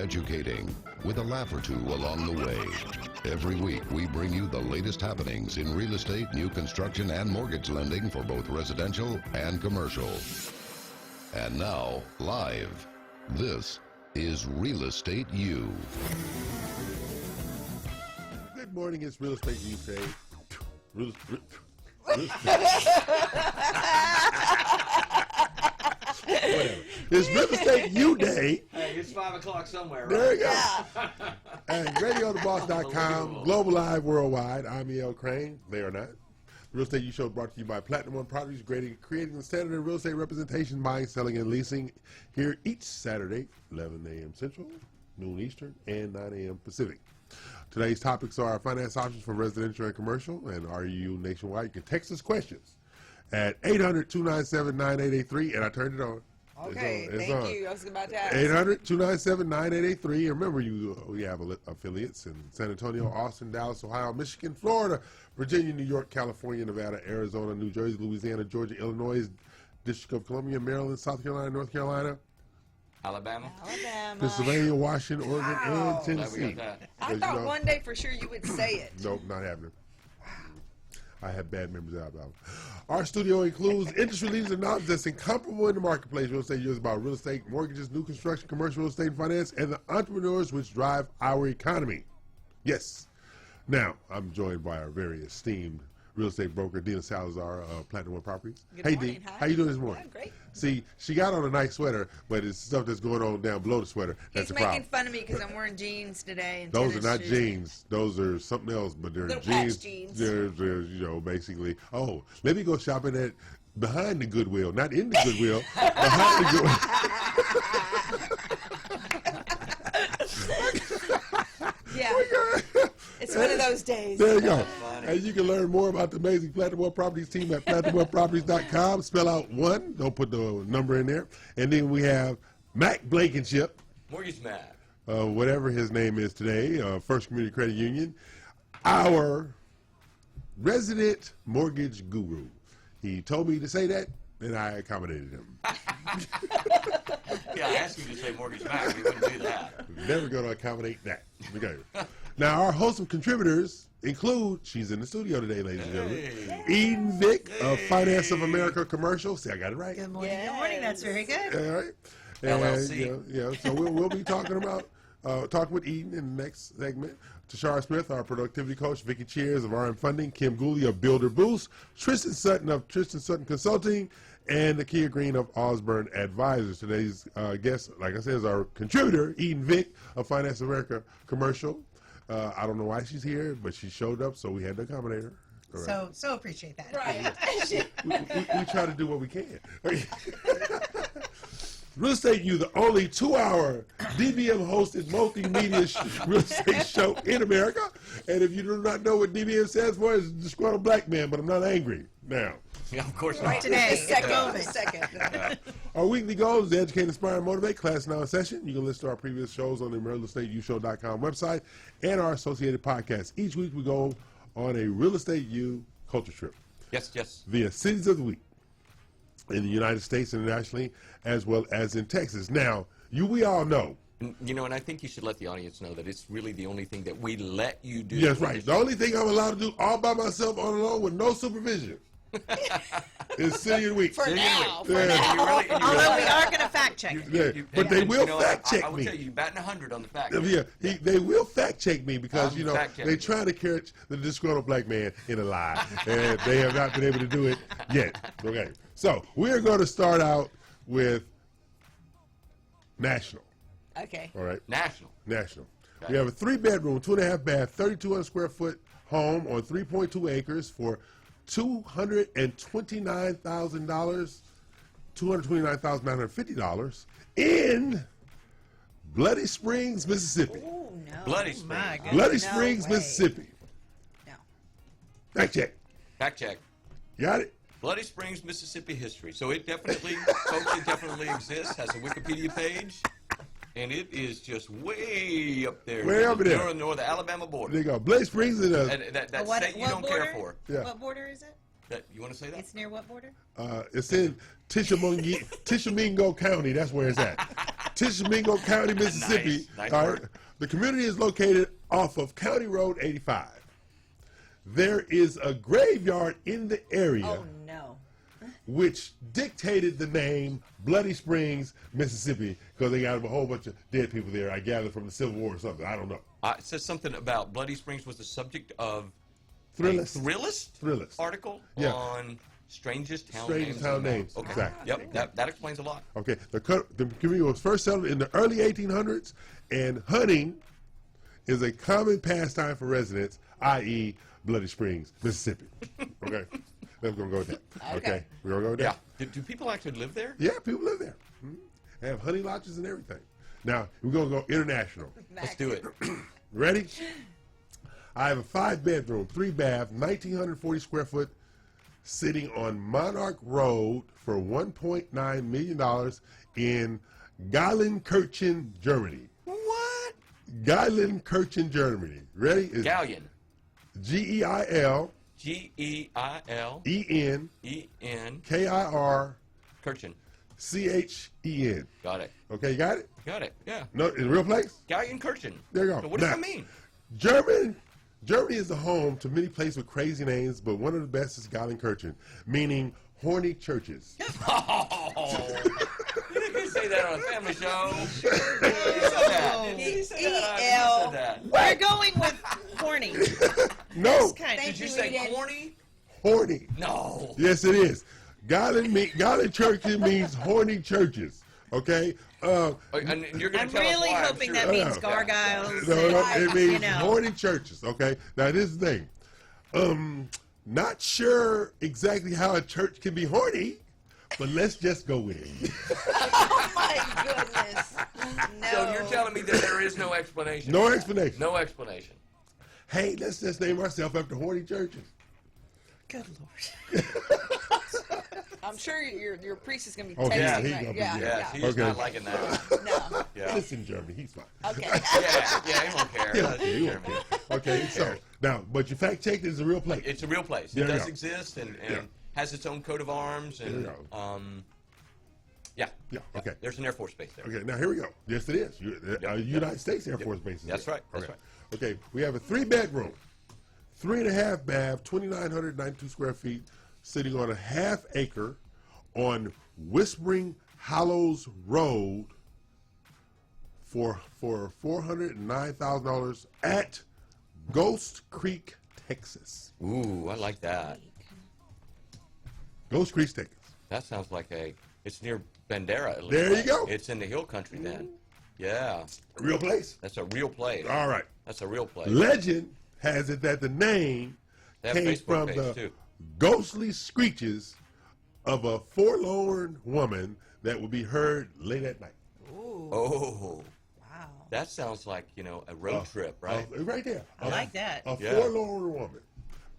educating, with a laugh or two along the way. Every week, we bring you the latest happenings in real estate, new construction, and mortgage lending for both residential and commercial. And now, live, this is Real Estate U. Good morning, it's Real Estate U today. Whatever. It's Real Estate U Day. Hey, it's 5 o'clock somewhere, right? There you go. And RadioTheBoss.com, global live worldwide. I'm E.L. Crane. They are not. The Real Estate U Show brought to you by Platinum One Properties, creating the standard in real estate representation, buying, selling, and leasing. Here each Saturday, 11 a.m. Central, noon Eastern, and 9 a.m. Pacific. Today's topics are finance options for residential and commercial, and RU nationwide. You can text us questions at 800-297-9883, and I turned it on. Okay, thank you. I was about to ask. 800-297-9883. Remember, we have affiliates in San Antonio, Austin, Dallas, Ohio, Michigan, Florida, Virginia, New York, California, Nevada, Arizona, New Jersey, Louisiana, Georgia, Illinois, District of Columbia, Maryland, South Carolina, North Carolina, Alabama, Pennsylvania, Washington, Oregon, and Tennessee. I thought one day for sure you would say it. Nope, not happening. I have bad memories of Alabama. Our studio includes industry leaders and knowledge that's incomparable in the marketplace. Real estate is about real estate, mortgages, new construction, commercial real estate and finance, and the entrepreneurs which drive our economy. Yes. Now, I'm joined by our very esteemed real estate broker, Dina Salazar of Platinum One Properties. Good morning. Dina. How you doing this morning? I'm great. See, she got on a nice sweater, but it's stuff that's going on down below the sweater. That's He's the problem. making fun of me because I'm wearing jeans today. And Those are not shoes. jeans. Those are something else, but they're Little jeans. patch jeans. They're, basically, oh, let me go shopping at behind the Goodwill, not in the Goodwill, behind the Goodwill. Yeah. It's one of those days. There you go. And you can learn more about the amazing Platinum One Properties team at PlatinumOneProperties.com. Spell out one. Don't put the number in there. And then we have Mac Blankenship. Mortgage Mac. Whatever his name is today, First Community Credit Union. Our resident mortgage guru. He told me to say that, and I accommodated him. Yeah, I asked you to say Mortgage Mac. We wouldn't do that. Never going to accommodate that. Okay. Now, our hosts and contributors include, she's in the studio today, ladies and gentlemen, Eden Vick of Finance of America Commercial. See, I got it right. Good morning. Yes. Good morning. That's very good. All right. LLC. So we'll be talking about talking with Eden in the next segment. Tashara Smith, our productivity coach, Vicki Cheers of RM Funding, Kim Gooley of Builder Boost, Tristan Sutton of Tristan Sutton Consulting, and Nakia Green of Osborne Advisors. Today's guest, like I said, is our contributor, Eden Vick of Finance America Commercial. I don't know why she's here, but she showed up, so we had to accommodate her. Right. So appreciate that. Right. We try to do what we can. Real Estate U, the only 2-hour DBM-hosted multimedia real estate show in America. And if you do not know what DBM stands for, it's disgruntled black man, but I'm not angry now. Yeah, of course Right not. today. Yeah. Second. Our weekly goal is to educate, inspire, and motivate. Class now in session. You can listen to our previous shows on the realestateushow.com website and our associated podcasts. Each week we go on a Real Estate U culture trip Yes, yes. via cities of the week in the United States internationally, as well as in Texas. Now, we all know. You know, and I think you should let the audience know that it's really the only thing that we let you do. Yes, right. The only thing I'm allowed to do all by myself on alone with no supervision is City of the Week. For now. You really, Although we are going to fact check it. Yeah, but they will fact check I will me. tell you, batting 100 on the fact. Yeah, they will fact check me because, fact-checking. they try to catch the disgruntled black man in a lie, and they have not been able to do it yet. Okay, so we are going to start out with national. Okay. All right, National. national. Okay. We have a 3-bedroom, 2.5 bath, 3,200 square foot home on 3.2 acres for $229,000, $229,950 in Bloody Springs, Mississippi. Oh, no. Bloody Springs. My goodness. Bloody No Springs, way. Mississippi. No. Fact check. Fact check. Got it? Bloody Springs, Mississippi history. So it definitely, folks, it definitely exists. Has a Wikipedia page, and it is just way up there. Way up there. Near the Alabama border. There you go. Bloody Springs is And that What- state you what don't border? care for. Yeah. What border is it? You want to say that? It's near what border? it's in Tishomingo County. That's where it's at. Tishomingo County, Mississippi. Nice All work. The community is located off of County Road 85. There is a graveyard in the area Oh no. which dictated the name Bloody Springs, Mississippi, because they got a whole bunch of dead people there, I gather, from the Civil War or something. I don't know. It says something about Bloody Springs was the subject of Thrillist. a Thrillist. article Yeah. on strangest town Strangest names. town in the world. names, Okay. exactly. Yep. That explains a lot. Okay, the community was first settled in the early 1800s, and hunting is a common pastime for residents, i.e., Bloody Springs, Mississippi. Okay, we're gonna go with that. Okay, we're gonna go with Yeah. that. Do people actually live there? Yeah, people live there. They have honey lodges and everything. Now we're gonna go international. Let's do it. Ready? I have a 5-bedroom, 3-bath, 1,940 square foot, sitting on Monarch Road for $1.9 million in Geilenkirchen, Germany. What? Geilenkirchen, Germany. Ready? It's Galleon. G-E-I-L G-E-I-L-E-N. E-N K-I-R Kirchen. C-H-E-N. Got it. Okay, you got it? Got it. Yeah. No, in real place? Galleon-Kirchen. There you go. So what does Now, that mean? Germany is the home to many places with crazy names, but one of the best is Geilenkirchen, meaning horny churches. Oh, you didn't say that on a family show. You said that. You said that. You said that. We're going with horny. No, Kind Did of. you you, say Eden. corny? horny. No. Yes, it is. Geilenkirchen means horny churches. Okay. And you're going I'm to tell really us why, hoping I'm that sure. means Yeah. gargoyles. No, and, it means you know. horny churches. Okay. Now this is the thing. Not sure exactly how a church can be horny, but let's just go with it. Oh my goodness. No. So you're telling me that there is no explanation? No explanation. No explanation. Hey, let's just name ourselves after horny churches. Good Lord. I'm sure your priest is going to be Okay, texting he's right. gonna be- Yeah, Yes, yeah. he's Okay. not liking that. No. Yeah. It's in Germany. He's fine. Okay. Yeah, he won't care. Yeah, That's he won't Germany. Okay, so now, but you fact checked it's a real place. It's a real place. There It you does go. exist and Yeah. has its own coat of arms and There you yeah. Yeah, okay. There's an Air Force base there. Okay, now here we go. Yes, it is. United States Air Force Base is That's there. right, that's Okay. right. Okay, we have a 3-bedroom, 3.5 bath, 2,992 square feet, sitting on a half acre on Whispering Hollows Road for $409,000 at Ghost Creek, Texas. Ooh, I like that. Ghost Creek, Texas. That sounds like it's near Bandera. It looks There you like. go. It's in the hill country then. Yeah, Real place. that's a real place. All right. That's a real place. Legend has it that the name They have a came Facebook from page, the too. ghostly screeches of a forlorn woman that would be heard late at night. Oh, Wow. that sounds like, a road trip, right? Right there. I like that. A Yeah. forlorn woman.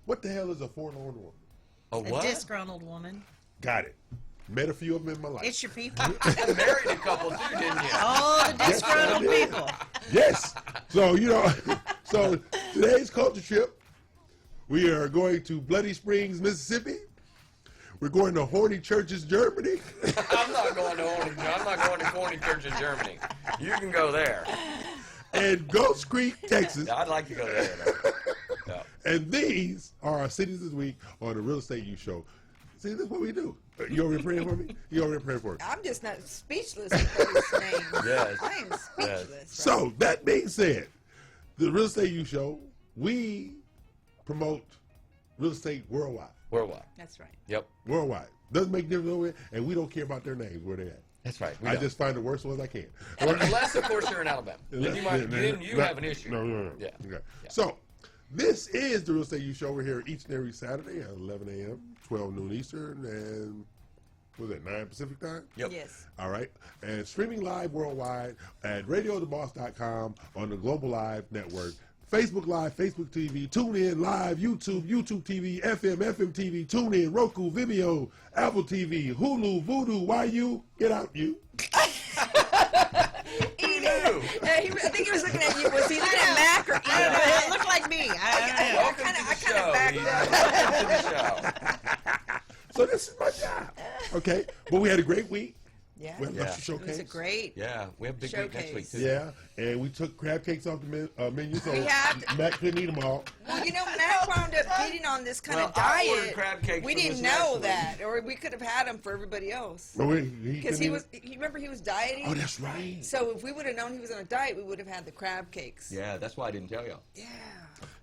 What the hell is a forlorn woman? A A what? disgruntled woman. Got it. Met a few of them in my life. It's your people. You married a couple too, didn't you? All the Yes, I disgruntled did. people. Yes. So, so today's culture trip, we are going to Bloody Springs, Mississippi. We're going to Horny Churches, Germany. I'm not going to Corny Church in Germany. You can go there. And Ghost Creek, Texas. I'd like to go there. Though. Yeah. And these are our cities this week on the Real Estate You Show. See, this is what we do. You over here praying for me? You over here praying for me? I'm just not speechless with those names. Yes. I am speechless. So, that being said, the Real Estate You Show, we promote real estate worldwide. Worldwide. That's right. Yep. Worldwide. Doesn't make difference over here, and we don't care about their names, where they're at. That's right. I just find the worst ones I can. Unless, of course, you're in Alabama. Then you might. Then you have an issue. No. Yeah. Okay. So, this is the Real Estate You Show. We're here each and every Saturday at 11 a.m., 12 noon Eastern, and what was that, 9 Pacific time? Yep. Yes. All right. And streaming live worldwide at radiotheboss.com on the Global Live Network. Facebook Live, Facebook TV, TuneIn Live, YouTube, YouTube TV, FM, FM TV, TuneIn, Roku, Vimeo, Apple TV, Hulu, Vudu, YU, get out, you. Hulu. I think he was looking at you. Was he looking at Mac or I don't know. It looked like me. I don't know. Welcome kinda- to I the kinda show. backed Ethan. up. Welcome to the show. So this is my job. Okay. But we had a great week. Yeah. We have Yeah. extra It was a showcase. great. Yeah, we have big week next week too. Yeah, and we took crab cakes off the menu, so We have to- Matt couldn't eat them all. Well, you know, Matt wound up getting on this kind of Well, I ordered diet. crab cakes We from didn't this know last that, or we could have had them for everybody else. Oh, Because he was, you remember he was dieting? Oh, that's right. So if we would have known he was on a diet, we would have had the crab cakes. Yeah, that's why I didn't tell y'all. Yeah.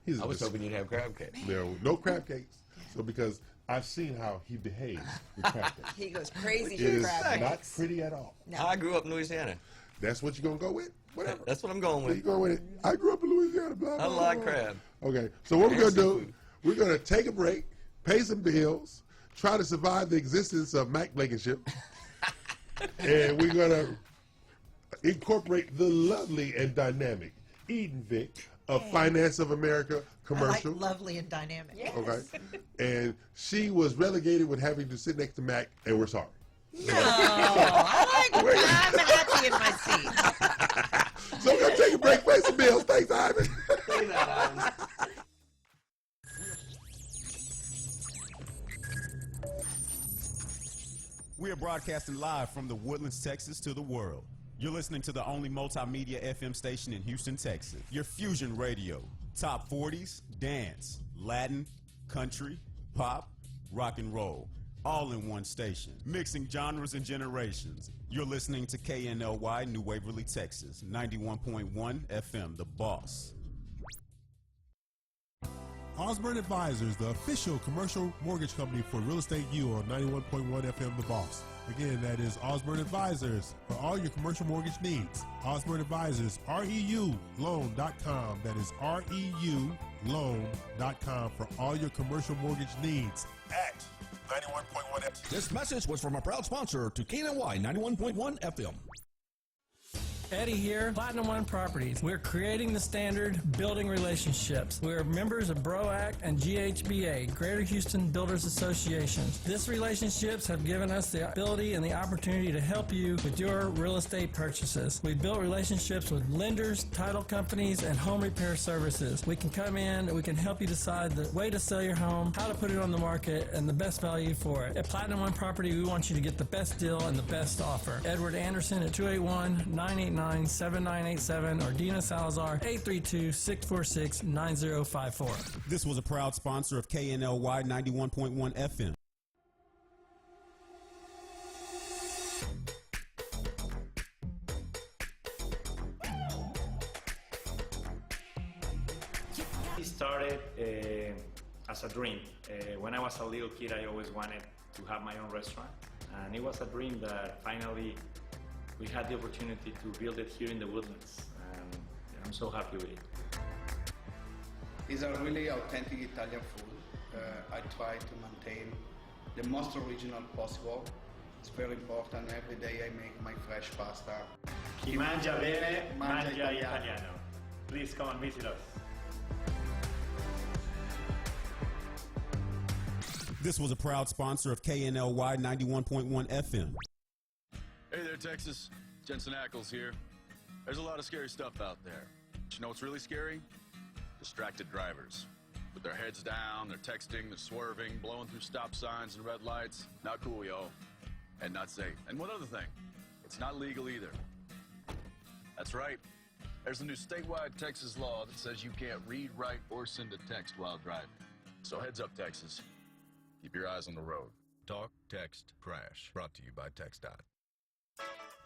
He's I was hoping you'd have crab cakes. no crab cakes. So because I've seen how he behaves with crab cakes. He goes crazy It with is crab not cakes. pretty at all. No. I grew up in Louisiana. That's what you're gonna go with? Whatever. That's what I'm going You with. go with it. I grew up in Louisiana. Blah, I blah, like blah. crab. Okay, so what we're gonna And do? seafood. We're gonna take a break, pay some bills, try to survive the existence of Mac Blankenship, and we're gonna incorporate the lovely and dynamic Eden Vick of Finance of America I like commercial. lovely and dynamic. Yes. Okay, and she was relegated with having to sit next to Mac, and we're sorry. No, I like I'm happy in my seat. So we're gonna take a break, pay some bills. Thanks, Ivan. Say that, Ivan. We are broadcasting live from the Woodlands, Texas to the world. You're listening to the only multimedia FM station in Houston, Texas. Your Fusion Radio. Top 40s, dance, Latin, country, pop, rock and roll. All in one station. Mixing genres and generations. You're listening to KNLY, New Waverly, Texas. 91.1 FM, The Boss. Osborne Advisors, the official commercial mortgage company for Real Estate U on 91.1 FM The Boss. Again, that is Osborne Advisors for all your commercial mortgage needs. Osborne Advisors, REULoan.com. That is REULoan.com for all your commercial mortgage needs at 91.1 FM. This message was from a proud sponsor to KNLY 91.1 FM. Eddie here, Platinum One Properties. We're creating the standard, building relationships. We're members of BROAC and GHBA, Greater Houston Builders Associations. These relationships have given us the ability and the opportunity to help you with your real estate purchases. We've built relationships with lenders, title companies, and home repair services. We can come in and we can help you decide the way to sell your home, how to put it on the market, and the best value for it. At Platinum One Property, we want you to get the best deal and the best offer. Edward Anderson at 281-989-7987 or Dina Salazar 832-646-9054. This was a proud sponsor of KNLY 91.1 FM. It started as a dream. When I was a little kid, I always wanted to have my own restaurant. And it was a dream that finally we had the opportunity to build it here in the Woodlands. And I'm so happy with it. It's a really authentic Italian food. I try to maintain the most original possible. It's very important. Every day I make my fresh pasta. Chi mangia bene, mangia Italiano. italiano. Please come and visit us. This was a proud sponsor of KNLY 91.1 FM. Hey there, Texas. Jensen Ackles here. There's a lot of scary stuff out there. But you know what's really scary? Distracted drivers. With their heads down, they're texting, they're swerving, blowing through stop signs and red lights. Not cool, yo. And not safe. And one other thing, it's not legal either. That's right. There's a new statewide Texas law that says you can't read, write, or send a text while driving. So heads up, Texas. Keep your eyes on the road. Talk, text, crash. Brought to you by TxDOT.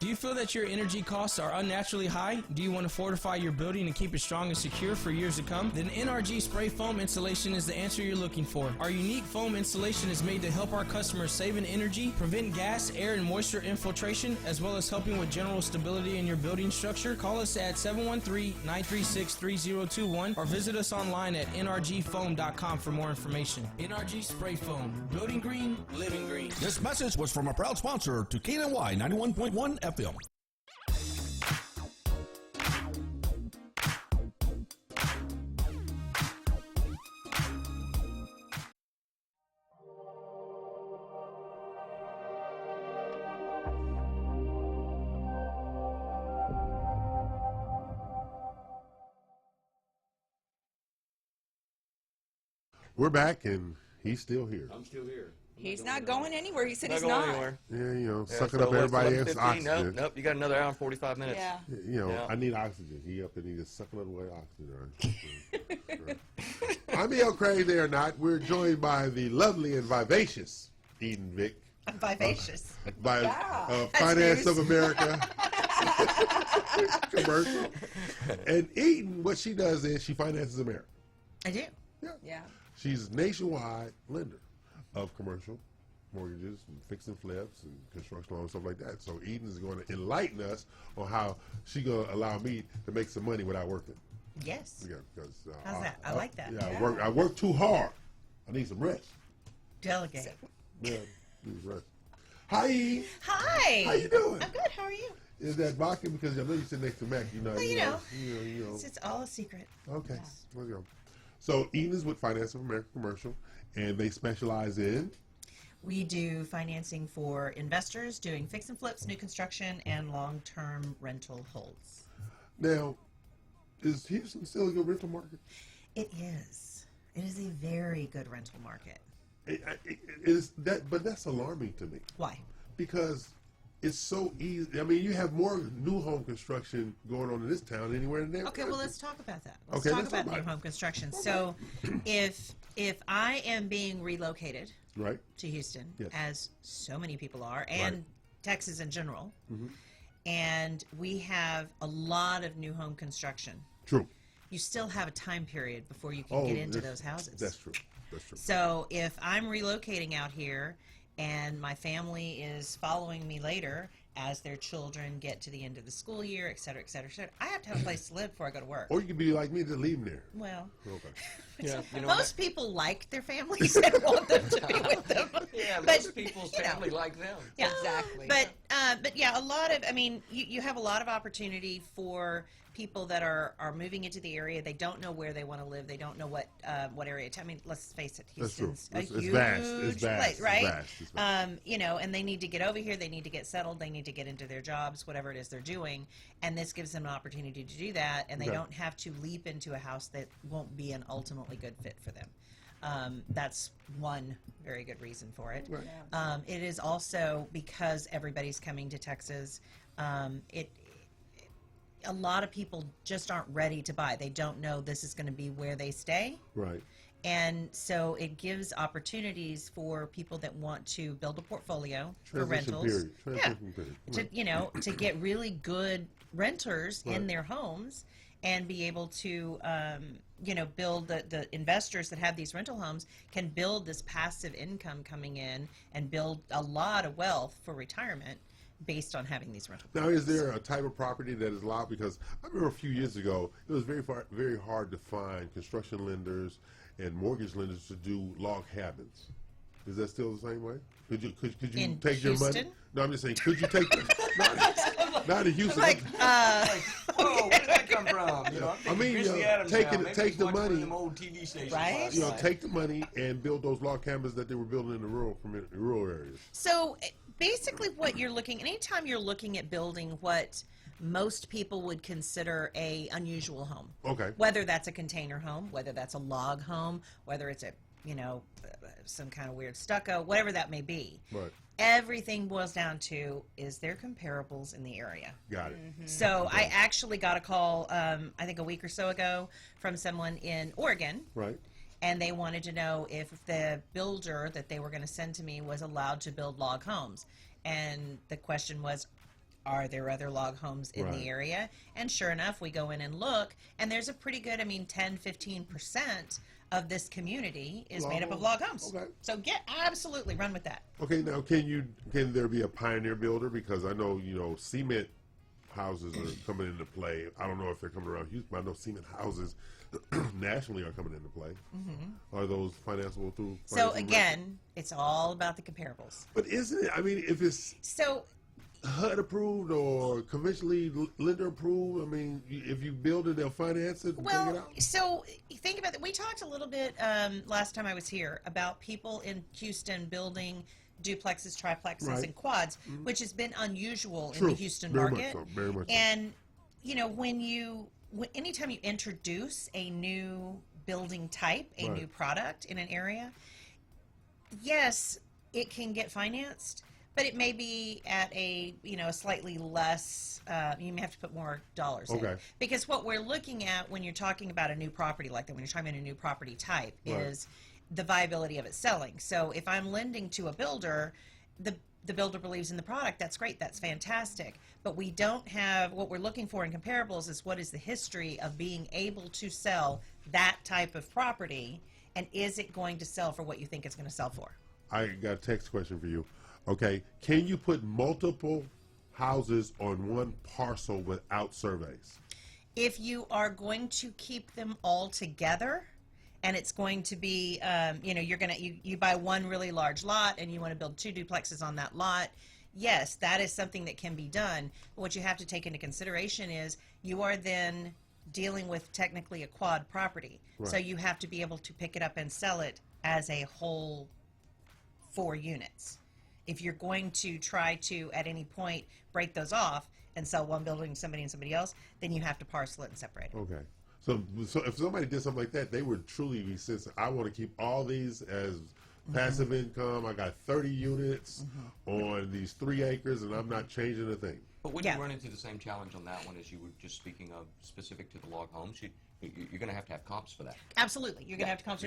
Do you feel that your energy costs are unnaturally high? Do you want to fortify your building and keep it strong and secure for years to come? Then NRG Spray Foam Installation is the answer you're looking for. Our unique foam installation is made to help our customers save in energy, prevent gas, air, and moisture infiltration, as well as helping with general stability in your building structure. Call us at 713-936-3021 or visit us online at nrgfoam.com for more information. NRG Spray Foam. Building green, living green. This message was from a proud sponsor to KNLY 91.1 FM. We're back, and he's still here. I'm still here. He's not going anywhere. He said Not he's going not. anywhere. Yeah, you know, Yeah, sucking so up what's everybody else's 11:15? oxygen. Nope, you got another hour and 45 minutes. Yeah. You know, Yeah. I need oxygen. He up and he just sucking away oxygen. Right? I'm E.L. Craig, they are not. We're joined by the lovely and vivacious Eden Vick. I'm vivacious. By That's Finance news. of America commercial. And Eden, what she does is she finances America. I do. Yeah. She's a nationwide lender of commercial mortgages and fix and flips and construction loans, stuff like that. So Eden is going to enlighten us on how she's going to allow me to make some money without working. Yes. Yeah, because How's that? I like that. Yeah, I work too hard. I need some rest. Delegate. Yeah, need some rest. Hi, Eden. Hi. How you doing? I'm good. How are you? Is that vodka? Because I know you sit next to Mac. You know. Well, you know. It's all a secret. Okay. Let's go. So Eden is with Finance of America Commercial, and they specialize in. We do financing for investors doing fix and flips, new construction, and long-term rental holds. Now, is Houston still a good rental market? It is. It is a very good rental market. It is that, but that's alarming to me. Why? Because it's so easy. I mean, you have more new home construction going on in this town than anywhere in there. Okay, well, let's talk about that. Let's talk about new home construction. Okay. So, if I am being relocated right to Houston, yes. as so many people are, and right. Texas in general, mm-hmm. and we have a lot of new home construction. True. You still have a time period before you can get into those houses. That's true. That's true. So if I'm relocating out here and my family is following me later as their children get to the end of the school year, et cetera, et cetera, et cetera, I have to have a place to live before I go to work. Or you could be like me, just leave them there. Well, okay. Yeah, you know, most people like their families and want them to be with them. Yeah, but, most people's family like them. Yeah, exactly. But yeah, a lot of, I mean, you have a lot of opportunity for people that are moving into the area. They don't know where they want to live. They don't know what area. I mean, let's face it, Houston's a huge place, right? It's vast. You know, and they need to get over here. They need to get settled. They need to get into their jobs, whatever it is they're doing. And this gives them an opportunity to do that. And they don't have to leap into a house that won't be an ultimately good fit for them. That's one very good reason for it. Right. It is also because everybody's coming to Texas. A lot of people just aren't ready to buy. They don't know this is going to be where they stay. Right. And so it gives opportunities for people that want to build a portfolio for rentals. Transition period. To, you know, to get really good renters in their homes and be able to, you know, build the investors that have these rental homes can build this passive income coming in and build a lot of wealth for retirement based on having these rental Now, is there a type of property that is allowed? Because I remember a few years ago, it was very hard to find construction lenders and mortgage lenders to do log cabins. Is that still the same way? Could you in take Houston? your money? No, I'm just saying, could you take not in Houston? Like, Oh, where did that come from? You know, I mean, take the money, them old TV stations right? You know, take the money and build those log cabins that they were building in the rural areas. So basically what you're looking, anytime you're looking at building what most people would consider a unusual home. Okay. Whether that's a container home, whether that's a log home, whether it's a, you know, some kind of weird stucco, whatever that may be. Right. Everything boils down to, is there comparables in the area? Got it. Mm-hmm. So I actually got a call, I think a week or so ago, from someone in Oregon. Right. And they wanted to know if the builder that they were going to send to me was allowed to build log homes. And the question was, are there other log homes in the area? And sure enough, we go in and look, and there's a pretty good, 10-15% of this community is made up of log homes. Okay. So absolutely run with that. Okay, now can there be a pioneer builder? Because I know, cement houses are coming into play. I don't know if they're coming around Houston, but I know cement houses nationally are coming into play. Mm-hmm. Are those financeable through? So again, it's all about the comparables. But isn't it? I mean, if it's HUD approved or conventionally lender approved, if you build it, they'll finance it and bring it out? So think about that. We talked a little bit last time I was here about people in Houston building duplexes, triplexes, and quads, which has been unusual in the Houston market. Very much so. And, anytime you introduce a new building type, a new product in an area, yes, it can get financed, but it may be at a a slightly less. You may have to put more dollars in, because what we're looking at when you're talking about a new property like that, when you're talking about a new property type, is the viability of it selling. So if I'm lending to a builder, the builder believes in the product, that's great, that's fantastic. But we don't have, what we're looking for in comparables is what is the history of being able to sell that type of property, and is it going to sell for what you think it's going to sell for? I got a text question for you. Okay, can you put multiple houses on one parcel without surveys? If you are going to keep them all together, and it's going to be, you buy one really large lot and you want to build 2 duplexes on that lot, yes, that is something that can be done. But what you have to take into consideration is you are then dealing with technically a quad property. So you have to be able to pick it up and sell it as a whole 4 units. If you're going to try to, at any point, break those off and sell one building to somebody and somebody else, then you have to parcel it and separate it. Okay. So if somebody did something like that, they would truly be sensitive. I want to keep all these as passive income. I got 30 units on these 3 acres, and I'm not changing a thing. But would you run into the same challenge on that one as you were just speaking of, specific to the log homes? You're going to have comps for that. Absolutely, you're going to have to comps.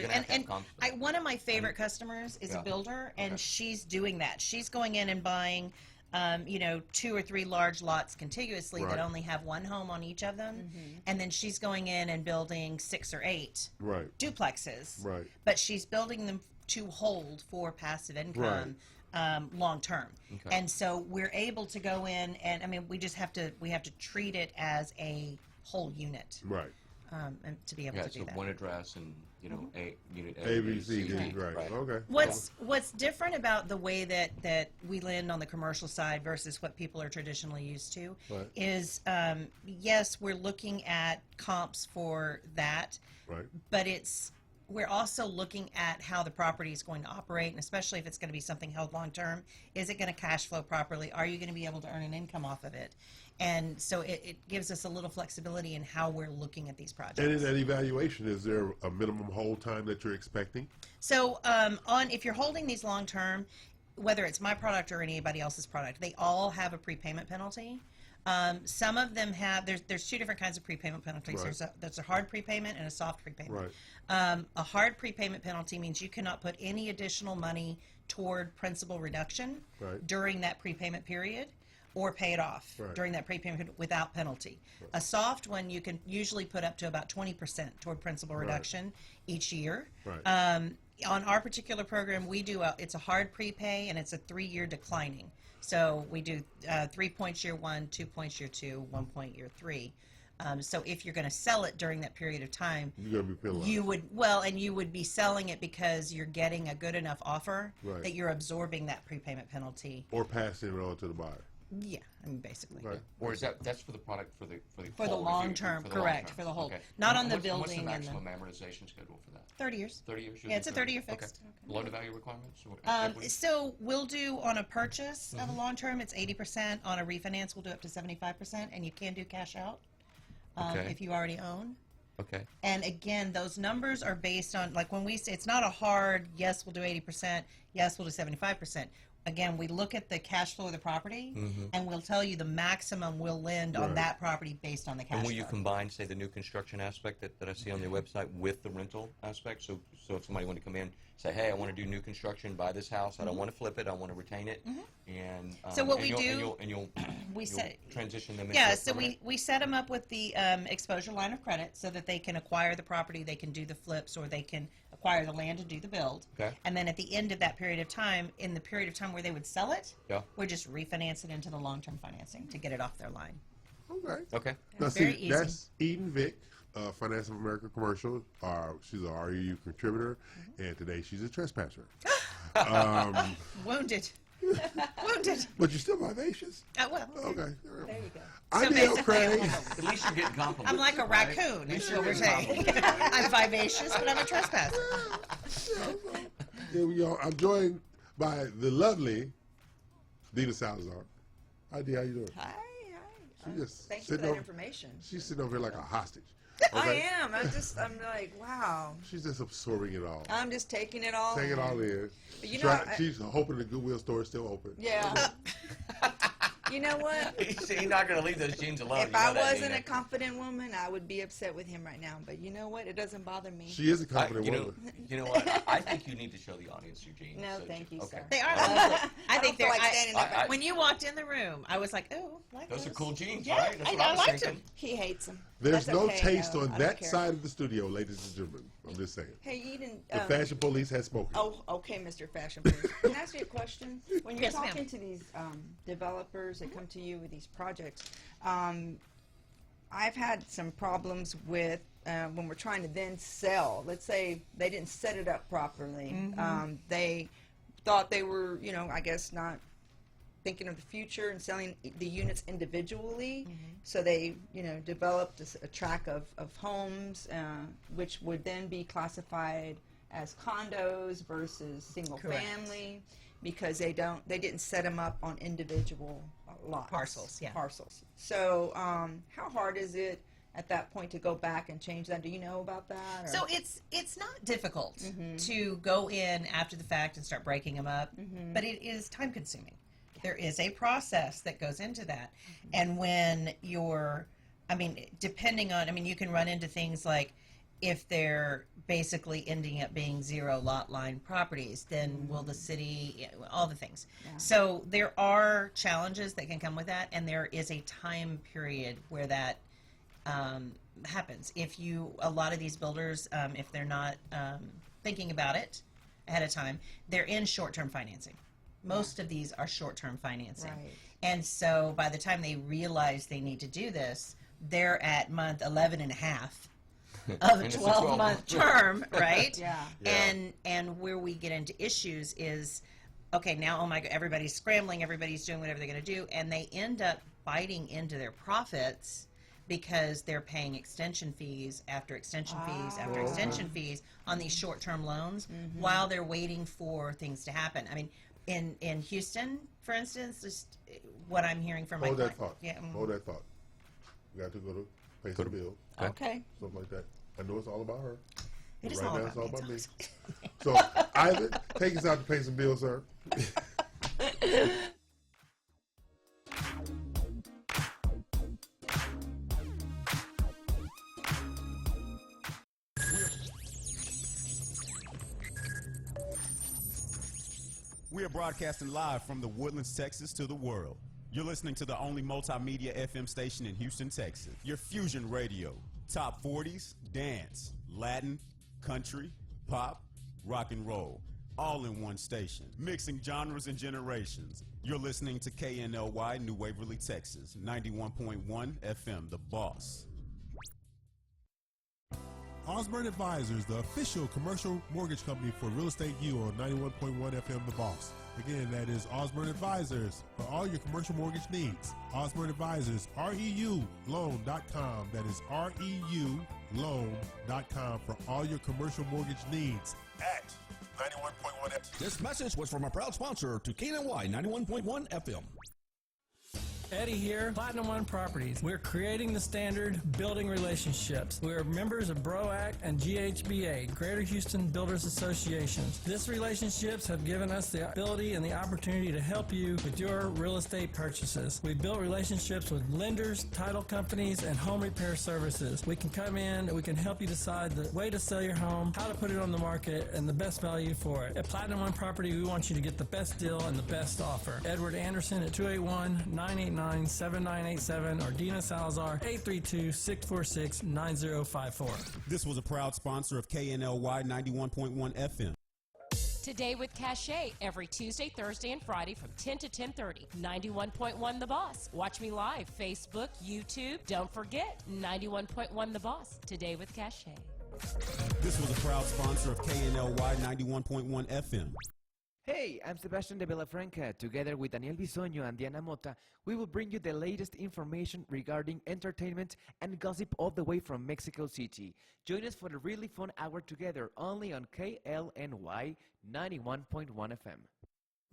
And one of my favorite customers is a builder, and she's doing that. She's going in and buying 2 or 3 large lots contiguously that only have 1 home on each of them, and then she's going in and building 6 or 8 duplexes. But she's building them to hold for passive income long term. And so we're able to go in and we have to treat it as a whole unit. And to be able to do so that. one address and unit A, B, C, D. Right. Okay. What's different about the way that we lend on the commercial side versus what people are traditionally used to is, yes, we're looking at comps for that, but we're also looking at how the property is going to operate, and especially if it's going to be something held long term. Is it going to cash flow properly? Are you going to be able to earn an income off of it? And so it gives us a little flexibility in how we're looking at these projects. And in that evaluation, is there a minimum hold time that you're expecting? So if you're holding these long term, whether it's my product or anybody else's product, they all have a prepayment penalty. Some of them have, there's 2 different kinds of prepayment penalties. There's a hard prepayment and a soft prepayment. A hard prepayment penalty means you cannot put any additional money toward principal reduction during that prepayment period, or pay it off during that prepayment period without penalty. A soft one, you can usually put up to about 20% toward principal reduction each year. On our particular program, we do it's a hard prepay, and it's a 3-year declining. So we do 3 points year 1, 2 points year 2, 1 point year 3. So if you're going to sell it during that period of time, you're going to be penalized. You would be selling it because you're getting a good enough offer that you're absorbing that prepayment penalty, or passing it on to the buyer. Yeah, basically. Or is that's for the product for the long term? Correct, for the whole. Not on the building. What's the maximum amortization schedule for that? 30 years. 30 years. Yeah, it's a 30-year fixed. Loan to value requirements. So we'll do on a purchase of a long term, it's 80%. On a refinance, we'll do up to 75%, and you can do cash out if you already own. And again, those numbers are based on, like when we say, it's not a hard yes, we'll do 80%, yes, we'll do 75%. Again, we look at the cash flow of the property, and we'll tell you the maximum we'll lend on that property based on the cash flow. And will you combine, say, the new construction aspect that I see on the website with the rental aspect? So if somebody wanted to come in, say, hey, I want to do new construction, buy this house, I don't want to flip it, I want to retain it, and so what we do, you'll transition them. Yeah, so we set them up with the exposure line of credit so that they can acquire the property, they can do the flips, or they can acquire the land to do the build. And then at the end of that period of time, in the period of time where they would sell it, we just refinance it into the long-term financing to get it off their line. Okay. Now see, that's Eden Vick, Finance of America Commercial. She's a REU contributor, and today she's a trespasser. Wounded. Wounded. But you're still vivacious. Well. Okay. There you go. I'm Neil Craig. At least you're getting compliments. I'm like a raccoon, is what we're saying. I'm vivacious, but I'm a trespasser. I'm joined by the lovely Dina Salazar. Hi, Dee, how you doing? Hi. She just Thank you for that information. She's sitting over here like a hostage. I am. I'm like, wow. She's just absorbing it all. I'm just taking it all. Taking it all in. But you know, She's hoping the Goodwill store is still open. Yeah. You know what? He's not going to leave those jeans alone. If I wasn't a confident woman, I would be upset with him right now. But you know what? It doesn't bother me. She is a confident woman. You know what? I think you need to show the audience your jeans. No, thank you, sir. They are lovely. I think they're. like standing up. When you walked in the room, I was like, "Oh, like those are cool jeans, Yeah, right? That's what I was liked thinking. them. He hates them. There's That's no okay, taste though. on I don't that care. side of the studio, ladies and gentlemen. I'm just saying. Hey, Eden. The fashion police has spoken. Oh, okay, Mr. Fashion Police. Can I ask you a question? When you're Yes, ma'am. talking to these developers that come to you with these projects, I've had some problems with when we're trying to then sell. Let's say they didn't set it up properly. They thought they were, I guess not thinking of the future and selling the units individually. So they, developed a track of homes, which would then be classified as condos versus single Correct. family, because they didn't set them up on individual lots. Parcels, yeah. Parcels. So how hard is it at that point to go back and change that? Do you know about that? Or? So it's not difficult to go in after the fact and start breaking them up, but it is time consuming. There is a process that goes into that. And when depending on, you can run into things like if they're basically ending up being zero lot line properties, then will the city, all the things. Yeah. So there are challenges that can come with that, and there is a time period where that happens. A lot of these builders, if they're not thinking about it ahead of time, they're in short-term financing. Most of these are short-term financing. Right. And so by the time they realize they need to do this, they're at month 11 and a half of a And it's a 12-month term, right? Yeah. And where we get into issues is, okay, now, oh my God, everybody's scrambling, everybody's doing whatever they're going to do, and they end up biting into their profits because they're paying extension fees after extension fees after extension fees on these short-term loans while they're waiting for things to happen. In Houston, for instance, just what I'm hearing from Hold my that client. thought. Hold that thought. We got to go to pay some bill. Okay. Something like that. I know it's all about her. It is right all now, about it's all me. about me. So, Ivan, take us out to pay some bills, sir. We are broadcasting live from the Woodlands, Texas to the world. You're listening to the only multimedia FM station in Houston, Texas. Your Fusion Radio. Top 40s, dance, Latin, country, pop, rock and roll. All in one station. Mixing genres and generations. You're listening to KNLY, New Waverly, Texas. 91.1 FM, The Boss. Osborne Advisors, the official commercial mortgage company for Real Estate U on 91.1 FM The Boss. Again, that is Osborne Advisors for all your commercial mortgage needs. Osborne Advisors, REULoan.com. That is REULoan.com for all your commercial mortgage needs at 91.1 FM. This message was from a proud sponsor to KNLY 91.1 FM. Eddie here, Platinum One Properties. We're creating the standard, building relationships. We're members of BROAC and GHBA, Greater Houston Builders Associations. These relationships have given us the ability and the opportunity to help you with your real estate purchases. We built relationships with lenders, title companies, and home repair services. We can come in and we can help you decide the way to sell your home, how to put it on the market, and the best value for it. At Platinum One Property, we want you to get the best deal and the best offer. Edward Anderson at 281-989-7987 or Dina Salazar 832-646-9054. This was a proud sponsor of KNLY 91.1 FM. Today with Cachet, every Tuesday, Thursday, and Friday from 10 to 10:30. 91.1 The Boss. Watch me live, Facebook, YouTube. Don't forget, 91.1 The Boss. Today with Cachet. This was a proud sponsor of KNLY 91.1 FM. Hey, I'm Sebastian de Villafranca. Together with Daniel Bisoño and Diana Mota, we will bring you the latest information regarding entertainment and gossip all the way from Mexico City. Join us for a really fun hour together only on KLNY 91.1 FM.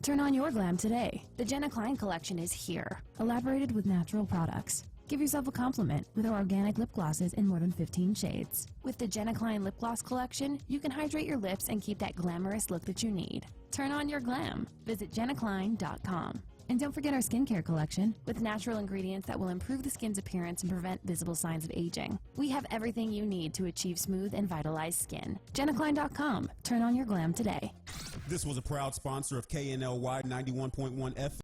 Turn on your glam today. The Jenna Klein collection is here, elaborated with natural products. Give yourself a compliment with our organic lip glosses in more than 15 shades. With the Jenna Klein lip gloss collection, you can hydrate your lips and keep that glamorous look that you need. Turn on your glam. Visit jennaklein.com. And don't forget our skincare collection with natural ingredients that will improve the skin's appearance and prevent visible signs of aging. We have everything you need to achieve smooth and vitalized skin. jennaklein.com. Turn on your glam today. This was a proud sponsor of KNLY 91.1 FM.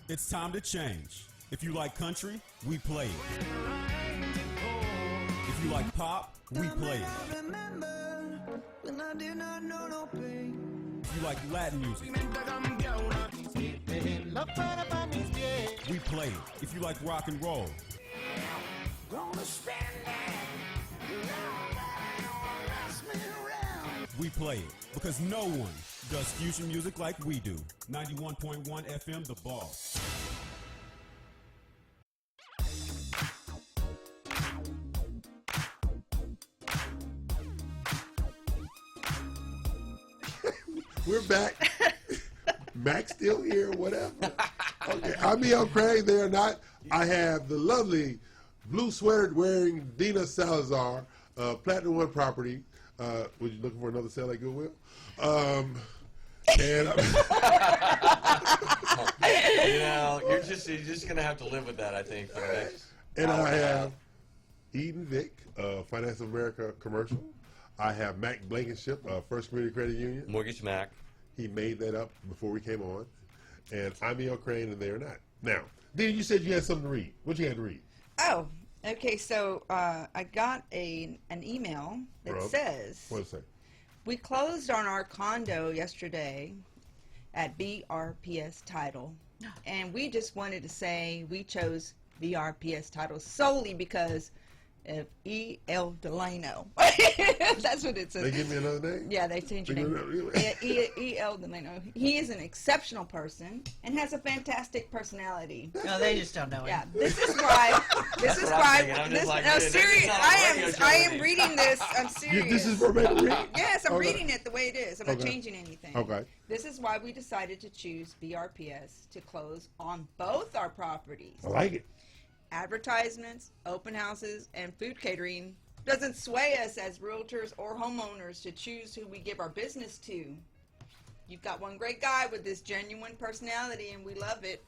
It's time to change. If you like country, we play it. If you like pop, we play it. If you like Latin music, we play it. If you like rock and roll, we play it. Because no one does fusion music like we do. 91.1 FM, The Boss. We're back. Mac's still here, whatever. Okay, I'm E.L. Craig. They are not. I have the lovely blue sweater wearing Dina Salazar, Platinum One property. Was you looking for another sale at Goodwill? And you know, you're just gonna have to live with that, I think, for the next. And I have Eden Vick, Finance of America commercial. I have Mac Blankenship, First Community Credit Union. Mortgage Mac. He made that up before we came on. And I'm E.L. Crane, and they are not. Now, Dina, you said you had something to read. What you had to read? Oh, okay. So I got an email that says, what does it say? We closed on our condo yesterday at BRPS Title, and we just wanted to say we chose BRPS Title solely because of E.L. Delano. That's what it says. They give me another name? Yeah, they changed your name. E.L. Delano. He is an exceptional person and has a fantastic personality. No, they just don't know him. Yeah, this is why. This is why. No, serious. I am reading this. I'm serious. This is verbatim read? Yes, I'm reading it the way it is. I'm not changing anything. Okay. This is why we decided to choose BRPS to close on both our properties. I like it. Advertisements, open houses, and food catering doesn't sway us as realtors or homeowners to choose who we give our business to. You've got one great guy with this genuine personality, and we love it.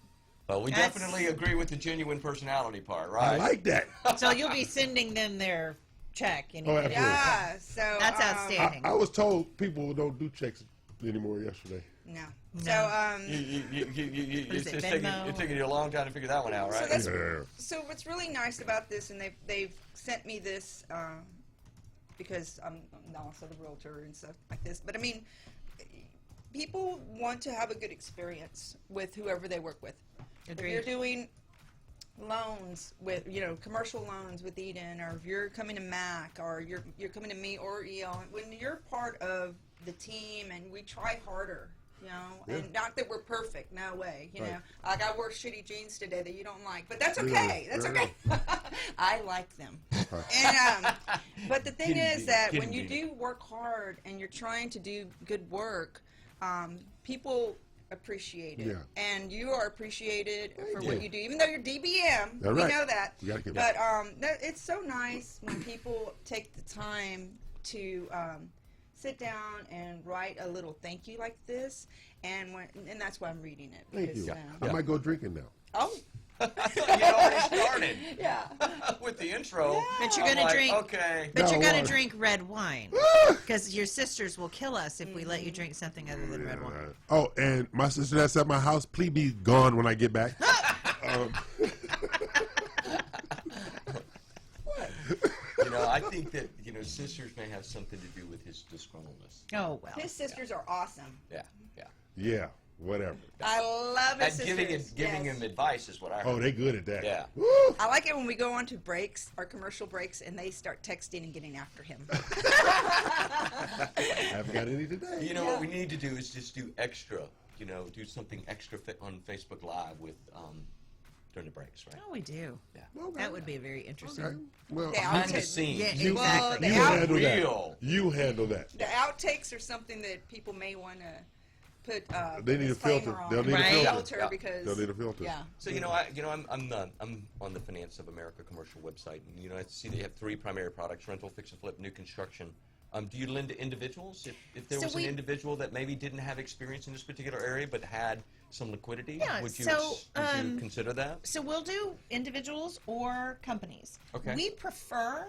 Well, we definitely agree with the genuine personality part, right? I like that. So you'll be sending them their check. Absolutely. Yeah, so that's outstanding. I was told people don't do checks anymore yesterday. No. No. So it's taking you a long time to figure that one out, right? So what's really nice about this, and they've sent me this because I'm also the realtor and stuff like this. But I mean, people want to have a good experience with whoever they work with. Agreed. If you're doing loans with, commercial loans with Eden, or if you're coming to Mac, or you're coming to me or EL, when you're part of the team, and we try harder. And not that we're perfect, no way. Like I wore shitty jeans today that you don't like, but that's okay. That's okay. I like them. And but the thing is that when you do work hard and you're trying to do good work, people appreciate it, and you are appreciated for what you do, even though you're DBM. We know that. But it's so nice when people take the time to sit down and write a little thank you like this, and that's why I'm reading it. Thank you. I might go drinking now. Oh. I thought you already started. Yeah. With the intro. Yeah. But you're gonna drink. Okay. But you're gonna drink red wine because your sisters will kill us if we let you drink something other than red wine. Oh, and my sister that's at my house, please be gone when I get back. I think that sisters may have something to do with his disgruntledness. Oh well. His sisters are awesome. Yeah, whatever. I love his sisters. Giving him advice is what I heard. Oh, they good at that. Yeah. Woo! I like it when we go on to breaks, our commercial breaks, and they start texting and getting after him. I haven't got any today. What we need to do is just do extra. Do something extra on Facebook Live with during the breaks, right? Oh, we do. Yeah. Okay. That would be very interesting. Okay. Well, behind the scenes. Yeah, you exactly. handle that. You handle that. The outtakes are something that people may want to put They need a filter. disclaimer on They'll need Right. a filter filter. because They'll need a filter. yeah. So I'm on the Finance of America commercial website, and I see they have 3 primary products: rental, fix and flip, new construction. Do you lend to individuals? If there So was an individual that maybe didn't have experience in this particular area but had some liquidity, Yeah, would you consider that? So we'll do individuals or companies. Okay. We prefer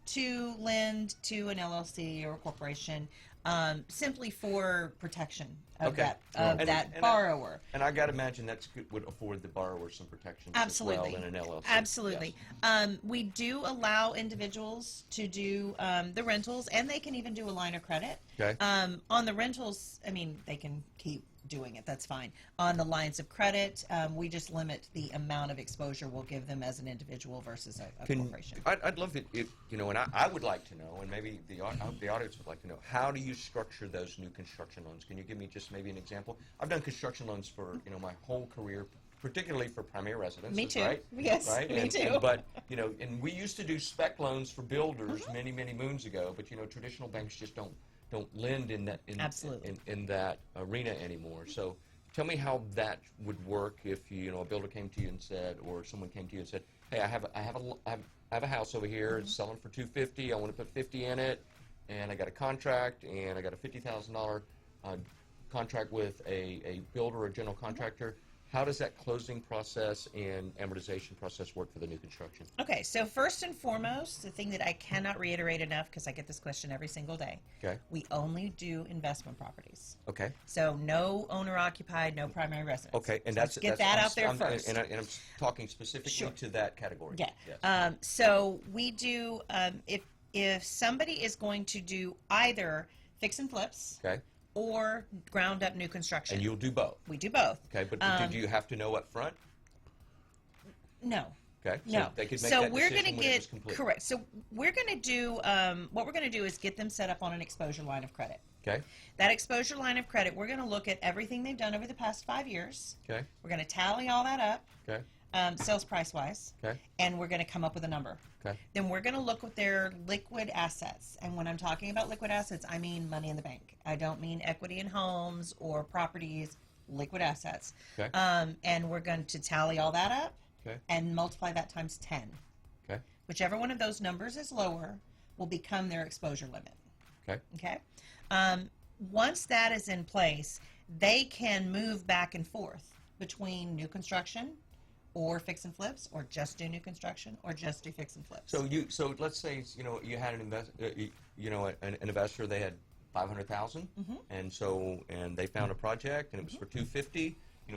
to lend to an LLC or a corporation simply for protection of Okay. that borrower. And I got to imagine that would afford the borrower some protections Absolutely. as well in an LLC. Absolutely. We do allow individuals to do the rentals, and they can even do a line of credit. Okay. On the rentals, I mean, they can keep doing it. That's fine. On the lines of credit, we just limit the amount of exposure we'll give them as an individual versus a corporation. I'd love it, and I would like to know, and maybe the audience would like to know, how do you structure those new construction loans? Can you give me just maybe an example? I've done construction loans for my whole career, particularly for primary residences. Me too. Right? Yes, right? me And- too. But and we used to do spec loans for builders many moons ago. But traditional banks just don't lend in that Absolutely. in that arena anymore. So tell me how that would work if a builder came to you and said, or someone came to you and said, hey, I have a house over here. It's selling for $250. I want to put $50 in it, and I got a contract, and I got a $50,000 contract with a builder or general contractor. How does that closing process and amortization process work for the new construction? Okay, so first and foremost, the thing that I cannot reiterate enough, because I get this question every single day, Okay. we only do investment properties. Okay. So no owner-occupied, no primary residence. Okay, and So let's get that out there first. And I'm talking specifically to that category. Yeah. Yes. So we do, if somebody is going to do either fix and flips Okay. or ground up new construction. And you'll do both. We do both. Okay, but did you have to know up front? No. Okay. So No. they could make So that we're decision going to when it was get complete. correct. So we're going to do what we're going to do is get them set up on an exposure line of credit. Okay. That exposure line of credit, we're going to look at everything they've done over the past 5 years. Okay. We're going to tally all that up, Okay. sales price wise, Okay. and we're going to come up with a number. Okay. Then we're going to look at their liquid assets. And when I'm talking about liquid assets, I mean money in the bank. I don't mean equity in homes or properties, liquid assets. Okay. And we're going to tally all that up Okay. and multiply that times 10. Okay. Whichever one of those numbers is lower will become their exposure limit. Okay. Okay. Once that is in place, they can move back and forth between new construction or fix and flips, or just do new construction, or just do fix and flips. So let's say you had an an investor. They had $500,000, and they found a project, and it was for $250.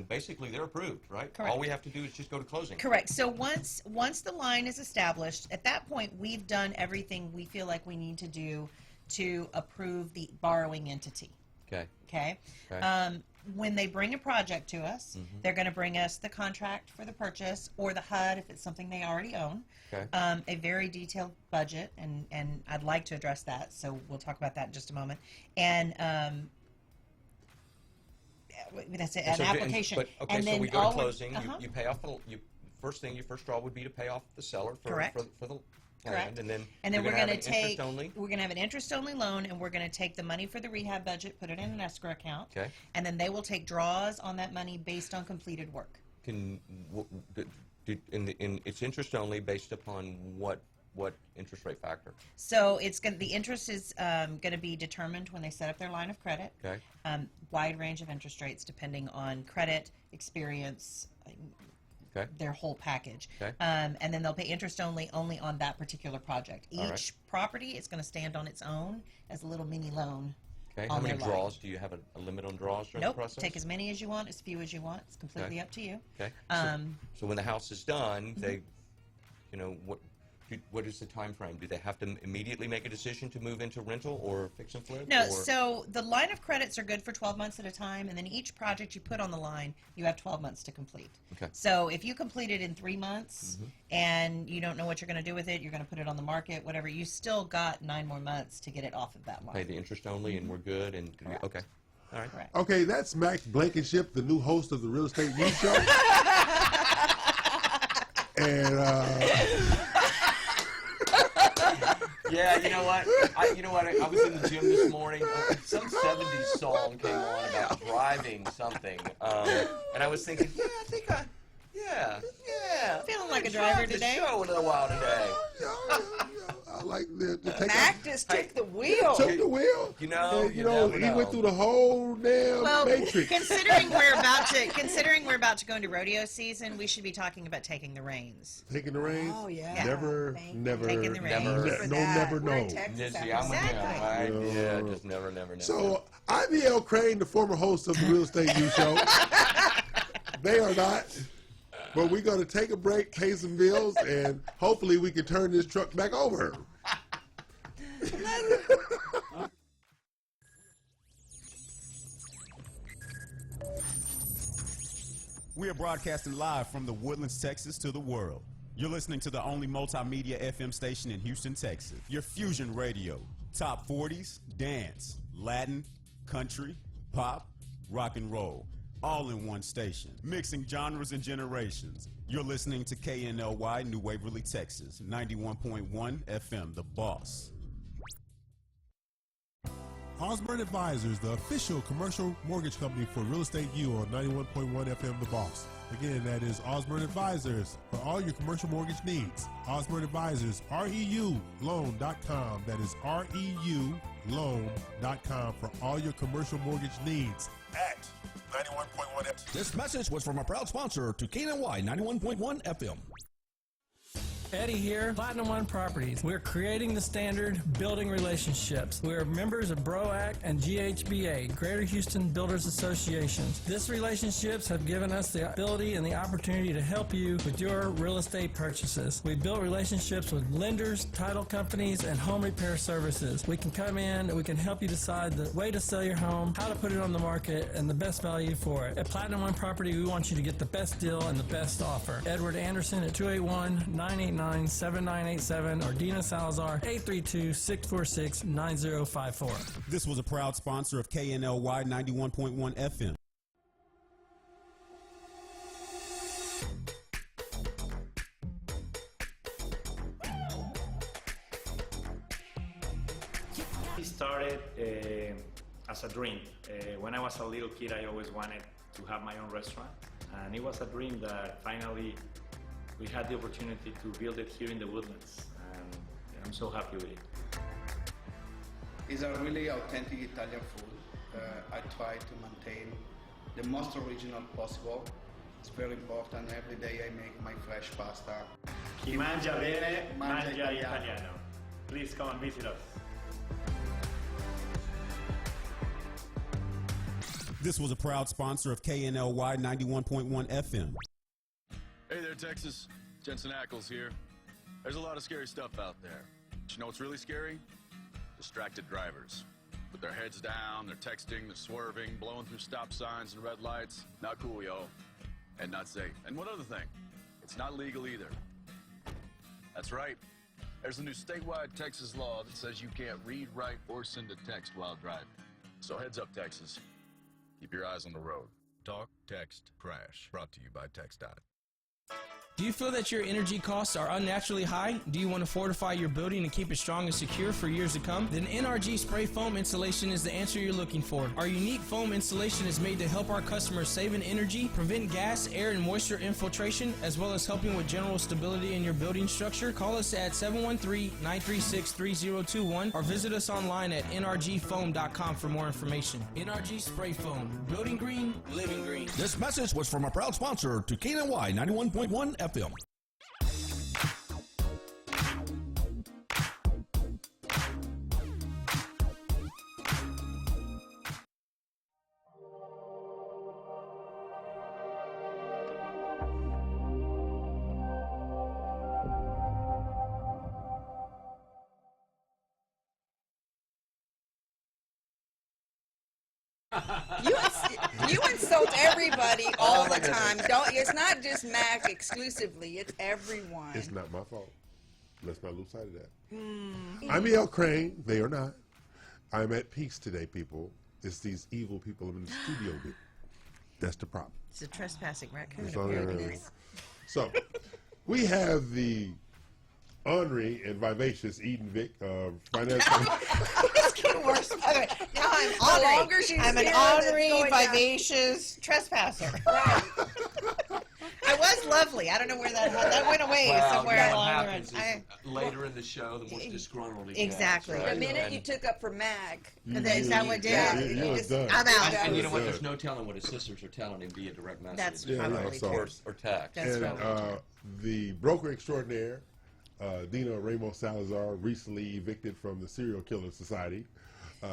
Basically they're approved, right? Correct. All we have to do is just go to closing. Correct. So once the line is established, at that point we've done everything we feel like we need to do to approve the borrowing entity. Okay. Okay. Okay. When they bring a project to us, they're going to bring us the contract for the purchase or the HUD if it's something they already own. Okay. A very detailed budget, and I'd like to address that, so we'll talk about that in just a moment. And that's it, an application. Okay, and so then we go to closing. Uh-huh. You pay off your first draw would be to pay off the seller for Correct. for the Correct. land, and then we're gonna going to have an take interest-only. we're going to have an interest-only loan, and we're going to take the money for the rehab budget, put it in an escrow account, Okay. and then they will take draws on that money based on completed work. And it's interest only based upon what interest rate factor? So the interest is going to be determined when they set up their line of credit. Okay. Wide range of interest rates depending on credit, experience, Okay. their whole package. Okay. And then they'll pay interest only on that particular project. All Each right. property is going to stand on its own as a little mini loan. Okay. on How many their line. draws do you have? A limit on draws during Nope. the process? Take as many as you want, as few as you want. It's completely Okay. up to you. Okay. Um, So when the house is done, they, what is the time frame? Do they have to immediately make a decision to move into rental or fix and flip? No, or? so the line of credits are good for 12 months at a time, and then each project you put on the line, you have 12 months to complete. Okay. So if you complete it in 3 months and you don't know what you're going to do with it, you're going to put it on the market, whatever, you still got 9 more months to get it off of that line. Pay the interest only, and we're good. And Correct. okay, all right. Correct. Okay, that's Max Blankenship, the new host of the Real Estate News Show. And Yeah, you know what? I was in the gym this morning. Some 70s song came on about driving something. And I was thinking, yeah. Feeling like a Drive driver the today. show in a while today. I like the take Mac just took the wheel. took the wheel. You know, And, you he never went know. through the whole damn Well, matrix. considering we're about to go into rodeo season, we should be talking about taking the reins. Taking the reins. Oh, yeah. Never, Thank you. never, Taking the reins. never, For no, that. never, We're in no. Texas See, after I'm that. with you. Yeah, just never. So I'm E.L. Crane, the former host of the Real Estate News Show. They are not. But we're going to take a break, pay some bills, and hopefully we can turn this truck back over. We are broadcasting live from the Woodlands, Texas to the world. You're listening to the only multimedia FM station in Houston, Texas. Your Fusion Radio. Top 40s, dance, Latin, country, pop, rock and roll. All in one station. Mixing genres and generations. You're listening to KNLY, New Waverly, Texas. 91.1 FM, The Boss. Osborne Advisors, the official commercial mortgage company for Real Estate U on 91.1 FM The Boss. Again, that is Osborne Advisors for all your commercial mortgage needs. Osborne Advisors, REULoan.com. That is REULoan.com for all your commercial mortgage needs at 91.1 FM. This message was from a proud sponsor to KNLY 91.1 FM. Eddie here, Platinum One Properties. We're creating the standard, building relationships. We're members of BROAC and GHBA, Greater Houston Builders Associations. These relationships have given us the ability and the opportunity to help you with your real estate purchases. We built relationships with lenders, title companies, and home repair services. We can come in and we can help you decide the way to sell your home, how to put it on the market, and the best value for it. At Platinum One Property, we want you to get the best deal and the best offer. Edward Anderson at 281-989-7987 or Dina Salazar 832-646-9054. This was a proud sponsor of KNLY 91.1 FM. It started as a dream. When I was a little kid, I always wanted to have my own restaurant. And it was a dream that finally we had the opportunity to build it here in the Woodlands. And I'm so happy with it. It's a really authentic Italian food. I try to maintain the most original possible. It's very important. Every day I make my fresh pasta. Chi mangia bene, mangia italiano. italiano. Please come and visit us. This was a proud sponsor of KNLY 91.1 FM. Hey there, Texas. Jensen Ackles here. There's a lot of scary stuff out there. But you know what's really scary? Distracted drivers. With their heads down, they're texting, they're swerving, blowing through stop signs and red lights. Not cool, yo. And not safe. And one other thing, it's not legal either. That's right. There's a new statewide Texas law that says you can't read, write, or send a text while driving. So heads up, Texas. Keep your eyes on the road. Talk, text, crash. Brought to you by TxDOT. Do you feel that your energy costs are unnaturally high? Do you want to fortify your building and keep it strong and secure for years to come? Then NRG Spray Foam Insulation is the answer you're looking for. Our unique foam insulation is made to help our customers save in energy, prevent gas, air, and moisture infiltration, as well as helping with general stability in your building structure. Call us at 713-936-3021 or visit us online at nrgfoam.com for more information. NRG Spray Foam. Building green, living green. This message was from a proud sponsor to KNLY 91.1 FM. You insult everybody all the time. It's not just Mac exclusively. It's everyone. It's not my fault. Let's not lose sight of that. I'm E.L. Crane. They are not. I'm at peace today, people. It's these evil people I'm in the studio with. That's the problem. It's a trespassing raccoon. That's all apparently. there is. So, we have the ornery and vivacious Eden Vick, financial. It's getting worse. Okay, now I'm The ornery. longer she's I'm an here, it's ornery, going down. vivacious trespasser. I was lovely. I don't know where that went away somewhere what along the happens road. is later in the show, the more disgruntled he gets, Exactly. right? The minute And- you took up for Mac, Is that what did Yeah, it? you was done. I'm out. And you know what? There's no telling what his sisters are telling him via direct message. That's Yeah, probably so- true. or text. That's And probably the broker extraordinaire, Dina Ramos Salazar, recently evicted from the Serial Killer Society. To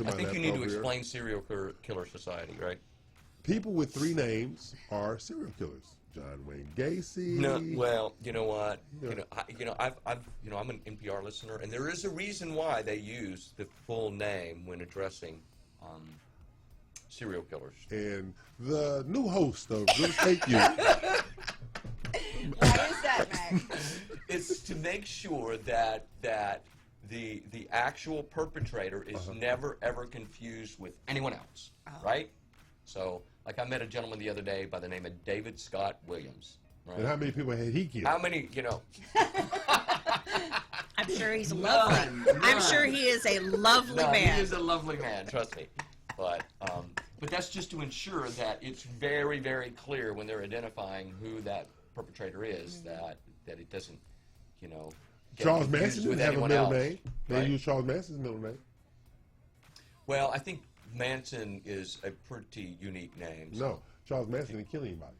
my I think left you need to over here. explain Serial Killer Society, right? People with 3 names are serial killers. John Wayne Gacy. No, well, you know what? Yeah. I'm an NPR listener, and there is a reason why they use the full name when addressing serial killers. And the new host of Real Estate Youth. why is that, Mac? It's to make sure that the actual perpetrator is never ever confused with anyone else, right? So, like I met a gentleman the other day by the name of David Scott Williams. Right? And how many people had he killed? How many? I'm sure he's lovely. I'm sure he is a lovely man. He is a lovely man. Trust me. But that's just to ensure that it's very, very clear when they're identifying who that perpetrator is, that it doesn't, get Charles confused Manson with didn't have a anyone middle else, name. They right? used Charles Manson's middle name. Well, I think Manson is a pretty unique name. So. No, Charles Manson didn't kill anybody.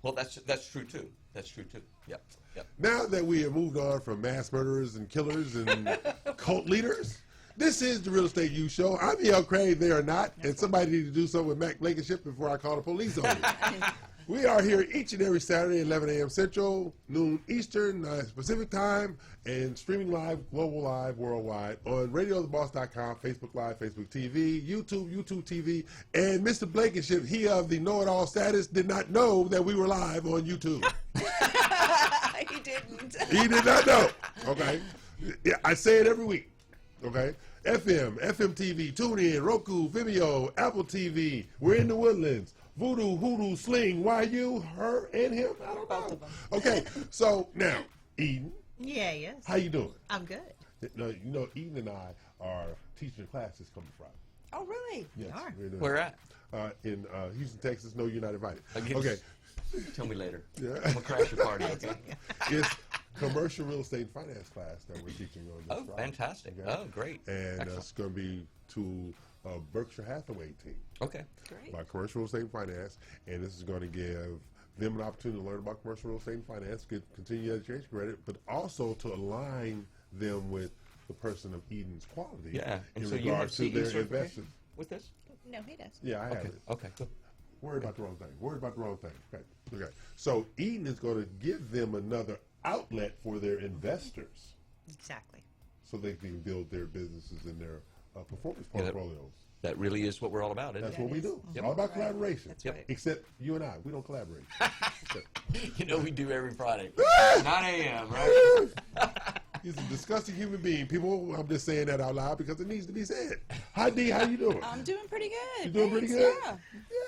Well, that's true too. That's true too. Yep. Now that we have moved on from mass murderers and killers and cult leaders, this is the Real Estate U Show. I'm E.L. Craig, they are not, and somebody need to do something with Mac Blankenship before I call the police on you. We are here each and every Saturday, 11 a.m. Central, noon Eastern, Pacific Time, and streaming live, global live, worldwide on radiotheboss.com, Facebook Live, Facebook TV, YouTube TV, and Mr. Blankenship, he of the know-it-all status, did not know that we were live on YouTube. He didn't. He did not know. Okay. Yeah, I say it every week. Okay. FM TV, TuneIn, Roku, Vimeo, Apple TV. We're in the Woodlands. Voodoo, Hoodoo, Sling, YU, her, and him. I don't know. Okay. So now, Eden. Yeah, yes. How you doing? I'm good. Eden and I are teaching classes coming Friday. Oh, really? Yes. are. Where at? In Houston, Texas. No, you're not invited. Okay. Okay. Tell me later. Yeah. I'm gonna crash your party. Okay. It's commercial real estate and finance class that we're teaching on this Friday. Fantastic. Okay? Oh, great. And Excellent. it's going to be to a Berkshire Hathaway team. Okay. Great. About commercial real estate and finance. And this is going to give them an opportunity to learn about commercial real estate and finance, get continued education credit, but also to align them with the person of Eden's quality Yeah. And in so you have regard to CE their certification investment. with this? No, he does. Yeah, I have Okay. it. Okay. Good. Worry about the wrong thing. Worry about the wrong thing. Okay. So Eden is going to give them another outlet for their investors Exactly. so they can build their businesses and their performance Yeah, that- portfolios. That really is what we're all about, isn't That's it? what we do. It's Yep. all about collaboration. That's right. Except you and I, we don't collaborate. We do every Friday. 9 a.m., right? He's a disgusting human being. People, I'm just saying that out loud because it needs to be said. Hi, D, how you doing? I'm doing pretty good. You doing pretty Thanks, good?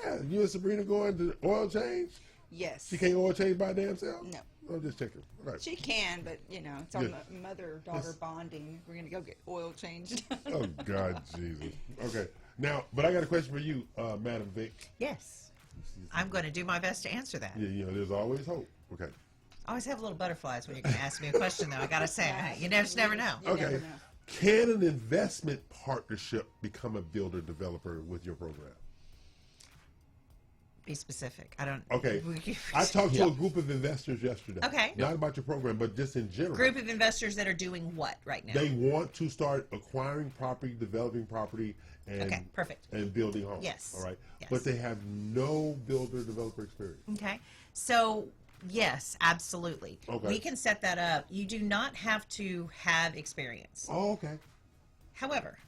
Yeah. Yeah. You and Sabrina going to oil change? Yes. She can't oil change by damn self? No. I'm just checking. All right. She can, but it's our Yeah. mother-daughter bonding. We're gonna go get oil changed. Oh, God, Jesus. Okay. Now, but I got a question for you, Madam Vic. Yes. I'm going to do my best to answer that. Yeah, there's always hope. Okay. I always have little butterflies when you're going to ask me a question, though. I got to say, you just never know. Okay. Can an investment partnership become a builder-developer with your program? Be specific. I don't. Okay. I talked to a group of investors yesterday. Okay. Not about your program, but just in general. Group of investors that are doing what right now? They want to start acquiring property, developing property, and Okay, perfect. and building homes. Yes. All right. Yes. But they have no builder-developer experience. Okay. So, yes, absolutely. Okay. We can set that up. You do not have to have experience. Oh, okay. However,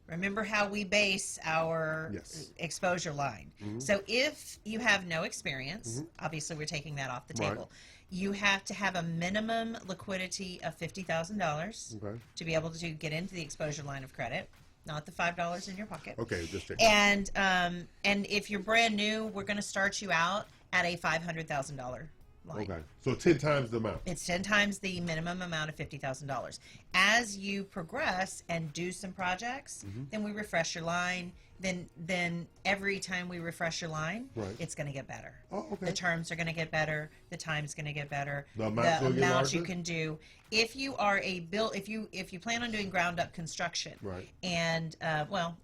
remember how we base our exposure line. So if you have no experience, obviously we're taking that off the Right. table. You have to have a minimum liquidity of $50,000 Okay. to be able to get into the exposure line of credit, not the $5 in your pocket. Okay, just checking. And if you're brand new, we're going to start you out at a $500,000 line. Okay, so 10 times the amount. It's 10 times the minimum amount of $50,000. As you progress and do some projects, then we refresh your line. Then every time we refresh your line, Right. it's going to get better. Oh, okay. The terms are going to get better. The time's going to get better. The amount's gonna get amount you larger? can do. If you are if you plan on doing ground up construction, Right. and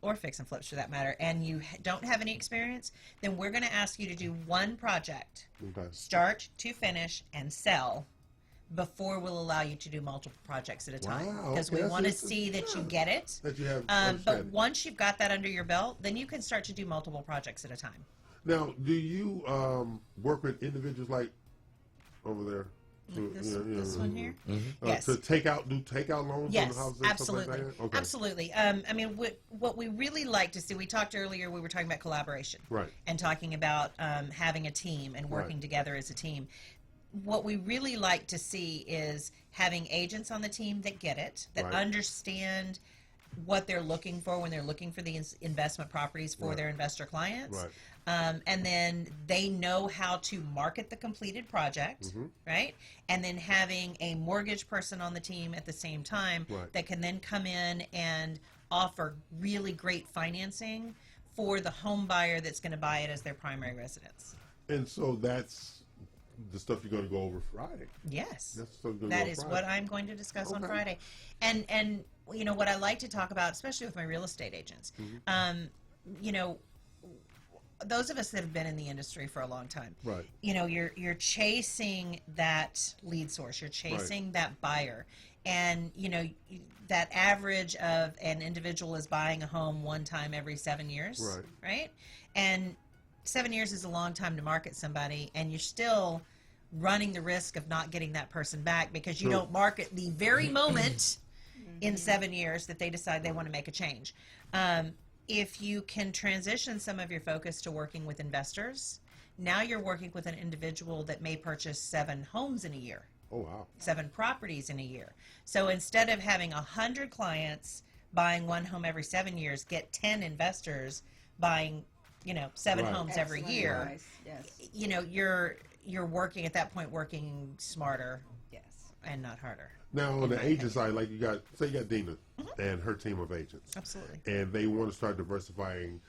or fix and flips for that matter, and you don't have any experience, then we're going to ask you to do one project, Okay. start to finish, and sell before we'll allow you to do multiple projects at a time, Wow, because okay, we that's want to just- see that you get it. That you have But understanding. once you've got that under your belt, then you can start to do multiple projects at a time. Now, do you work with individuals like over there? This one here? Yes. To do takeout loans on Yes, the houses and absolutely, stuff like that? Okay. absolutely. I mean, what we really like to see. We talked earlier. We were talking about collaboration, Right. and talking about having a team and working Right. together as a team. What we really like to see is having agents on the team that get it, that Right. understand what they're looking for when they're looking for the investment properties for Right. their investor clients. Right. And then they know how to market the completed project, right? And then having a mortgage person on the team at the same time Right. that can then come in and offer really great financing for the home buyer that's going to buy it as their primary residence. And so that's the stuff you're going to go over Friday. Yes, That's the stuff you're going to that go is over what Friday. I'm going to discuss on Okay. Friday. And you know what I like to talk about, especially with my real estate agents. You know, those of us that have been in the industry for a long time, Right. you know, you're chasing that lead source, you're chasing that buyer, and you know that average of an individual is buying a home one time every 7 years, Right. And 7 years is a long time to market somebody, and you're still running the risk of not getting that person back because you Sure. don't market the very moment in 7 years that they decide they want to make a change. If you can transition some of your focus to working with investors, now you're working with an individual that may purchase 7 homes in a year, Oh, wow. 7 properties in a year. So instead of having 100 clients buying 1 home every 7 years, get 10 investors buying, 7 Right. homes every Excellent year. advice, yes. You know, you're working at that point, working smarter, Yes. and not harder. Now, on in the my agent opinion. side, like you got Dina and her team of agents. Absolutely. And they want to start diversifying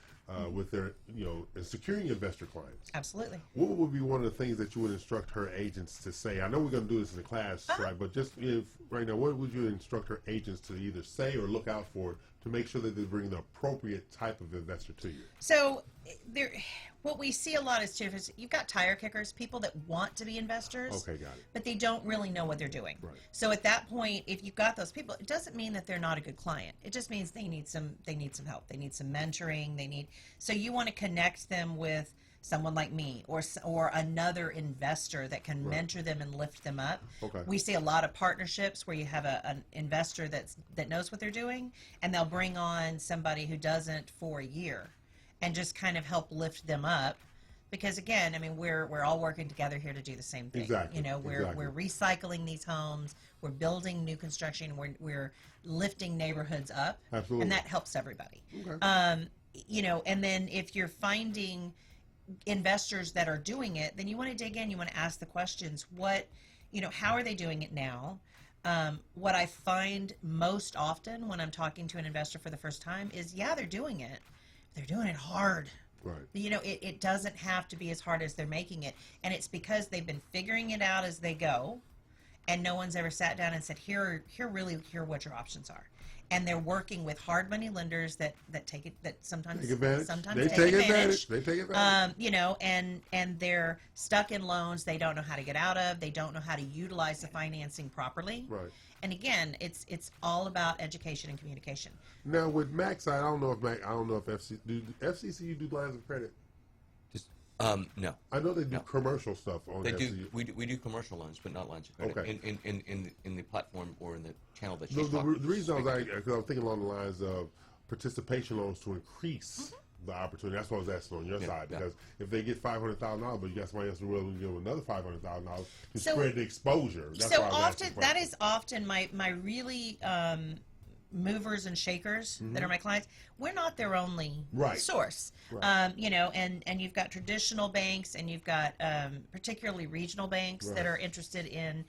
with their, and securing investor clients. Absolutely. What would be one of the things that you would instruct her agents to say? I know we're going to do this in the class, right? But just right now, what would you instruct her agents to either say or look out for to make sure that they bring the appropriate type of investor to you? So what we see a lot is too, is you've got tire kickers, people that want to be investors, Okay, got it. but they don't really know what they're doing. Right. So at that point, if you've got those people, it doesn't mean that they're not a good client. It just means they need some help. They need some mentoring. So you want to connect them with someone like me or another investor that can mentor them and lift them up. Okay. We see a lot of partnerships where you have an investor that knows what they're doing, and they'll bring on somebody who doesn't for a year and just kind of help lift them up. Because again, I mean, we're all working together here to do the same thing. Exactly, We're recycling these homes, we're building new construction, we're lifting neighborhoods up, Absolutely. and that helps everybody. Okay. And then if you're finding investors that are doing it, then you want to dig in. You want to ask the questions. How are they doing it now? What I find most often when I'm talking to an investor for the first time is, they're doing it. They're doing it hard. Right. It doesn't have to be as hard as they're making it. And it's because they've been figuring it out as they go, and no one's ever sat down and said, here are what your options are. And they're working with hard money lenders that sometimes Take advantage. sometimes They take advantage. They take advantage. And they're stuck in loans they don't know how to get out of. They don't know how to utilize the financing properly. Right. And again, it's all about education and communication. Now with Max, I don't know if FCC do lines of credit. No. I know they do commercial stuff on They FCC. do. We do commercial loans, but not lines of credit. Okay. In the platform or in the channel that The, she's the, talking. the reason because I was thinking along the lines of participation loans to increase the opportunity. That's what I was asking on your side, because if they get $500,000, but you got somebody else who willing to give them another $500,000 to spread the exposure. That's So why I was often asking that is often my really movers and shakers that are my clients, we're not their only source. Right. You know, and you've got traditional banks, and you've got particularly regional banks that are interested in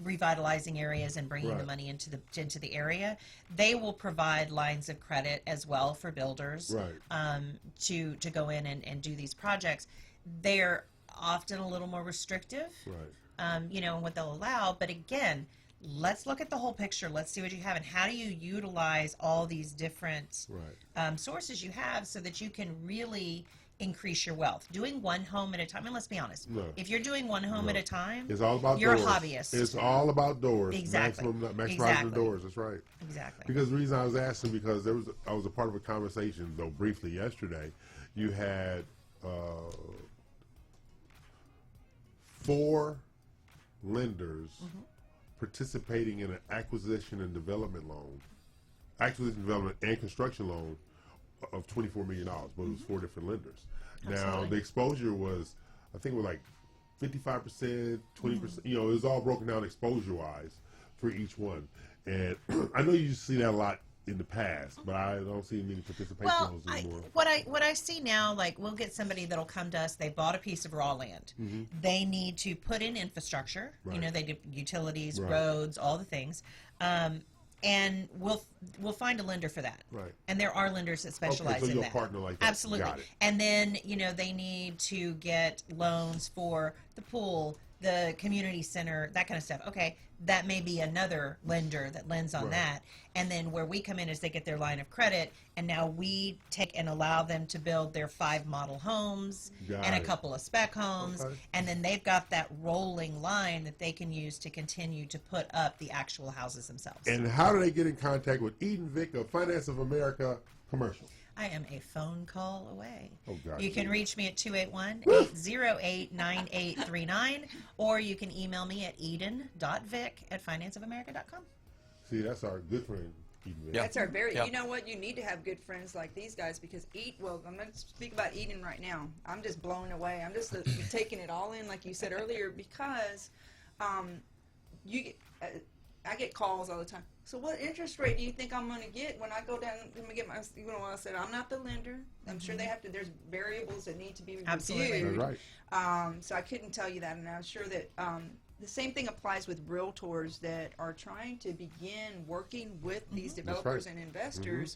revitalizing areas and bringing the money into the area. They will provide lines of credit as well for builders to go in and do these projects. They're often a little more restrictive, you know, in what they'll allow. But again, let's look at the whole picture. Let's see what you have, and how do you utilize all these different sources you have so that you can really increase your wealth. Doing one home at a time, and let's be honest, if you're doing one home at a time, it's all about you're doors. a hobbyist. It's all about doors. Exactly. Maximizing the doors. That's right. Exactly. Because the reason I was asking, because I was a part of a conversation, though briefly yesterday. You had 4 lenders participating in an acquisition and development and construction loan of $24 million, but it was 4 different lenders. Now the exposure was, I think, it was like 55%, 20%. You know, it was all broken down exposure-wise for each one. And I know you see that a lot in the past, but I don't see many participation loans anymore. What I see now, like, we'll get somebody that'll come to us. They bought a piece of raw land. They need to put in infrastructure. You know, they do utilities, roads, all the things. And we'll find a lender for that. And there are lenders that specialize so in you're that. a partner like that. Absolutely. Got it. And then, you know, they need to get loans for the pool, the community center, that kind of stuff. Okay, that may be another lender that lends on that. And then where we come in is they get their line of credit, and now we take and allow them to build their 5 model homes and a couple of spec homes. And then they've got that rolling line that they can use to continue to put up the actual houses themselves. And how do they get in contact with Eden Vick of Finance of America Commercial? I am a phone call away. Oh, God. You can reach me at 281-808-9839, or you can email me at eden.vick@financeofamerica.com. See, that's our good friend, Eden Vick. That's our very, you know what, you need to have good friends like these guys, because I'm going to speak about Eden right now. I'm just blown away. I'm just taking it all in, like you said earlier, because I get calls all the time. So what interest rate do you think I'm going to get when I go down and get my, you know, I said, I'm not the lender. I'm sure they have to, there's variables that need to be reviewed. Right. So I couldn't tell you that, and I'm sure that the same thing applies with realtors that are trying to begin working with these developers and investors.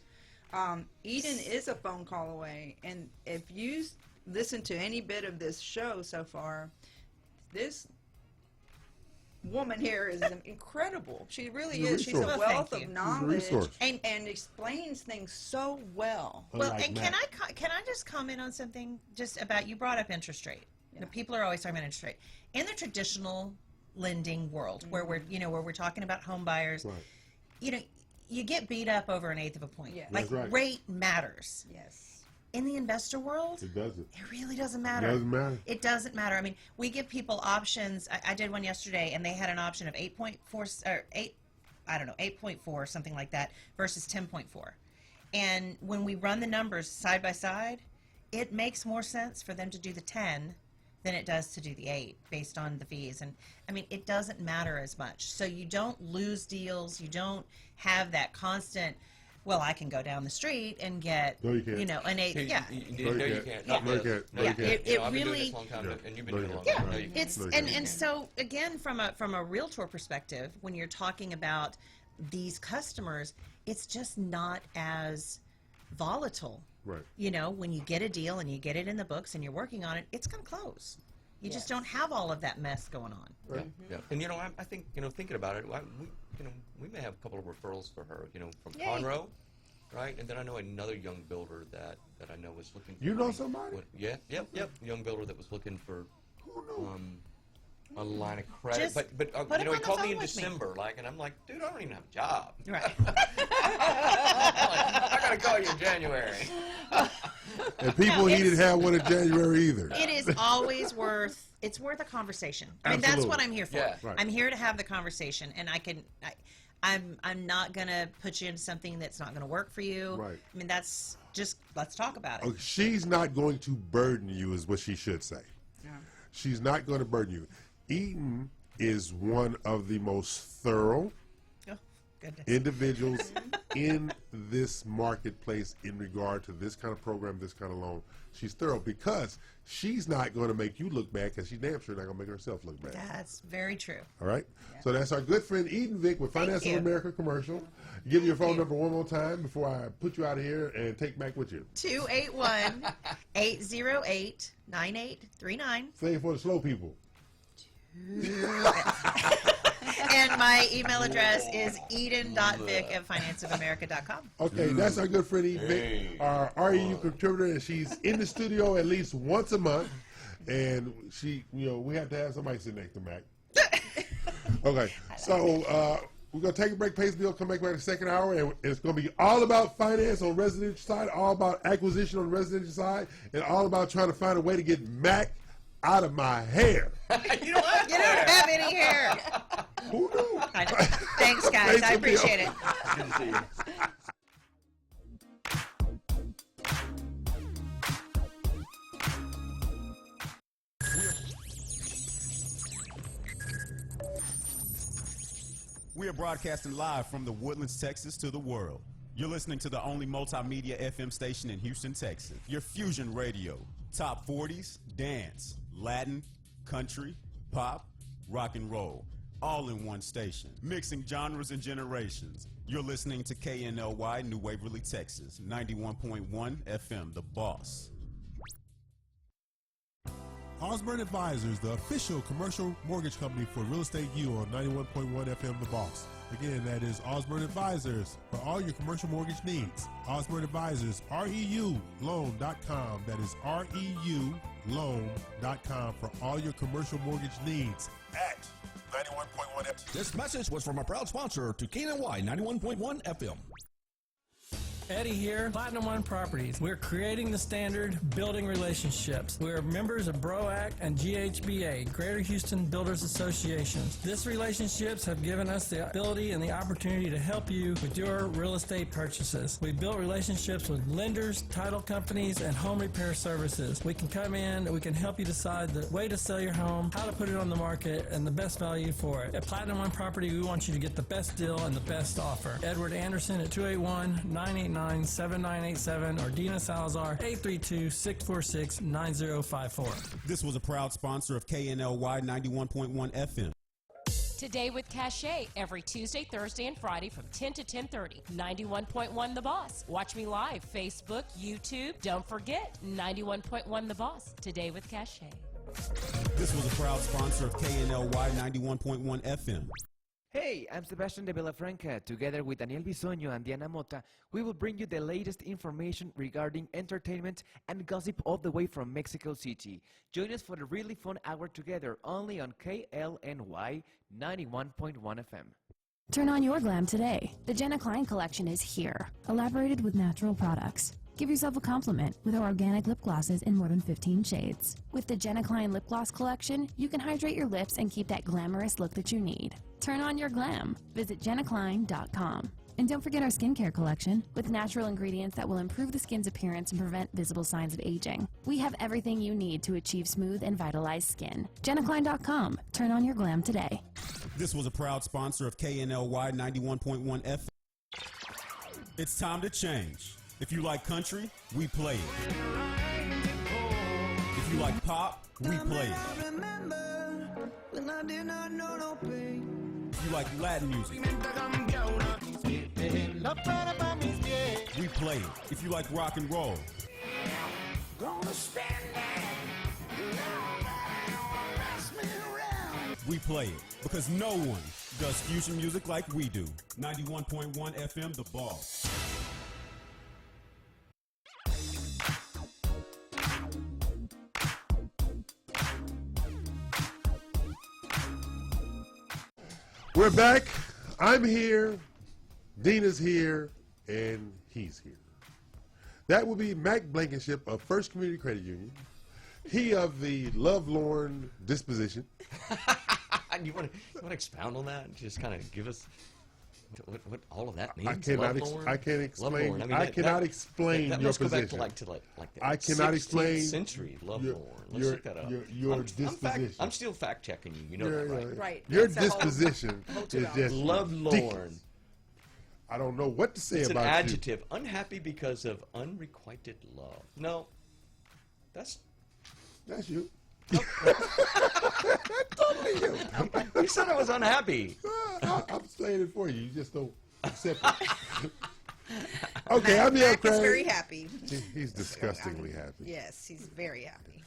Eden is a phone call away, and if you listen to any bit of this show so far, this woman here is incredible. She really is. She's a wealth of knowledge and explains things so well. Well, and can I just comment on something just about, you brought up interest rate. You know, people are always talking about interest rate. In the traditional lending world, where we're talking about home buyers, you know, you get beat up over 1/8 of a point. Like, rate matters. Yes. In the investor world, it doesn't. It really doesn't matter. It doesn't matter. It doesn't matter. I mean, we give people options. I did one yesterday, and they had an option of 8.4 or 8.4, something like that, versus 10.4. And when we run the numbers side by side, it makes more sense for them to do the 10 than it does to do the 8, based on the fees. And I mean, it doesn't matter as much. So you don't lose deals. You don't have that constant, well, I can go down the street and get, no, you can't. You know, an 8. No, you can't. It I've been doing really, this a long time, and you've been doing it a long time. No, you can't. it's and so again, from a realtor perspective, when you're talking about these customers, it's just not as volatile. Right. You know, when you get a deal and you get it in the books and you're working on it, it's going to close. You just don't have all of that mess going on. Right. Yeah. And you know, I think, you know, thinking about it, we may have a couple of referrals for her. You know, from Conroe, right? And then I know another young builder that I know was looking for. You know somebody? Yep. Young builder that was looking for a line of credit. But you know, he called me in December, and I'm like, dude, I don't even have a job. Right. I gotta call you in January. And he didn't have one in January either. It is always worth a conversation. I mean, that's what I'm here for. Yeah. Right. I'm here to have the conversation, and I'm not gonna put you into something that's not gonna work for you. Right. I mean, that's just, let's talk about it. Okay, she's not going to burden you, is what she should say. Yeah. She's not going to burden you. Eden is one of the most thorough, goodness. individuals in this marketplace in regard to this kind of program, this kind of loan. She's thorough because she's not going to make you look bad because she's damn sure not going to make herself look bad. That's very true. All right? So that's our good friend Eden Vick with Finance of you. America Commercial. Give me your phone number one more time before I put you out of here and take Mac with you. 281-808-9839. Say it for the slow people. And my email address is eden.vick@financeofamerica.com. Okay, that's our good friend Eden Vick, our REU contributor, and she's in the studio at least once a month. And she, we have to have somebody sit next to Mac. Okay, so we're going to take a break, pay the bill, come back in the second hour, and it's going to be all about finance on the residential side, all about acquisition on the residential side, and all about trying to find a way to get Mac out of my hair. You don't have any hair. Who knew? Thanks, guys. I appreciate it. Good to see you. We are broadcasting live from the Woodlands, Texas to the world. You're listening to the only multimedia FM station in Houston, Texas. Your Fusion Radio. Top 40s, dance, Latin, country, pop, rock and roll. All in one station. Mixing genres and generations. You're listening to KNLY, New Waverly, Texas. 91.1 FM, The Boss. Osborne Advisors, the official commercial mortgage company for Real Estate U on 91.1 FM The Boss. Again, that is Osborne Advisors for all your commercial mortgage needs. Osborne Advisors, REULoan.com. That is REULoan.com for all your commercial mortgage needs at 91.1 FM. This message was from a proud sponsor to KNLY 91.1 FM. Eddie here, Platinum One Properties. We're creating the standard, building relationships. We're members of BROAC and GHBA, Greater Houston Builders Associations. These relationships have given us the ability and the opportunity to help you with your real estate purchases. We've built relationships with lenders, title companies, and home repair services. We can come in, we can help you decide the way to sell your home, how to put it on the market, and the best value for it. At Platinum One Property, we want you to get the best deal and the best offer. Edward Anderson at 281-989-7987 or Dina Salazar 832-646-9054. This was a proud sponsor of KNLY 91.1 FM. Today with Cachet, every Tuesday, Thursday, and Friday from 10 to 10:30. 91.1 The Boss. Watch me live, Facebook, YouTube. Don't forget, 91.1 The Boss. Today with Cachet. This was a proud sponsor of KNLY 91.1 FM. Hey, I'm Sebastian de Villafranca. Together with Daniel Bisoño and Diana Mota, we will bring you the latest information regarding entertainment and gossip all the way from Mexico City. Join us for a really fun hour together only on KLNY 91.1 FM. Turn on your glam today. The Jenna Klein collection is here, elaborated with natural products. Give yourself a compliment with our organic lip glosses in more than 15 shades. With the Jenna Klein lip gloss collection, you can hydrate your lips and keep that glamorous look that you need. Turn on your glam. Visit jennaklein.com. And don't forget our skincare collection with natural ingredients that will improve the skin's appearance and prevent visible signs of aging. We have everything you need to achieve smooth and vitalized skin. jennaklein.com. Turn on your glam today. This was a proud sponsor of KNLY 91.1 FM. It's time to change. If you like country, we play it. If you like pop, we play it. If you like Latin music, we play it. If you like rock and roll, we play it. Because no one does fusion music like we do. 91.1 FM, The Boss. We're back. I'm here, Dina's here, and he's here. That will be Mac Blankenship of First Community Credit Union. He of the lovelorn disposition. You want to expound on that? Just kind of give us what all of that means. I cannot explain. I cannot explain your must position. Go back to like the I cannot 16th explain century lovelorn. Let's look that up. Your disposition. I'm still fact checking you. You know that, right? Right. Your That's a disposition whole is just lovelorn. I don't know what to say It's about an you. adjective. Unhappy because of unrequited love. No, that's you. totally you. You said I was unhappy. I'm saying it for you. You just don't accept it. Okay, I'm Mac Craig. is very happy. He's disgustingly happy. Yes, he's very happy.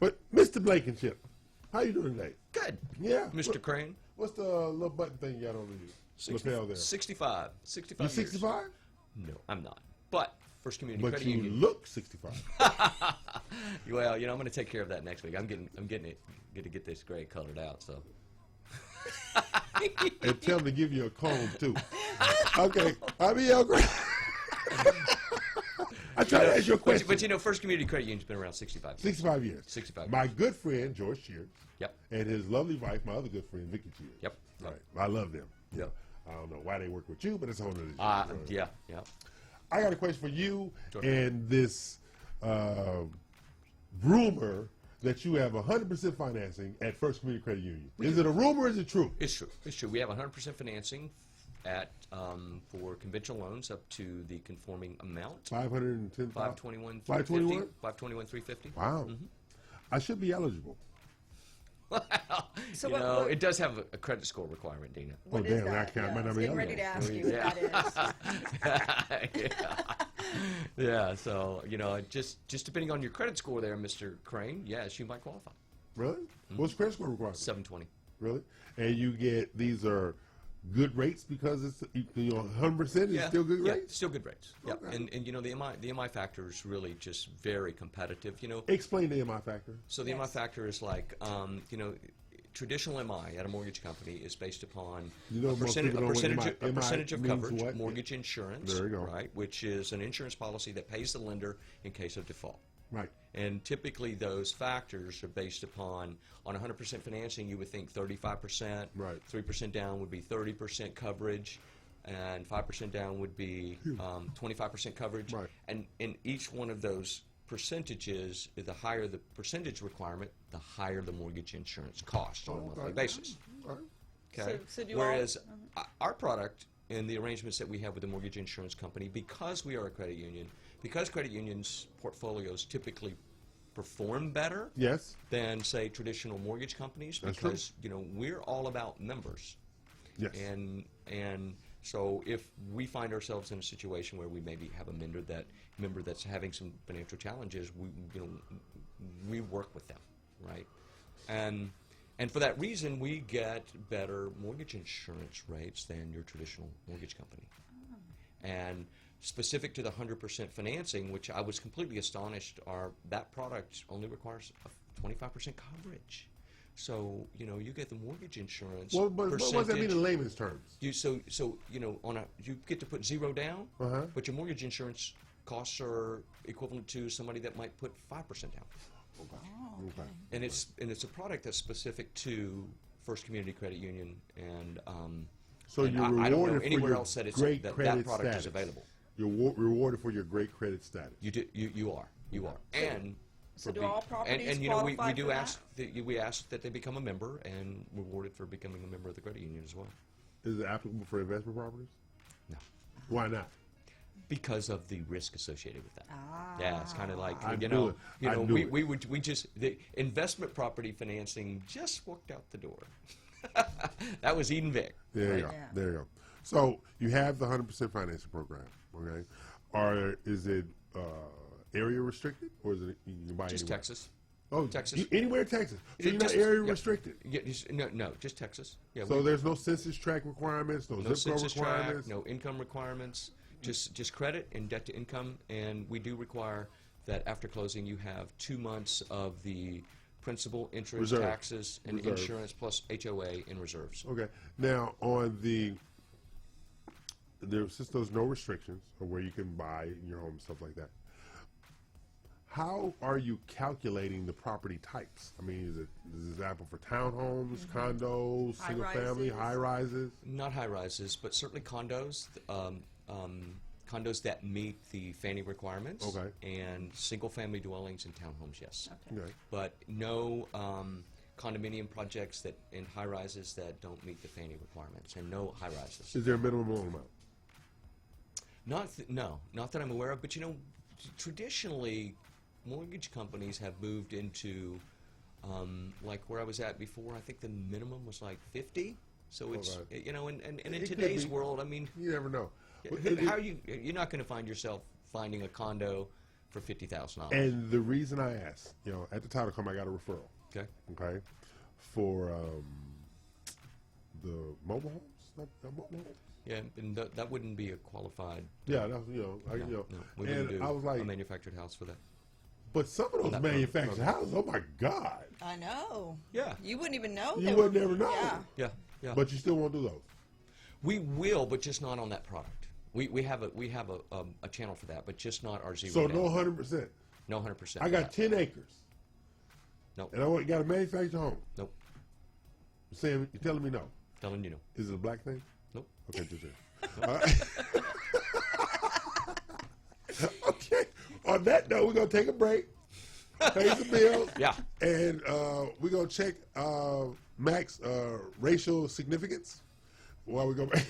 But Mr. Blankenship, how you doing today? Good. Yeah. Mr. Crane. What's the little button thing you got on the lapel there? 65. 65 You 65? No, I'm not. But First Community But Credit you Union. look 65. Well, I'm going to take care of that next week. I'm getting it. Get to get this gray colored out. So. And tell them to give you a comb too. Okay, I'm Craig. I try to ask you a question. But First Community Credit Union's been around 65 years. 65 years. 65 My years. good friend, George Shears. Yep. And his lovely wife, my other good friend, Vicky Shears. Yep. Right. I love them. Yep. I don't know why they work with you, but it's a whole other issue. Yeah. I got a question for you Sure. and this rumor that you have 100% financing at First Community Credit Union. Is it a rumor or is it true? It's true. It's true. We have 100% financing at for conventional loans up to the conforming amount. 510. 521. 521. 521. 350. Wow. I should be eligible. So it does have a credit score requirement, Dina. What is that? I was getting ready to ask you what that is. Yeah. So just depending on your credit score, there, Mr. Crane. Yes, you might qualify. Really? What's credit score requirement? 720. Really? And you get these are good rates because it's 100% is still good rates. Still good rates. Yeah. Okay. And the MI factor is really just very competitive. Explain the MI factor. So the MI factor is like traditional MI at a mortgage company is based upon a percentage of coverage, what? mortgage insurance, There you go. right, which is an insurance policy that pays the lender in case of default. Right. And typically those factors are based upon, on 100% financing, you would think 35%, right. 3% down would be 30% coverage, and 5% down would be 25% coverage. Right. And in each one of those percentages, the higher the percentage requirement, the higher the mortgage insurance cost on a monthly basis. Okay. So do Whereas our product and the arrangements that we have with the mortgage insurance company, because we are a credit union, because credit unions' portfolios typically perform better than, say, traditional mortgage companies, because we're all about members. Yes. And so if we find ourselves in a situation where we maybe have a member that's having some financial challenges, we work with them, right? And for that reason, we get better mortgage insurance rates than your traditional mortgage company. And specific to the 100% financing, which I was completely astonished, that product only requires a 25% coverage. So you get the mortgage insurance. Well, but what does that mean in layman's terms? You get to put zero down, but your mortgage insurance costs are equivalent to somebody that might put 5% down. Okay. And it's a product that's specific to First Community Credit Union, and so and you're I don't know rewarded for anywhere your else that great that credit product status. is available. You're rewarded for your great credit status. You are, and So do all properties and qualify we do for ask we ask that they become a member and rewarded for becoming a member of the credit union as well. Is it applicable for investment properties? No. Why not? Because of the risk associated with that. Ah. Yeah, it's kind of like the investment property financing just walked out the door. That was Eden Vic. There you go. Yeah. There you go. So you have the 100% financing program, okay? Is it area restricted, or is it you can buy Just anywhere? Texas. Oh, Texas. Anywhere in Texas. So you're not Just- area yeah. restricted. Yeah, no, just Texas. Yeah. So there's no census tract requirements, no zip code census requirements. tract, no income requirements, just credit and debt to income, and we do require that after closing you have 2 months of the principal, interest, Reserve. taxes, and Reserve. insurance plus HOA in reserves. Okay. Now on since there's no restrictions of where you can buy in your home and stuff like that, how are you calculating the property types? I mean, is this apple for townhomes, condos, single family, high rises? Not high rises, but certainly condos. Condos that meet the Fannie requirements. Okay. And single family dwellings and townhomes, yes. Okay. But no condominium projects and high rises that don't meet the Fannie requirements, and no high rises. Is there a minimum loan amount? Not that I'm aware of. But traditionally, mortgage companies have moved into like where I was at before. I think the minimum was like 50. So it's and in today's world, I mean, you never know. How you're not going to find yourself finding a condo for $50,000. And the reason I asked, at the title come, I got a referral. Okay. For the mobile homes, the mobile homes. Yeah, and that wouldn't be a qualified. Yeah, that's we wouldn't do I was like, a manufactured house for that. But some of those manufactured houses, oh my God! I know. Yeah, you wouldn't even know. You would never know. Yeah. Yeah. But you still won't do those. We will, but just not on that product. We have a channel for that, but just not our zero. So down. no 100%. No 100%. I got 10 acres. Nope. And I got a manufactured home. Nope. You're telling me no. Telling you no. Is it a black thing? Nope. Okay, just okay. On that note, we're gonna take a break, pay some bills. Yeah. And we're gonna check Mac's racial significance while we go back.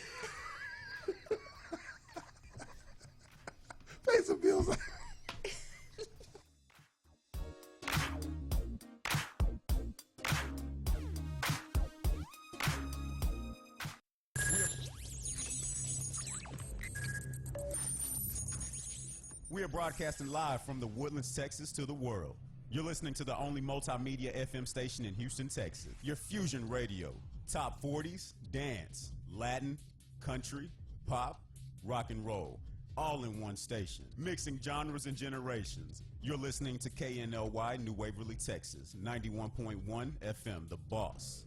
Pay some bills. We are broadcasting live from the Woodlands, Texas to the world. You're listening to the only multimedia FM station in Houston, Texas. Your Fusion Radio. Top 40s, dance, Latin, country, pop, rock and roll. All in one station. Mixing genres and generations. You're listening to KNLY, New Waverly, Texas. 91.1 FM, The Boss.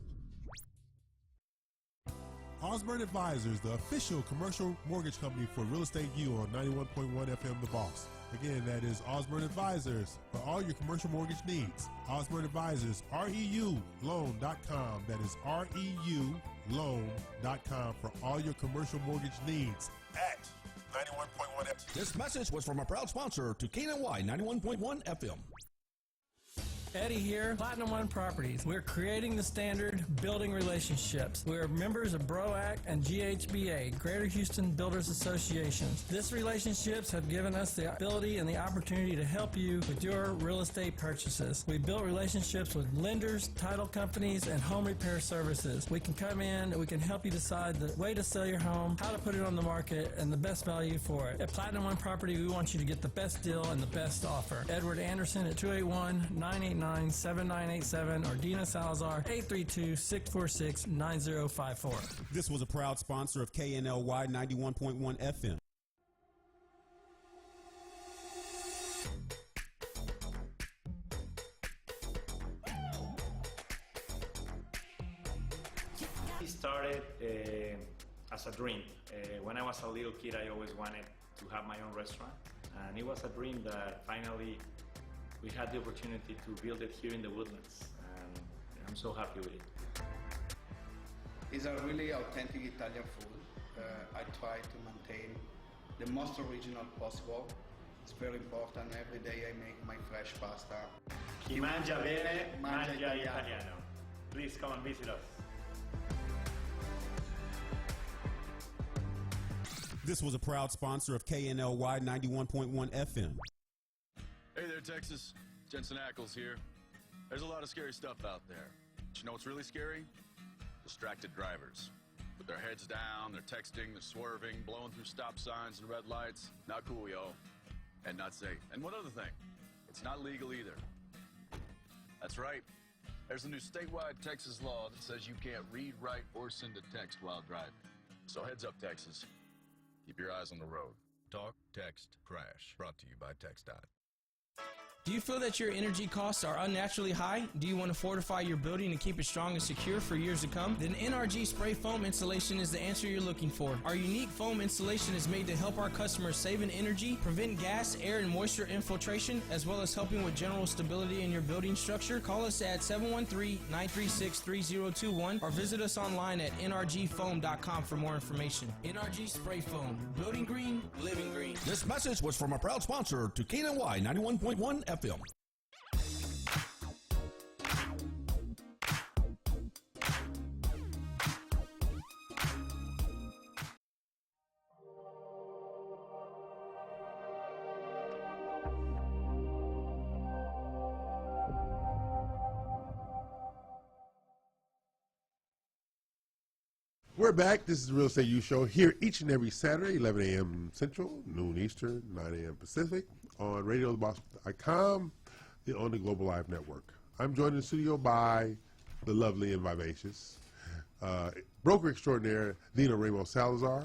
Osborne Advisors, the official commercial mortgage company for Real Estate U on 91.1 FM The Boss. Again, that is Osborne Advisors for all your commercial mortgage needs. Osborne Advisors, REULoan.com. That is REULoan.com for all your commercial mortgage needs at 91.1 FM. This message was from a proud sponsor to KNLY 91.1 FM. Eddie here, Platinum One Properties. We're creating the standard, building relationships. We're members of BROAC and GHBA, Greater Houston Builders Associations. These relationships have given us the ability and the opportunity to help you with your real estate purchases. We built relationships with lenders, title companies, and home repair services. We can come in and we can help you decide the way to sell your home, how to put it on the market, and the best value for it. At Platinum One Property, we want you to get the best deal and the best offer. Edward Anderson at 281-989-7987 or Dina Salazar 832-646-9054. This was a proud sponsor of KNLY 91.1 FM. It started as a dream. When I was a little kid, I always wanted to have my own restaurant, and it was a dream that finally we had the opportunity to build it here in the Woodlands, and I'm so happy with it. It's a really authentic Italian food. I try to maintain the most original possible. It's very important. Every day I make my fresh pasta. Chi mangia bene, mangia italiano. Please come and visit us. This was a proud sponsor of KNLY 91.1 FM. Hey there, Texas. Jensen Ackles here. There's a lot of scary stuff out there. But you know what's really scary? Distracted drivers. With their heads down, they're texting, they're swerving, blowing through stop signs and red lights. Not cool, yo. And not safe. And one other thing, it's not legal either. That's right. There's a new statewide Texas law that says you can't read, write, or send a text while driving. So heads up, Texas. Keep your eyes on the road. Talk, text, crash. Brought to you by TxDOT. Do you feel that your energy costs are unnaturally high? Do you want to fortify your building and keep it strong and secure for years to come? Then NRG Spray Foam Installation is the answer you're looking for. Our unique foam installation is made to help our customers save in energy, prevent gas, air, and moisture infiltration, as well as helping with general stability in your building structure. Call us at 713-936-3021 or visit us online at nrgfoam.com for more information. NRG Spray Foam. Building green, living green. This message was from a proud sponsor to KNLY 91.1 FM. We're back. This is the Real Estate U Show here each and every Saturday, 11 a.m. Central, noon Eastern, 9 a.m. Pacific, on radiotheboss.com, the only Global Live network. I'm joined in the studio by the lovely and vivacious broker extraordinaire, Dina Ramos Salazar.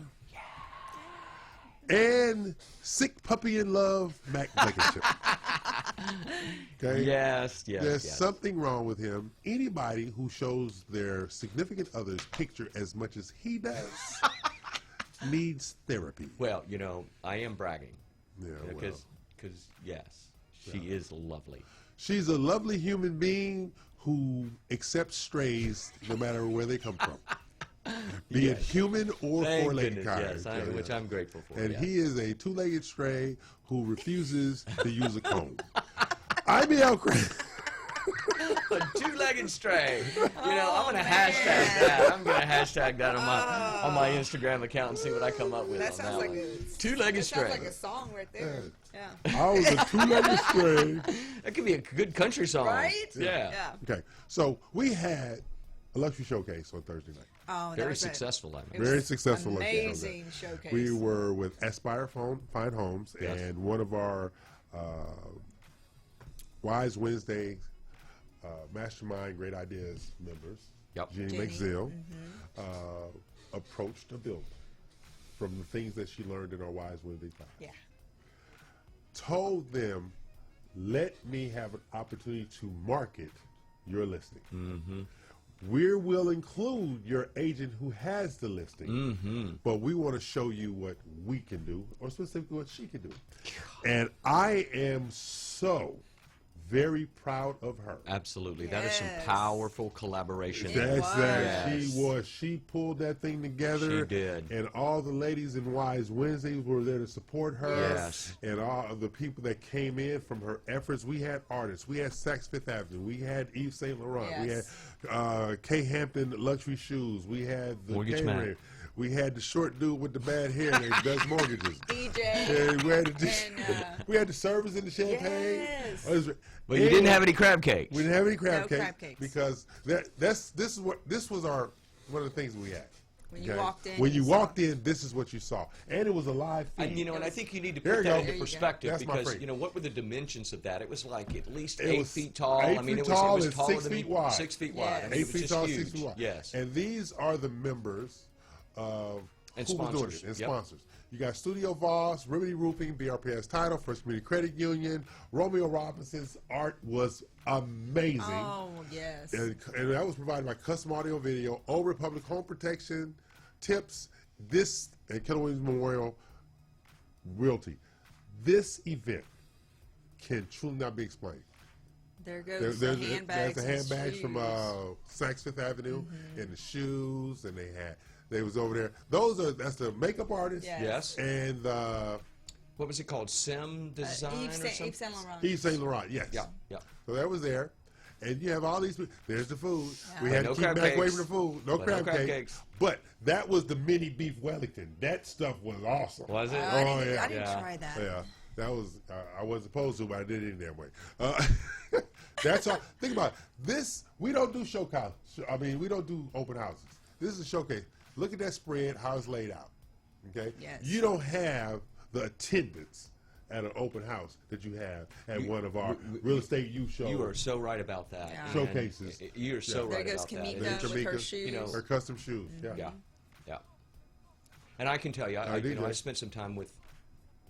And sick puppy in love, Mac Blankenship. Okay? Yes, There's yes. something wrong with him. Anybody who shows their significant other's picture as much as he does needs therapy. Well, you know, I am bragging. Yeah, Because, yes, she is lovely. She's a lovely human being who accepts strays no matter where they come from. Be it human or Thank four-legged goodness, kind. yes, which I'm grateful for. And yes. he is a two-legged stray who refuses to use a comb. I'm E.L. Crane. A two-legged stray. You know, I'm gonna hashtag that. I'm gonna hashtag that on my Instagram account and see what I come up with. That on sounds that like one. a Two-legged Sounds stray. like a song right there. Yeah. I was a two-legged stray. That could be a good country song. Right? Yeah. Okay, so we had a luxury showcase on Thursday night. Oh, that Very was successful, I mean. Very successful luxury amazing showcase. We were with Aspire Fine Homes, Yes. and one of our Wise Wednesday Mastermind Great Ideas members, Jenny McZill, approached a builder from the things that she learned in our Wise Wednesday class. Yeah. Told them, let me have an opportunity to market your listing. Mm-hmm. We will include your agent who has the listing, but we want to show you what we can do, or specifically what she can do. And I am so very proud of her. Absolutely. That is some powerful collaboration. That's that. Yes. She pulled that thing together. She did. And all the ladies in Wise Wednesdays were there to support her. Yes. And all of the people that came in from her efforts. We had artists. We had Saks Fifth Avenue. We had Yves Saint Laurent. We had K. Hampton Luxury Shoes. We had the Mortgage Man. We had the short dude with the bad hair that does mortgages. DJ. And we had the servers and the champagne. Yes. But you didn't have any crab cakes. We didn't have any crab No cakes, crab cakes. because this was our one of the things we had. When you walked in, when you you walked in, this is what you saw, and it was a live feed. And you know, and I think you need to There put you that go. into perspective That's my because phrase. you know what were the dimensions of that? It was like at least It 8 was feet tall. 8 I mean, feet it was tall taller and than 6 feet me. wide. 6 feet wide. I mean, 8 it was feet just tall, huge. 6 feet wide. Yes. And these are the members of And who was doing sponsors. it, and Yep. sponsors. You got Studio Voss, Remedy Roofing, BRPS Title, First Community Credit Union. Romeo Robinson's art was amazing. Oh, yes. And that was provided by Custom Audio Video, Old Republic Home Protection, Tips, this, and Keller Williams Memorial Realty. This event can truly not be explained. There goes the handbags. There's the handbags from shoes. Saks Fifth Avenue, and the shoes, and they was over there. That's the makeup artist. Yes. And what was it called? Sim Design or something? Yves Saint Laurent. Yves Saint Laurent, yes. Yeah, yeah. So that was there. And you have all these people. There's the food. Yeah. We But had no to keep crab back away cakes. from the food. No But crab, no crab cakes. cakes. But that was the mini beef Wellington. That stuff was awesome. Was it? I Oh, didn't, yeah. I didn't Yeah. try that. Yeah, that was. I wasn't supposed to, but I did it anyway. That's all. Think about it. This. We don't do we don't do open houses. This is a showcase. Look at that spread, how it's laid out. Okay. Yes. You don't have the attendance at an open house that you have at one of our real estate youth shows. You are so right about that. Yeah. And Showcases. You're so There right goes about that. Kamika There's with her Kamika, shoes. you know, Her custom shoes. Yeah. Yeah, yeah. And I can tell you, I DJ. spent some time with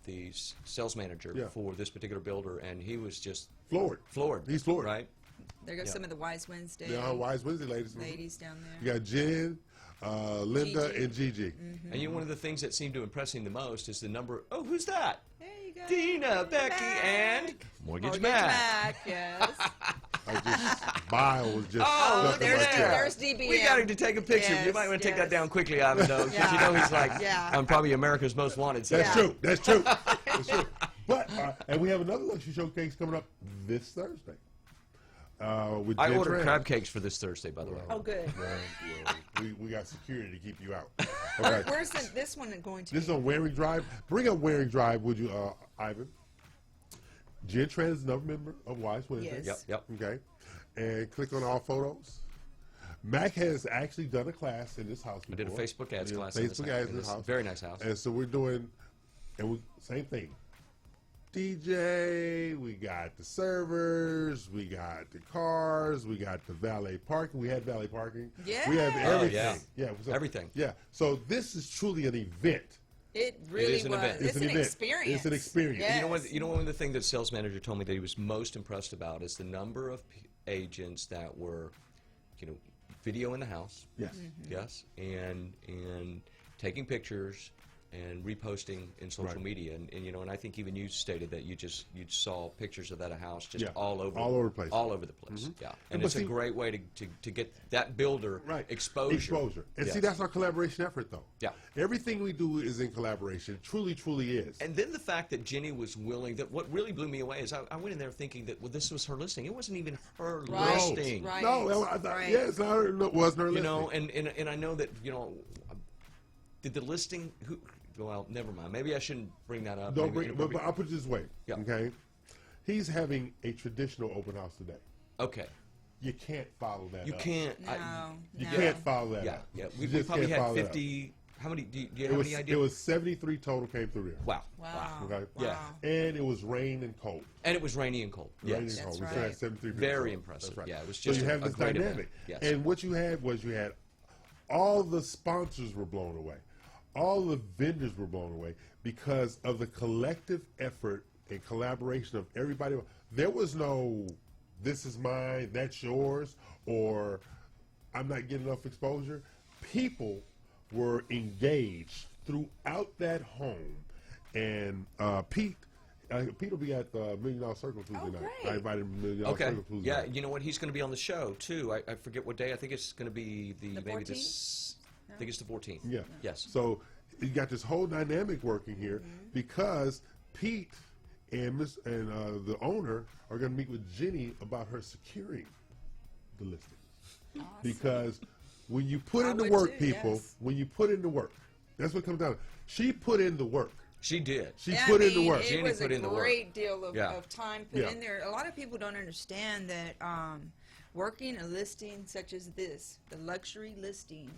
the sales manager Yeah. for this particular builder, and he was just Floored. floored. He's floored. Right? There goes Yeah. some of the Wise Wednesday Yeah, Wise Wednesday ladies. ladies down there. You got Jen, Linda, Gigi. and Gigi. And you know, one of the things that seemed to impress him the most is the number. Oh, who's that? There you go. Dina, Becky, and Mortgage Mac. Yes. Bile was just. Oh, stuck in there's my chest. There's DBM. We got him to take a picture. You Yes, might want to take that yes. down quickly, Ivan, though, because you know he's like, Yeah. I'm probably America's most wanted. That's Yeah. true. That's true. That's true. But and we have another luxury showcase coming up this Thursday. With I Jen ordered Tran. crab cakes for this Thursday, by the way. Oh, good. Well, we got security to keep you out. Okay. Where's this one going to? This is on Waring Drive. Bring up Waring Drive, would you, Ivan? Jen Tran is another member of Wise Wednesday. Yes. Yep. Okay. And click on all photos. Mac has actually done a class in this house I before. did a Facebook ads class in Facebook ads in this house. Very nice house. And so we're doing, same thing. DJ, we got the servers, we got the cars, we got the valet parking. We had valet parking. Yeah. We have everything. Yeah. So, Everything. Yeah. So this is truly an event. It really is an was. event. It's an event. experience. It's an experience. Yes. You know, one of the things that sales manager told me that he was most impressed about is the number of agents that were, video in the house. Yes. Yes, and taking pictures and reposting in social media, and I think even you stated that you saw pictures of that house just all over the place, yeah, and it's a great way to get that builder exposure. And see, that's our collaboration effort, though. Yeah, everything we do is in collaboration. Truly is. And then the fact that Jenny was willing. That what really blew me away is I went in there thinking that this was her listing. It wasn't even her listing. Right. No, it's not her. It wasn't her listing. And I know that did the listing who. Well, never mind. Maybe I shouldn't bring that up. Don't bring. But I'll put it this way. Yeah. Okay. He's having a traditional open house today. Okay. You can't follow that. You up. can't. You can't follow that. Yeah. Up. Yeah. You We just probably can't had follow that 50. How many? Do you up. have any idea? It was 73 total came through there. Wow. Okay. Yeah. And it was rain and cold. And it was rainy and cold. Rain Yes. and cold. That's We still right. had 73 people. Very That's impressive. right. Yeah. It was So just you have a this great dynamic. event. Yes. And what you had was all the sponsors were blown away. All the vendors were blown away because of the collective effort and collaboration of everybody. There was no, this is mine, that's yours, or I'm not getting enough exposure. People were engaged throughout that home. And Pete will be at the $1 Million Circle Tuesday night. Great. I invited him to $1 Million Circle Tuesday Yeah. night. You know what? He's going to be on the show too. I forget what day. I think it's going to be The maybe 14th? this. I think it's the 14th. Yeah. Yes. So you got this whole dynamic working here because Pete and the owner are going to meet with Jenny about her securing the listing. Awesome. Because when you put in the would work, too, people, yes. when you put in the work, that's what comes down to. She put in the work. She did. She put in the work. It Jenny was put a in the work. great deal of time put Yeah. in there. A lot of people don't understand that working a listing such as this, the luxury listing,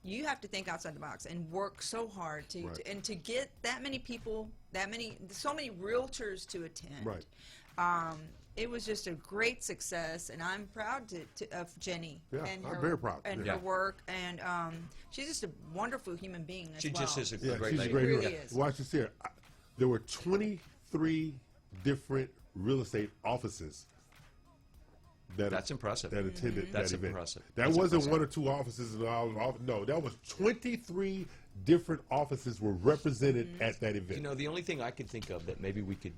you have to think outside the box and work so hard to get that many people, so many realtors to attend. Right. It was just a great success, and I'm proud of Jenny and I'm her very proud. her work, and she's just a wonderful human being as She well. just is a Yeah, great she's lady. a great Really lady. is. Watch this here. There were 23 different real estate offices That's impressive. that attended That's that event. impressive. That That's wasn't impressive. one or two offices in our office. No, that was 23 different offices were represented at that event. The only thing I could think of that maybe we could,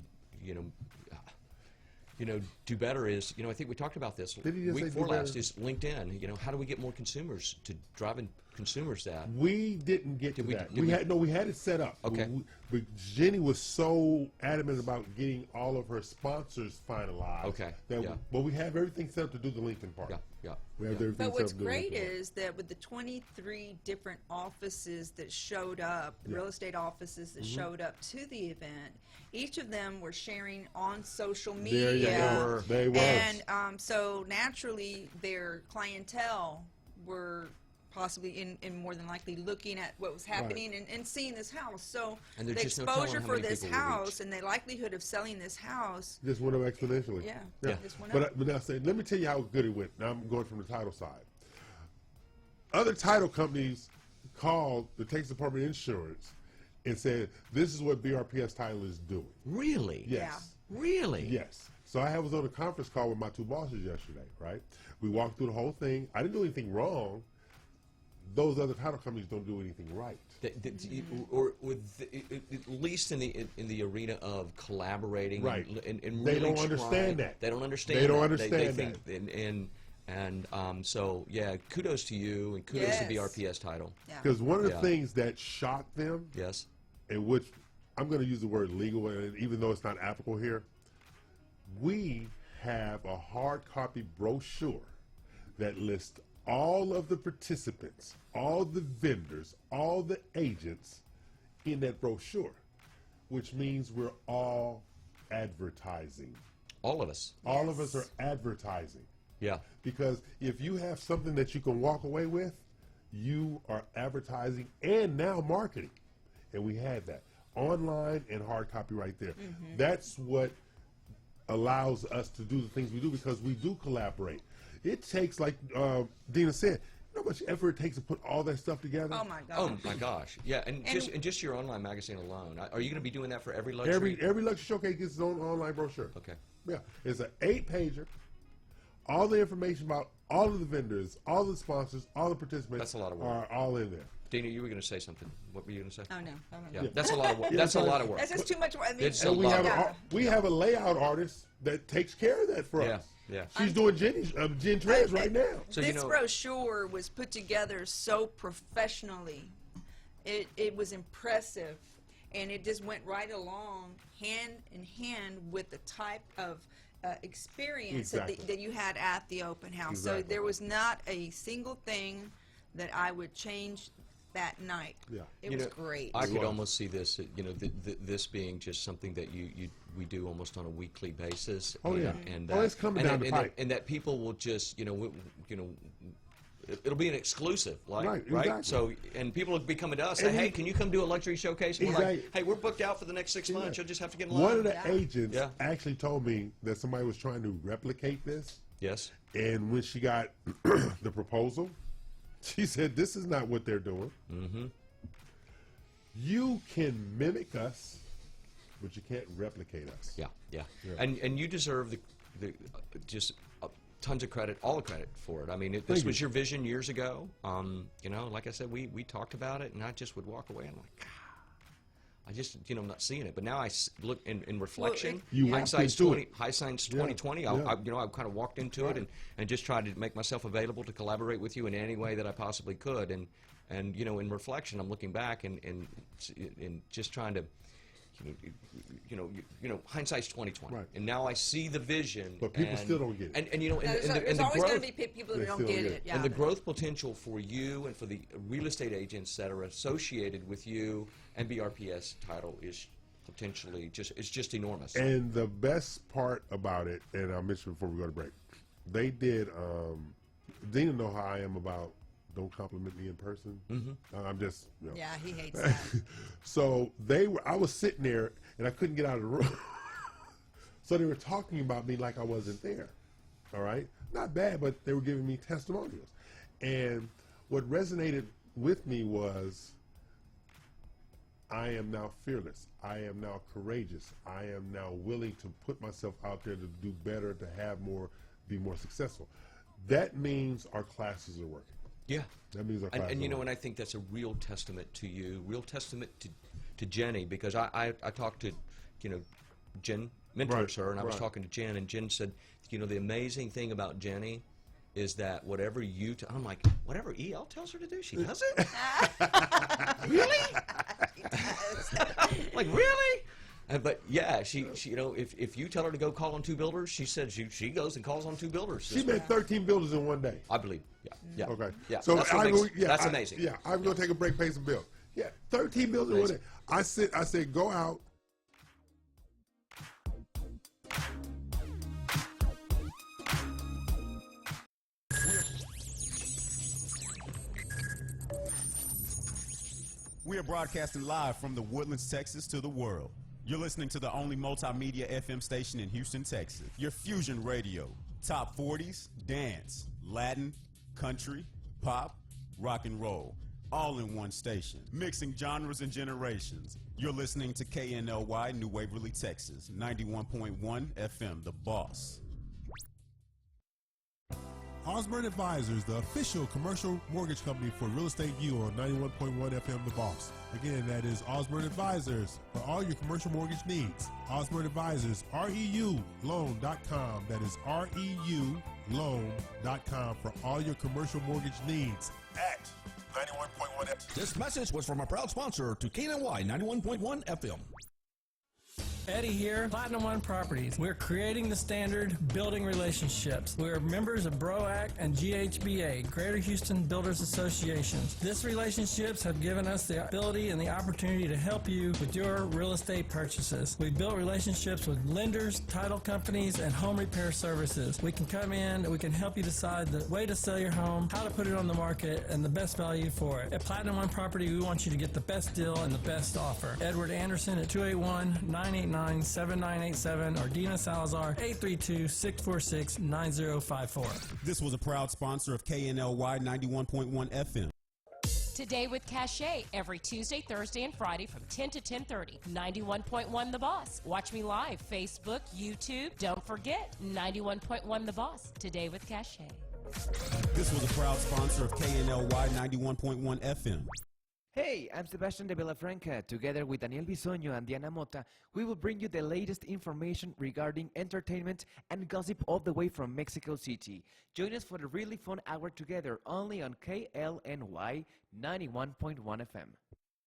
do better is, I think we talked about this Did he just week say before do last better? is LinkedIn. How do we get more consumers to driving consumers that? We didn't get to we- that. did We we- had it set up. Okay. But Jenny was so adamant about getting all of her sponsors finalized. Okay, That yeah. But we have everything set up to do the LinkedIn part. Yeah. We have everything But set what's up to do the great LinkedIn part. is that with the 23 different offices that showed up, real estate offices that showed up to the event, each of them were sharing on social media. There you go. They were. And so naturally, their clientele were possibly in more than likely looking at what was happening and seeing this house. So And the there's just no telling exposure how for many this people will reach. house and the likelihood of selling this house. Just went up exponentially. Yeah. Yeah. Just went But, up. but now say, let me tell you how good it went. Now I'm going from the title side. Other title companies called the Texas Department of Insurance and said, this is what BRPS title is doing. Really? Yes. Really? Yes. So I was on a conference call with my two bosses yesterday, right? We walked through the whole thing. I didn't do anything wrong. Those other title companies don't do anything right. Or at least in the arena of collaborating, Right. And They really don't understand trying- that. They don't understand. They don't that. understand They think, so yeah, kudos to you and kudos to Yes. BRPS title. Yeah. Because one of the Yeah. things that shocked them, Yes. in which I'm going to use the word legal, and even though it's not applicable here, we have a hard copy brochure that lists all of the participants, all the vendors, all the agents in that brochure, which means we're all advertising. All of us. All of us are advertising. Yeah. Because if you have something that you can walk away with, you are advertising and now marketing. And we had that. Online and hard copy right there. Mm-hmm. That's what allows us to do the things we do because we do collaborate. It takes, like Dina said, you know how much effort it takes to put all that stuff together? Oh my gosh. Oh my gosh! Yeah, and just your online magazine alone. Are you going to be doing that for every luxury? Every luxury showcase gets its own online brochure. Okay. Yeah, it's an 8-pager. All the information about all of the vendors, all the sponsors, all the participants. That's a lot of work. Are all in there. Dina, you were going to say something. What were you going to say? Oh no. Yeah, that's a lot of work. That's a lot of work. That's just too much work. I mean, It's a And lot. we have a layout artist that takes care of that for us. Yeah. She's doing Jen Trez right now. So, this brochure was put together so professionally. It was impressive, and it just went right along hand in hand with the type of experience that you had at the open house. So there was not a single thing that I would change that night. Yeah. It was great. I could almost see this, this being just something that we do almost on a weekly basis. Oh, yeah. And It's coming down the pipe. and that people will just, it'll be an exclusive, like, Right, exactly. So, and people will be coming to us, say, hey, can you come do a luxury showcase? And we're like, hey, we're booked out for the next 6 months. You'll just have to get in line. One of the agents actually told me that somebody was trying to replicate this. Yes. And when she got the proposal, she said, this is not what they're doing. Mm-hmm. You can mimic us, but you can't replicate us. Yeah. And you deserve the just tons of credit, all the credit for it. I mean, this was your vision years ago. Like I said, we talked about it, and I just would walk away. I'm like, God, I just, I'm not seeing it. But now I look in reflection. Hindsight's 2020. I kind of walked into it and just tried to make myself available to collaborate with you in any way that I possibly could. And in reflection, I'm looking back and just trying to. Hindsight's 2020, right. And now I see the vision. But people still don't get it. And there's always going to be people that don't get it. Yeah. And the growth potential for you and for the real estate agents that are associated with you and BRPS title is potentially just enormous. And the best part about it, and I'll mention before we go to break, they did. Dina know how I am about. Don't compliment me in person. Mm-hmm. I'm just. Yeah, he hates that. So I was sitting there and I couldn't get out of the room. So they were talking about me like I wasn't there. All right, not bad, but they were giving me testimonials. And what resonated with me was, I am now fearless. I am now courageous. I am now willing to put myself out there to do better, to have more, be more successful. That means our classes are working. Yeah, that means our classes. And I think that's a real testament to you, real testament to Jenny, because I talked to, Jen mentors her, and I was talking to Jen, and Jen said, the amazing thing about Jenny is that whatever I'm like, whatever EL tells her to do, she does it. Really? Like, really? But yeah, she if you tell her to go call on 2 builders, she said she goes and calls on 2 builders. She met 13 builders in one day. I believe. Yeah. Okay. Yeah. So that's amazing. I'm going to take a break, pay some bills. Yeah, 13 builders in one day. I said, go out. We are broadcasting live from the Woodlands, Texas to the world. You're listening to the only multimedia FM station in Houston, Texas. Your Fusion Radio. Top 40s, dance, Latin, country, pop, rock and roll. All in one station. Mixing genres and generations. You're listening to KNLY, New Waverly, Texas. 91.1 FM, The Boss. Osborne Advisors, the official commercial mortgage company for Real Estate U on 91.1 FM The Boss. Again, that is Osborne Advisors for all your commercial mortgage needs. Osborne Advisors, REULoan.com. That is REULoan.com for all your commercial mortgage needs at 91.1 FM. This message was from a proud sponsor to KNLY 91.1 FM. Eddie here, Platinum One Properties. We're creating the standard, building relationships. We're members of BROAC and GHBA, Greater Houston Builders Associations. These relationships have given us the ability and the opportunity to help you with your real estate purchases. We've built relationships with lenders, title companies, and home repair services. We can come in, we can help you decide the way to sell your home, how to put it on the market, and the best value for it. At Platinum One Property, we want you to get the best deal and the best offer. Edward Anderson at 281-989-7987 or Dina Salazar 832-646-9054. This was a proud sponsor of KNLY 91.1 FM. Today with Cachet, every Tuesday, Thursday, and Friday from 10 to 10:30. 91.1 The Boss. Watch me live, Facebook, YouTube. Don't forget, 91.1 The Boss. Today with Cachet. This was a proud sponsor of KNLY 91.1 FM. Hey, I'm Sebastian de Villafranca. Together with Daniel Bisoño and Diana Mota, we will bring you the latest information regarding entertainment and gossip all the way from Mexico City. Join us for a really fun hour together only on KLNY 91.1 FM.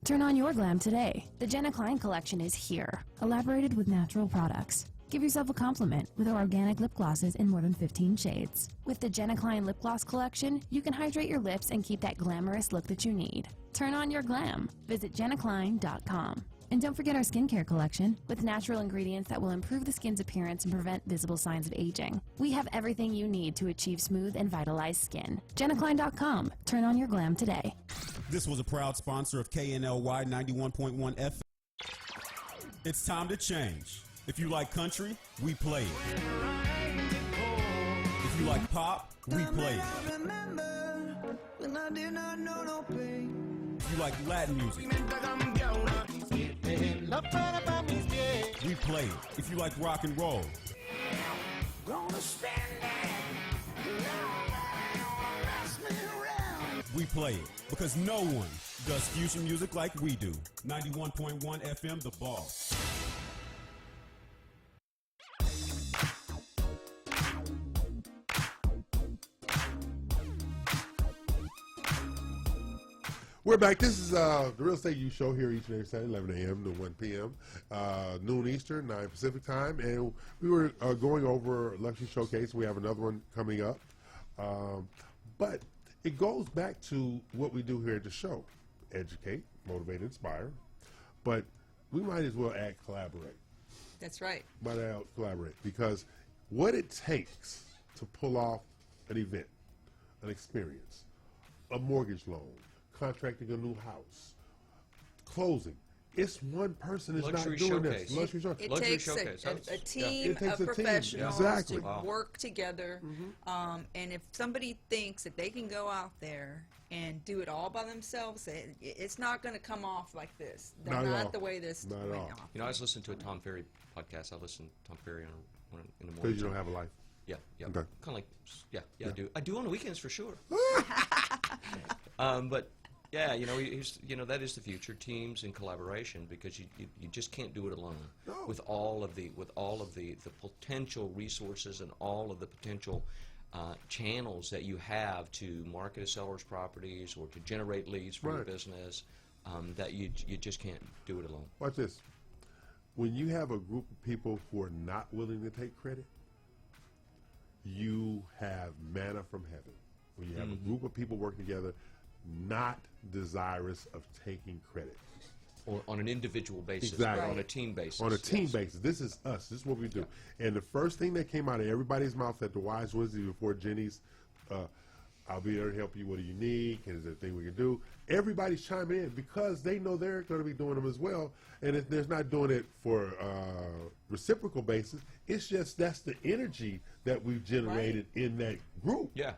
Turn on your glam today. The Jenna Klein collection is here, elaborated with natural products. Give yourself a compliment with our organic lip glosses in more than 15 shades. With the Jenna Klein lip gloss collection, you can hydrate your lips and keep that glamorous look that you need. Turn on your glam. Visit jennaklein.com. And don't forget our skincare collection with natural ingredients that will improve the skin's appearance and prevent visible signs of aging. We have everything you need to achieve smooth and vitalized skin. jennaklein.com. Turn on your glam today. This was a proud sponsor of KNLY 91.1 FM. It's time to change. If you like country, we play it. If you like pop, we play it. If you like Latin music, we play it. If you like rock and roll, we play it. Because no one does fusion music like we do. 91.1 FM, The Boss. We're back. This is the Real Estate U Show here each and every Saturday, 11 a.m. to 1 p.m., noon Eastern, 9 Pacific time. And we were going over Luxury Showcase. We have another one coming up. But it goes back to what we do here at the show. Educate, motivate, inspire. But we might as well add collaborate. That's right. Might add collaborate. Because what it takes to pull off an event, an experience, a mortgage loan, contracting a new house, closing. It's one person is not doing this. Luxury showcase. It takes a team of professionals exactly. to work together. And if somebody thinks that they can go out there and do it all by themselves, it's not going to come off like this. They're not the way this went off. You know, I was listening to a Tom Ferry podcast. I listen to Tom Ferry in the morning. Because you don't have a life. Yeah, yeah. Okay. Kind of like, yeah, I do. I do on the weekends for sure. But yeah, you know, that is the future, teams and collaboration, because you just can't do it alone. No. With all of the potential resources and all of the potential channels that you have to market a seller's properties or to generate leads for your business, that you just can't do it alone. Watch this. When you have a group of people who are not willing to take credit, you have manna from heaven. When you have a group of people working together, not desirous of taking credit. Or on an individual basis, exactly. Or on a team basis. On a team basis. This is us. This is what we do. And the first thing that came out of everybody's mouth at the Wise Wednesday before Jenny's, I'll be there to help you. What do you need? Is there a thing we can do? Everybody's chiming in because they know they're going to be doing them as well. And they're not doing it for reciprocal basis. It's just that's the energy that we've generated in that group. Yeah.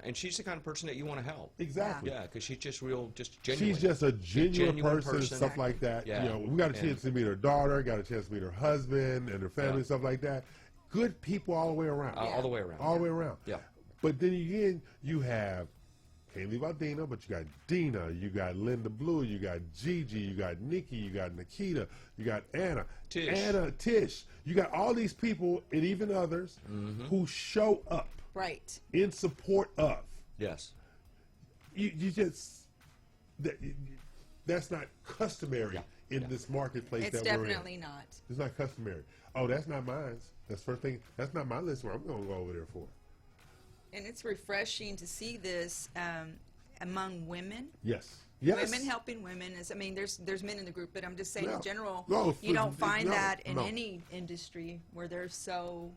And she's the kind of person that you want to help. Exactly. Yeah, because she's just genuine. She's just a genuine person and stuff like that. Yeah. You know, we got a chance to meet her daughter, got a chance to meet her husband and her family and stuff like that. Good people all the way around. All the way around. All the way around. Yeah. But then again, you have, can't leave out Dina, but you got Dina, you got Linda Blue, you got Gigi, you got Nikki, you got Nikita, you got Anna. Tish. You got all these people and even others who show up. Right. In support of. Yes. You just, that's not customary in this marketplace It's that we're in. definitely not. It's not customary. Oh, that's not mine. That's first thing. That's not my list. Where I'm going to go over there for. And it's refreshing to see this among women. Yes. Yes. Women helping women. I mean, there's men in the group, but I'm just saying No. in general, No, you don't find no, that in no. any industry where they're so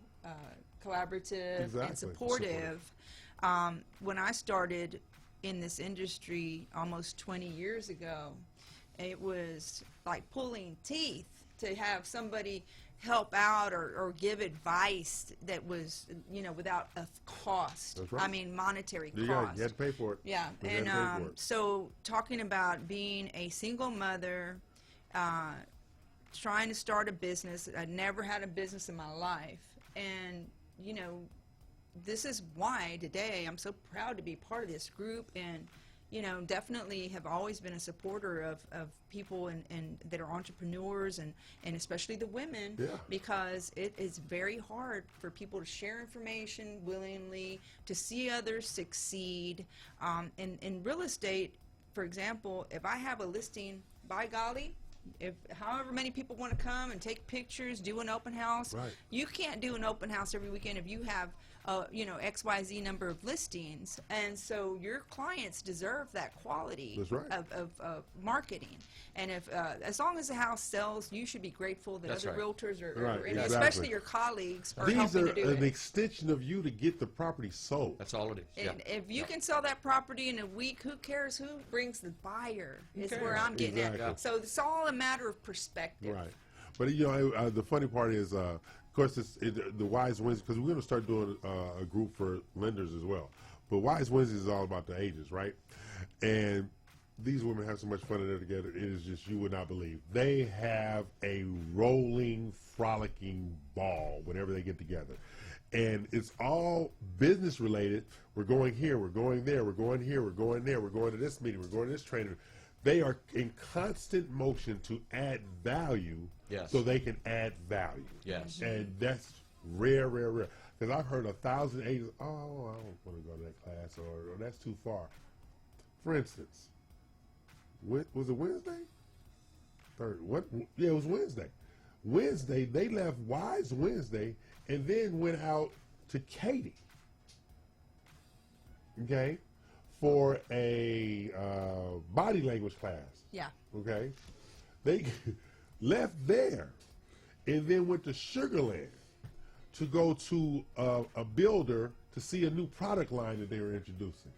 collaborative and Exactly. supportive. When I started in this industry almost 20 years ago, it was like pulling teeth to have somebody help out or give advice that was, without a cost. That's right. I mean, monetary cost. You had to pay for it. Yeah, You had and to pay for it. so talking about being a single mother, trying to start a business. I never had a business in my life, and this is why today I'm so proud to be part of this group, and definitely have always been a supporter of people and that are entrepreneurs and especially the women, because it is very hard for people to share information willingly, to see others succeed. In real estate, for example, if I have a listing, by golly, if however many people want to come and take pictures, do an open house, you can't do an open house every weekend if you have XYZ number of listings, and so your clients deserve that quality of marketing. And if as long as the house sells, you should be grateful that other realtors are especially your colleagues, are helping to do These are an it. extension of you to get the property sold. That's all it is. And if you can sell that property in a week, who cares who brings the buyer? Is where I'm getting at. So it's all a matter of perspective. Right. But the funny part is, of course, the Wise Wednesday, because we're going to start doing a group for lenders as well. But Wise Wednesday is all about the ages, right? And these women have so much fun in there together. It is just, you would not believe. They have a rolling, frolicking ball whenever they get together. And it's all business related. We're going here, we're going there, we're going here, we're going there, we're going to this meeting, we're going to this training. They are in constant motion to add value so they can add value. Yes. And that's rare, rare, rare. Because I've heard 1,000 agents, I don't want to go to that class, or that's too far. For instance, was it Wednesday? Yeah, it was Wednesday. Wednesday, they left Wise Wednesday and then went out to Katy, okay, for a body language class. Yeah. Okay. They left there and then went to Sugarland to go to a builder to see a new product line that they were introducing.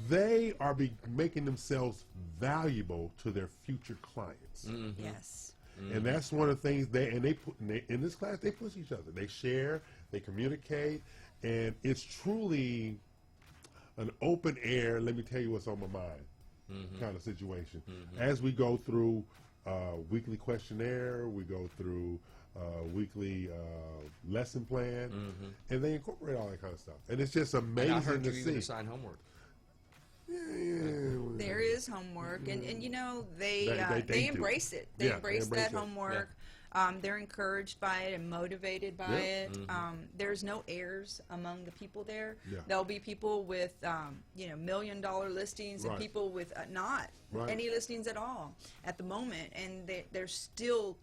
They are making themselves valuable to their future clients. Mm-hmm. Yes. And that's one of the things in this class, they push each other. They share, they communicate, and it's truly an open air, let me tell you what's on my mind kind of situation. As we go through weekly questionnaire, we go through weekly lesson plan, and they incorporate all that kind of stuff. And it's just amazing I heard to you see. even assign homework. There is homework, and they do. embrace it. They embrace that it. homework. They're encouraged by it and motivated by it. There's no heirs among the people there. There'll be people with $1 million listings and people with not any listings at all at the moment, and they're still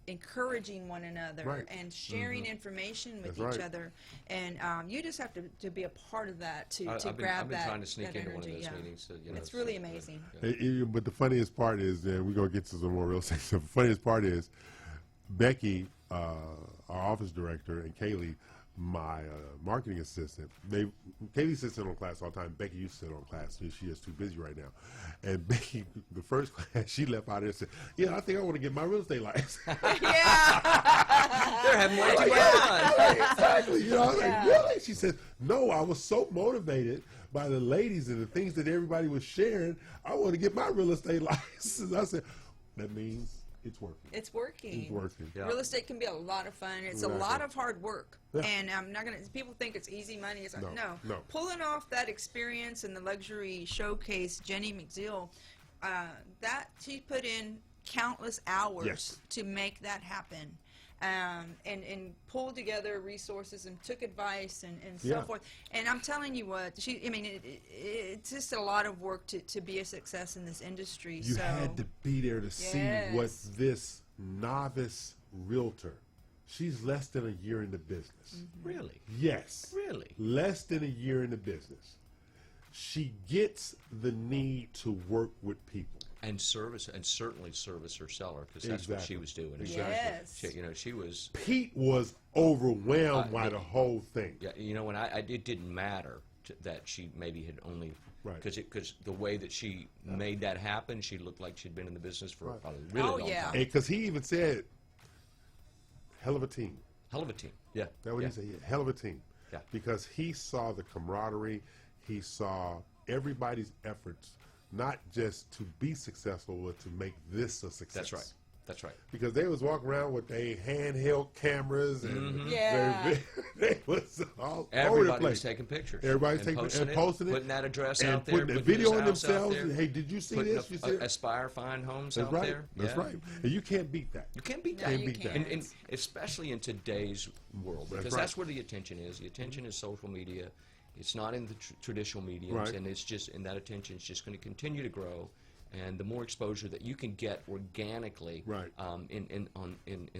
encouraging one another and sharing information with each other, and you just have to be a part of that to grab I've been that. trying to sneak that into energy. one of those meetings. So, it's really amazing. But the funniest part is, and we're going to get to some more real estate stuff. The funniest part is, Becky, our office director, and KNLY, my marketing assistant, KNLY sits in on class all the time. Becky used to sit on class. She is too busy right now. And Becky, the first class, she left out there and said, "Yeah, I think I want to get my real estate license." They're having way too much fun. Exactly. I was like, really? She said, "No, I was so motivated by the ladies and the things that everybody was sharing. I want to get my real estate license." I said, "That means it's working." It's working. It's working. Real estate can be a lot of fun. It's a lot of hard work. And I'm not going to, people think it's easy money. It's like, no. Pulling off that experience in the luxury showcase, Jenny McZill, that she put in countless hours to make that happen. and pulled together resources and took advice and so Yeah. forth. And I'm telling you what, it's just a lot of work to be a success in this industry. You so. had to be there to see what this novice realtor. She's less than a year in the business. Really? Yes. Really? Less than a year in the business. She gets the need to work with people. And service, and certainly service her seller, because that's what she was doing. Yes. She was. Pete was overwhelmed by the whole thing. Yeah, when it didn't matter that she maybe had only. Right. Because the way that she made that happen, she looked like she'd been in the business for a really long time. Because he even said, hell of a team. Hell of a team. Yeah. That's what he said. Yeah, hell of a team. Yeah. Because he saw the camaraderie, he saw everybody's efforts, not just to be successful, but to make this a success. That's right. That's right. Because they was walking around with their handheld cameras and they was all over the Everybody place. was taking pictures. Everybody's and taking and posting it, putting that address and out there, putting a putting video his on house out themselves. there, Hey, did you see putting this? You see it? Aspire Fine Homes That's out right. there. That's right. And you can't beat that. You can't beat No, that. you can't. And especially in today's world, because that's where the attention is. The attention is social media. It's not in the traditional mediums, Right. and that attention is just going to continue to grow. And the more exposure that you can get organically in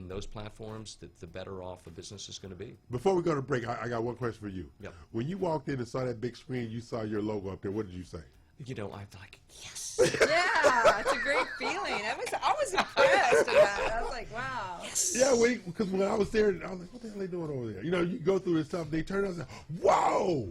those platforms, the better off a business is going to be. Before we go to break, I got one question for you. Yep. When you walked in and saw that big screen, you saw your logo up there. What did you say? I'm like, yes. Yeah, it's a great feeling. I was impressed about it. I was like, wow. Yes. Yeah, because when I was there, I was like, what the hell are they doing over there? You go through this stuff, they turn out and say, whoa!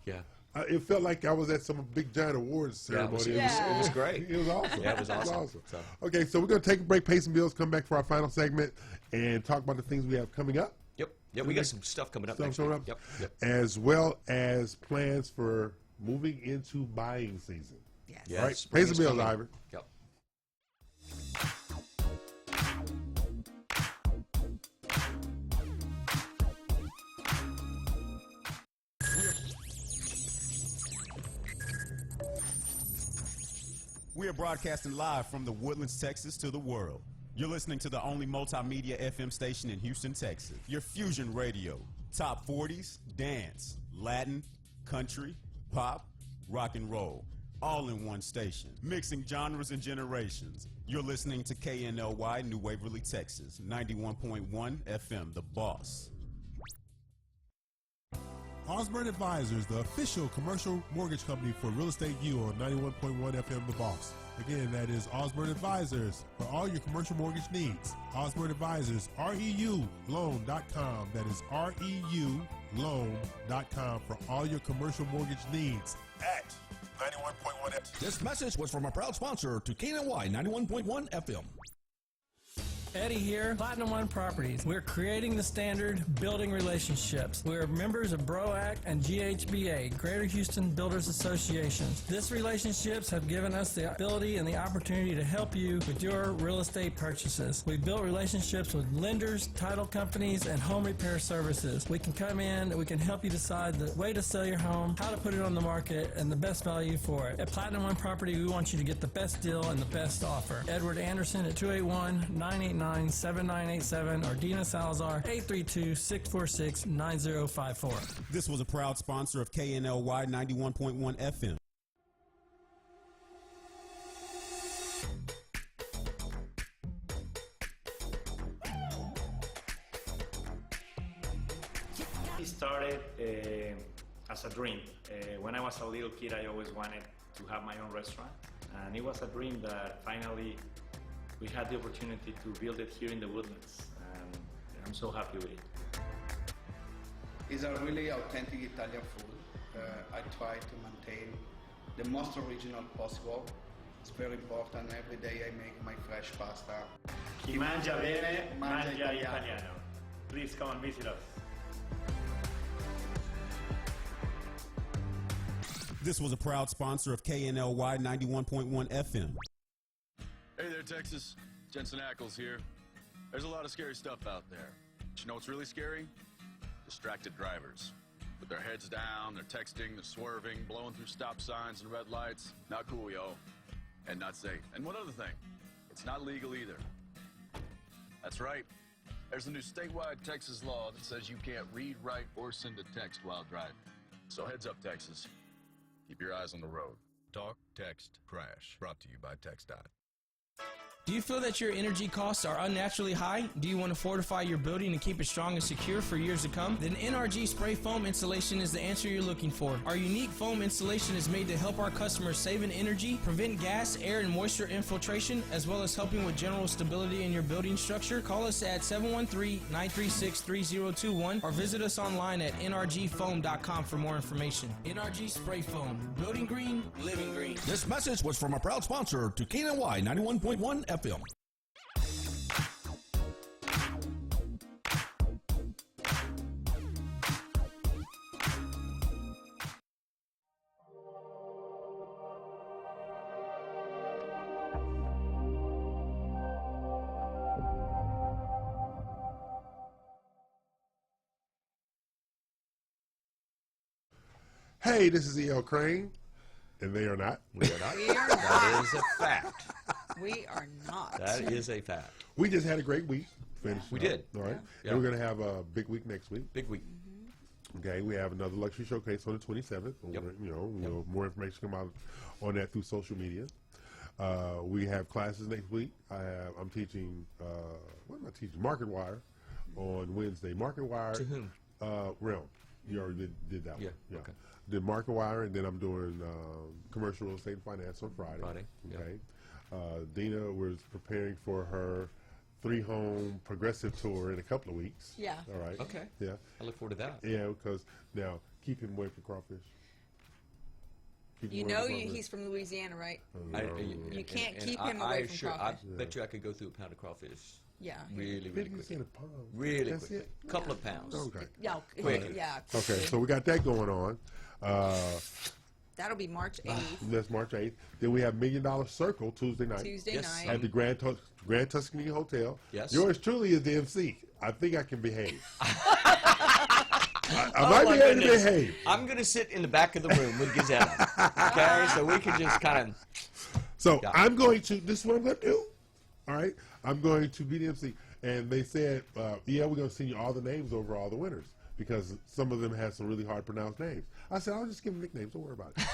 Yeah. It felt like I was at some big giant awards ceremony. It was great. It was awesome. Yeah, it was awesome. So. Okay, so we're going to take a break, pay some bills, come back for our final segment, and talk about the things we have coming up. Yep. Yeah, we got some stuff coming up next week. Yep. As well as plans for moving into buying season. Yes. All right, pay some bills, Ivan. Yep. We are broadcasting live from the Woodlands, Texas to the world. You're listening to the only multimedia FM station in Houston, Texas. Your fusion radio. Top 40s, dance, Latin, country, pop, rock and roll. All in one station. Mixing genres and generations. You're listening to KNLY, New Waverly, Texas. 91.1 FM, The Boss. Osborne Advisors, the official commercial mortgage company for Real Estate U on 91.1 FM The Boss. Again, that is Osborne Advisors for all your commercial mortgage needs. Osborne Advisors, REULoan.com. That is REULoan.com for all your commercial mortgage needs at 91.1 FM. This message was from a proud sponsor to KNLY 91.1 FM. Eddie here, Platinum One Properties. We're creating the standard, building relationships. We're members of BROAC and GHBA, Greater Houston Builders Associations. These relationships have given us the ability and the opportunity to help you with your real estate purchases. We've built relationships with lenders, title companies, and home repair services. We can come in, we can help you decide the way to sell your home, how to put it on the market, and the best value for it. At Platinum One Property, we want you to get the best deal and the best offer. Edward Anderson at 281-989-7987 or Dina Salazar 832-646-9054. This was a proud sponsor of KNLY 91.1 FM. It started as a dream. When I was a little kid, I always wanted to have my own restaurant. And it was a dream that finally we had the opportunity to build it here in the Woodlands. And I'm so happy with it. It's a really authentic Italian food. I try to maintain the most original possible. It's very important. Every day I make my fresh pasta. Chi mangia bene, mangia italiano. Please come and visit us. This was a proud sponsor of KNLY 91.1 FM. Hey there, Texas. Jensen Ackles here. There's a lot of scary stuff out there. But you know what's really scary? Distracted drivers. With their heads down, they're texting, they're swerving, blowing through stop signs and red lights. Not cool, yo. And not safe. And one other thing, it's not legal either. That's right. There's a new statewide Texas law that says you can't read, write, or send a text while driving. So heads up, Texas. Keep your eyes on the road. Talk, text, crash. Brought to you by TxDOT. Do you feel that your energy costs are unnaturally high? Do you want to fortify your building and keep it strong and secure for years to come? Then NRG Spray Foam Installation is the answer you're looking for. Our unique foam installation is made to help our customers save in energy, prevent gas, air, and moisture infiltration, as well as helping with general stability in your building structure. Call us at 713-936-3021 or visit us online at nrgfoam.com for more information. NRG Spray Foam. Building green, living green. This message was from a proud sponsor to KNLY 91.1 FM. Hey, this is E.L. Crane, and they are not. We are not. We are That not. is a fact. We are not. That is a fact. We just had a great week. Finished We up, did. All right. Yeah. And we're going to have a big week next week. Big week. Okay, we have another luxury showcase on the 27th. Yep. More information come out on that through social media. We have classes next week. I'm teaching, what am I teaching? Market Wire on Wednesday. Market Wire. To whom? Realm. You already did that Yeah, one. Yeah. okay. Did Market Wire, and then I'm doing commercial real estate and finance on Friday. yeah. Okay. Dina was preparing for her 3-home progressive tour in a couple of weeks. Yeah. All right. Okay. Yeah. I look forward to that. Yeah, because now keep him away from crawfish. Keep him You away know from crawfish. he's from Louisiana, right? You can't keep him away from crawfish. I bet you I could go through a pound of crawfish. Yeah. Really, really quick. a pound. Really That's quick. it? Couple of pounds. Okay. Yeah. Quick. Yeah. Okay, so we got that going on. That'll be March 8th. That's March 8th. Then we have $1 Million Circle Tuesday night. Tuesday night. At the Grand Tuscany Hotel. Yes. Yours truly is the MC. I think I can behave. I Oh might my be able to goodness. behave. I'm going to sit in the back of the room with Gazelle. Okay? So we can just kind of. So Yeah. I'm going to, this is what I'm going to do. All right? I'm going to be the MC. And they said, yeah, we're going to send you all the names over all the winners because some of them had some really hard to pronounce names. I said, I'll just give them nicknames. Don't worry about it.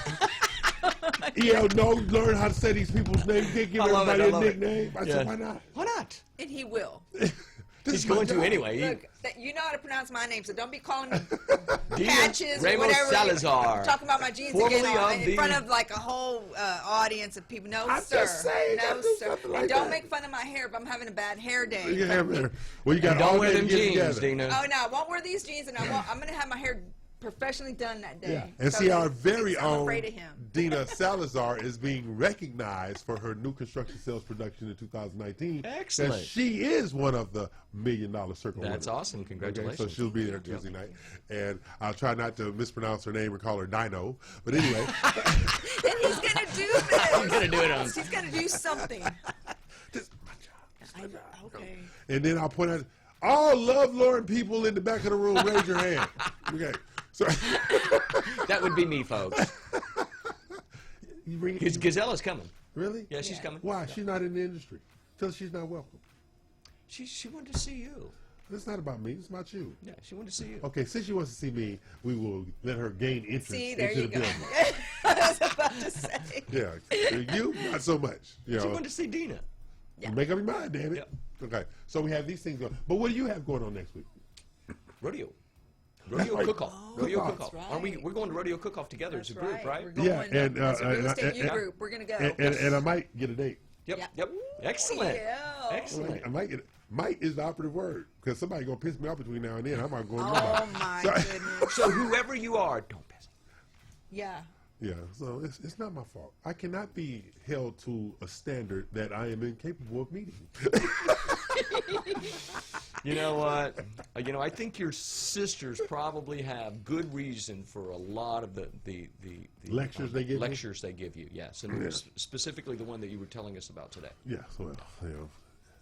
Learn how to say these people's names. You can't give everybody a nickname. I said, why not? Why not? And he will. He's going to anyway. Look, you know how to pronounce my name, so don't be calling me Dina Patches or Ramos whatever. Salazar. Talking about my jeans Formerly again of in front the- of like a whole audience of people. No, I'm sir. just saying, no, don't do sir. something And like don't that. make fun of my hair if I'm having a bad hair day. You have it. Well, you got And don't all wear day them to get jeans, together. Dina. Oh no, I won't wear these jeans, and I'm going to have my hair professionally done that day. Yeah. And So see, our it's- very I'm own afraid of him. Dina Salazar is being recognized for her new construction sales production in 2019. Excellent. And she is one of the $1 Million Circle That's winners. awesome. Congratulations. Okay, so she'll be there Tuesday night. And I'll try not to mispronounce her name and call her Dino. But anyway. And he's going to do this. I'm gonna do it on- He's going to do something. Okay. And then I'll point out, all love-lorn people in the back of the room, raise your hand. Okay. So That would be me, folks. you bring Because Gazella's coming. Really? Yeah, she's coming. Why? She's not in the industry. Tell her she's not welcome. She wanted to see you. It's not about me. It's about you. Yeah, she wanted to see you. Okay, since she wants to see me, we will let her gain entrance See, there into you the go. building. I was about to say. Yeah, you not so much. You She know, wanted to see Dina. make up your mind, damn it. Yep. Okay, so we have these things going. But what do you have going on next week? Rodeo. That's Rodeo right. cook-off. Rodeo Cook-off. cook-off. That's Aren't we? right. We're going to rodeo cook-off together as a group, right? We're going, Yeah, and as a real estate and- group, we're going to go. And I might get a date. Yep. Yeah. Yep. Excellent. Yeah. Excellent. I might get. Might is the operative word because somebody gonna piss me off between now and then. I might go. Oh my goodness. So whoever you are, don't piss me. Yeah. Yeah, so it's not my fault. I cannot be held to a standard that I am incapable of meeting. You know what? I think your sisters probably have good reason for a lot of the Lectures they give you? lectures they give you. Yes, and specifically the one that you were telling us about today. Yeah, well,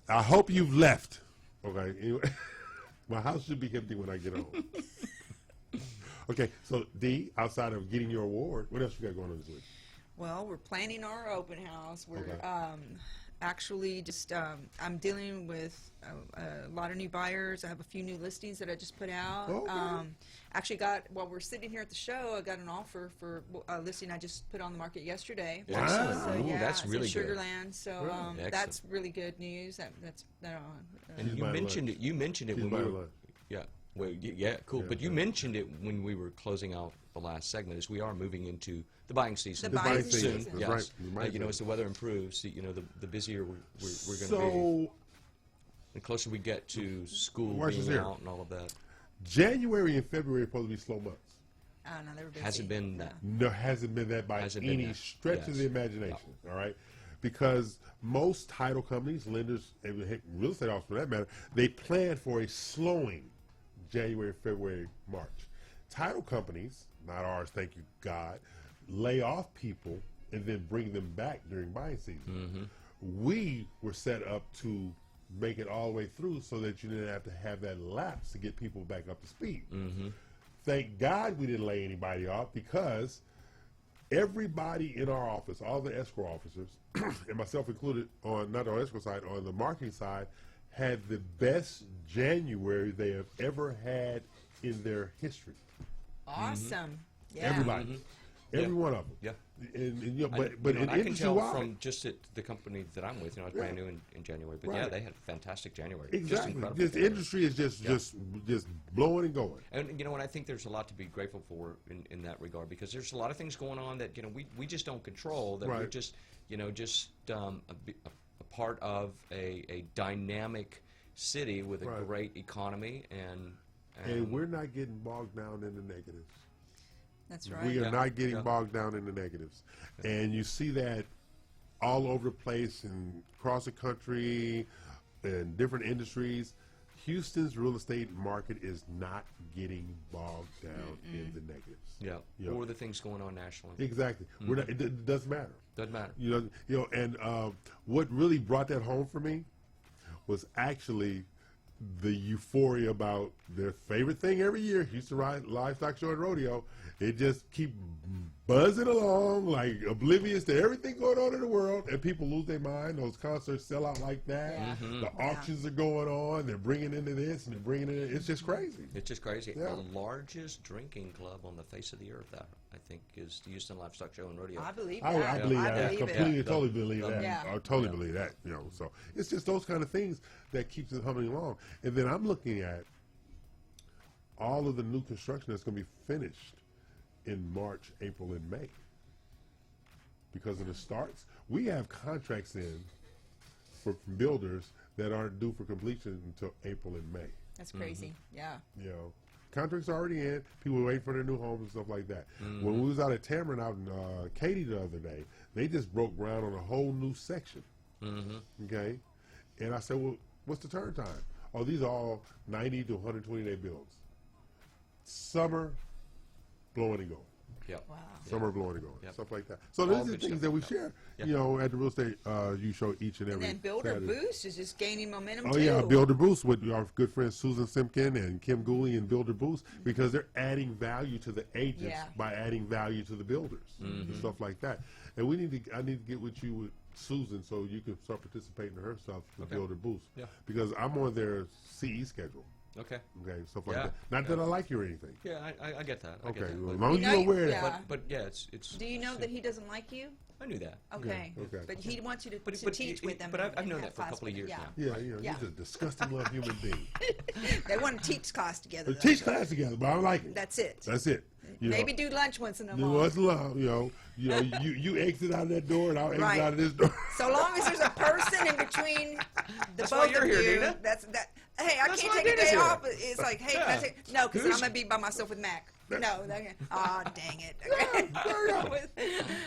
I hope you've left. Okay, anyway, my house should be empty when I get home. Okay, so D, outside of getting your award, what else you got going on this week? Well, we're planning our open house. We're Okay. actually just I'm dealing with a lot of new buyers. I have a few new listings that I just put out. Okay. Actually got, while we're sitting here at the show, I got an offer for a listing I just put on the market yesterday. Wow. So, Ooh, yeah, that's it's really in good. Sugarland. So Really? that's really good news. And you mentioned it. You mentioned it She's when we my were. lunch. Yeah. Well, yeah, cool. Yeah, But you yeah. mentioned it when we were closing out the last segment. Is we are moving into the buying season. The buying soon. season. That's Yes. right. The buying You know, as the season. weather improves, the busier we're going to be. So, The closer we get to school Watch this being here. out and all of that. January and February are supposed to be slow months. I don't know, they were busy. Hasn't been that. No, hasn't been that by Hasn't been any that. stretch of Yes. the imagination. All right, because most title companies, lenders, and heck, real estate officers for that matter, they plan for a slowing January, February, March. Title companies, not ours, thank you God, lay off people and then bring them back during buying season. We were set up to make it all the way through so that you didn't have to have that lapse to get people back up to speed. Thank God we didn't lay anybody off, because everybody in our office, all the escrow officers, and myself included, on not on the escrow side, on the marketing side, had the best January they have ever had in their history. Awesome. Yeah. Everybody, every one of them. Yeah. And you know, I but can tell industry-wide, from just at the company that I'm with. You know, I was brand new in January, but yeah, Right. they had a fantastic January. exactly. Just incredible. This industry is just blowing and going. And you know what? I think there's a lot to be grateful for in that regard, because there's a lot of things going on that we just don't control. That we're Right. just a part of a dynamic city with a Right. great economy, and And we're not getting bogged down in the negatives. That's right. We are Yeah. not getting Yeah. bogged down in the negatives. And you see that all over the place and across the country and different industries. Houston's real estate market is not getting bogged down in the negatives. yeah, Yeah. or the things going on nationally. Exactly. We're not, it doesn't matter. Doesn't matter. You know, and what really brought that home for me was actually the euphoria about their favorite thing every year, Houston Livestock Show and Rodeo. It just keep buzzing along, like oblivious to everything going on in the world, and people lose their mind. Those concerts sell out like that. The auctions are going on. They're bringing into this and they're bringing in. It's just crazy. It's just crazy. Yeah. The largest drinking club on the face of the earth, I think, is the Houston Livestock Show and Rodeo. I believe I that. believe I that. I believe completely, it. totally believe that. Yeah. I totally believe that. You know, so it's just those kind of things that keeps it humming along. And then I'm looking at all of the new construction that's going to be finished in March, April, and May. Because of the starts, we have contracts in from builders that aren't due for completion until April and May. That's crazy. Yeah. You know, contracts are already in. People wait for their new homes and stuff like that. When we was out at Tamron out in Katy the other day, they just broke ground on a whole new section. Okay, and I said, well, what's the turn time? Oh, these are all 90 to 120 day builds. Summer, blowing and going. Yep. Wow. Summer, blowing and going. Yep. Stuff like that. So All those are good things stuff. that we share, Yep. you know, at the Real Estate You Show each and And every then Builder Saturday. Boost is just gaining momentum Oh too. yeah, Builder Boost with our good friends Susan Simpkin and Kim Gooley and Builder Boost, because they're adding value to the agents Yeah. by adding value to the builders and stuff like that. And I need to get with you with Susan so you can start participating in her stuff with Okay. Builder Boost. Yeah. Because I'm on their CE schedule. Okay. Okay, stuff like Yeah. that. Not that I like you or anything. Yeah, I get that. I Okay, get that. well, as But- long as you're aware. yeah. But yeah, it's. Do you know that he doesn't like you? I knew that. Okay. Yeah, okay. But he wants you to, But teach with them. But I've and known have that for a class couple of with years them. now. Yeah, you know, Yeah. he's a disgusting little human being. They want to teach class together. But though. teach class together, but I like it. That's it. That's it. You Maybe know. do lunch once in a You while. know, it's love, you know, you exit out of that door and I'll exit Right. out of this door. So long as there's a person in between the That's both why you're of here, you, Dina. that's that. Hey, I That's can't why take a Dina's day here. off. It's like, hey, can I Yeah. take? No, because Who's- I'm gonna be by myself with Mac. No, ah, dang it.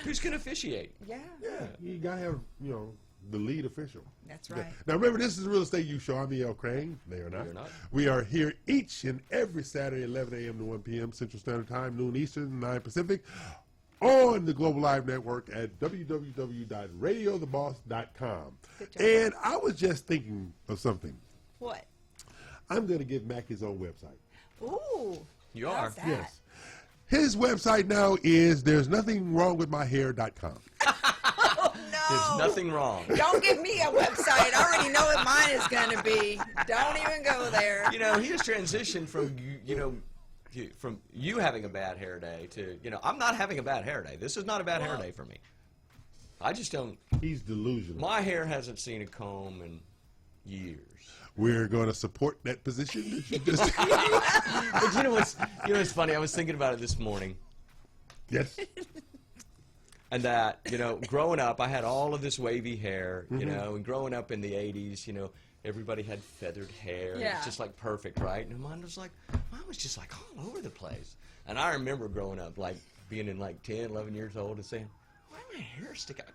Who's going to officiate? Yeah. Yeah, you gotta have, you know, the lead official. That's right. Now remember, this is the Real Estate You Show. I'm E.L. Crane. They are not. They're not. We are here each and every Saturday, 11 a.m. to 1 p.m. Central Standard Time, noon Eastern, 9 Pacific, on the Global Live Network at www.radiotheboss.com. And I was just thinking of something. What? I'm going to give Mac his own website. Ooh. You how's are. that? Yes. His website now is there's nothing wrong with my hair.com. Oh, no. There's nothing wrong. Don't give me a website. I already know what mine is going to be. Don't even go there. He has transitioned from, from you having a bad hair day to, I'm not having a bad hair day. This is not a bad hair day for me. I just don't. He's delusional. My hair hasn't seen a comb in years. We're going to support that position that you just. But what's funny? I was thinking about it this morning. Yes. And that, growing up, I had all of this wavy hair, and growing up in the 80s, everybody had feathered hair. Yeah. It's just like perfect, right? And mine was just like all over the place. And I remember growing up, like being in like 10, 11 years old and saying, why did my hair stick out?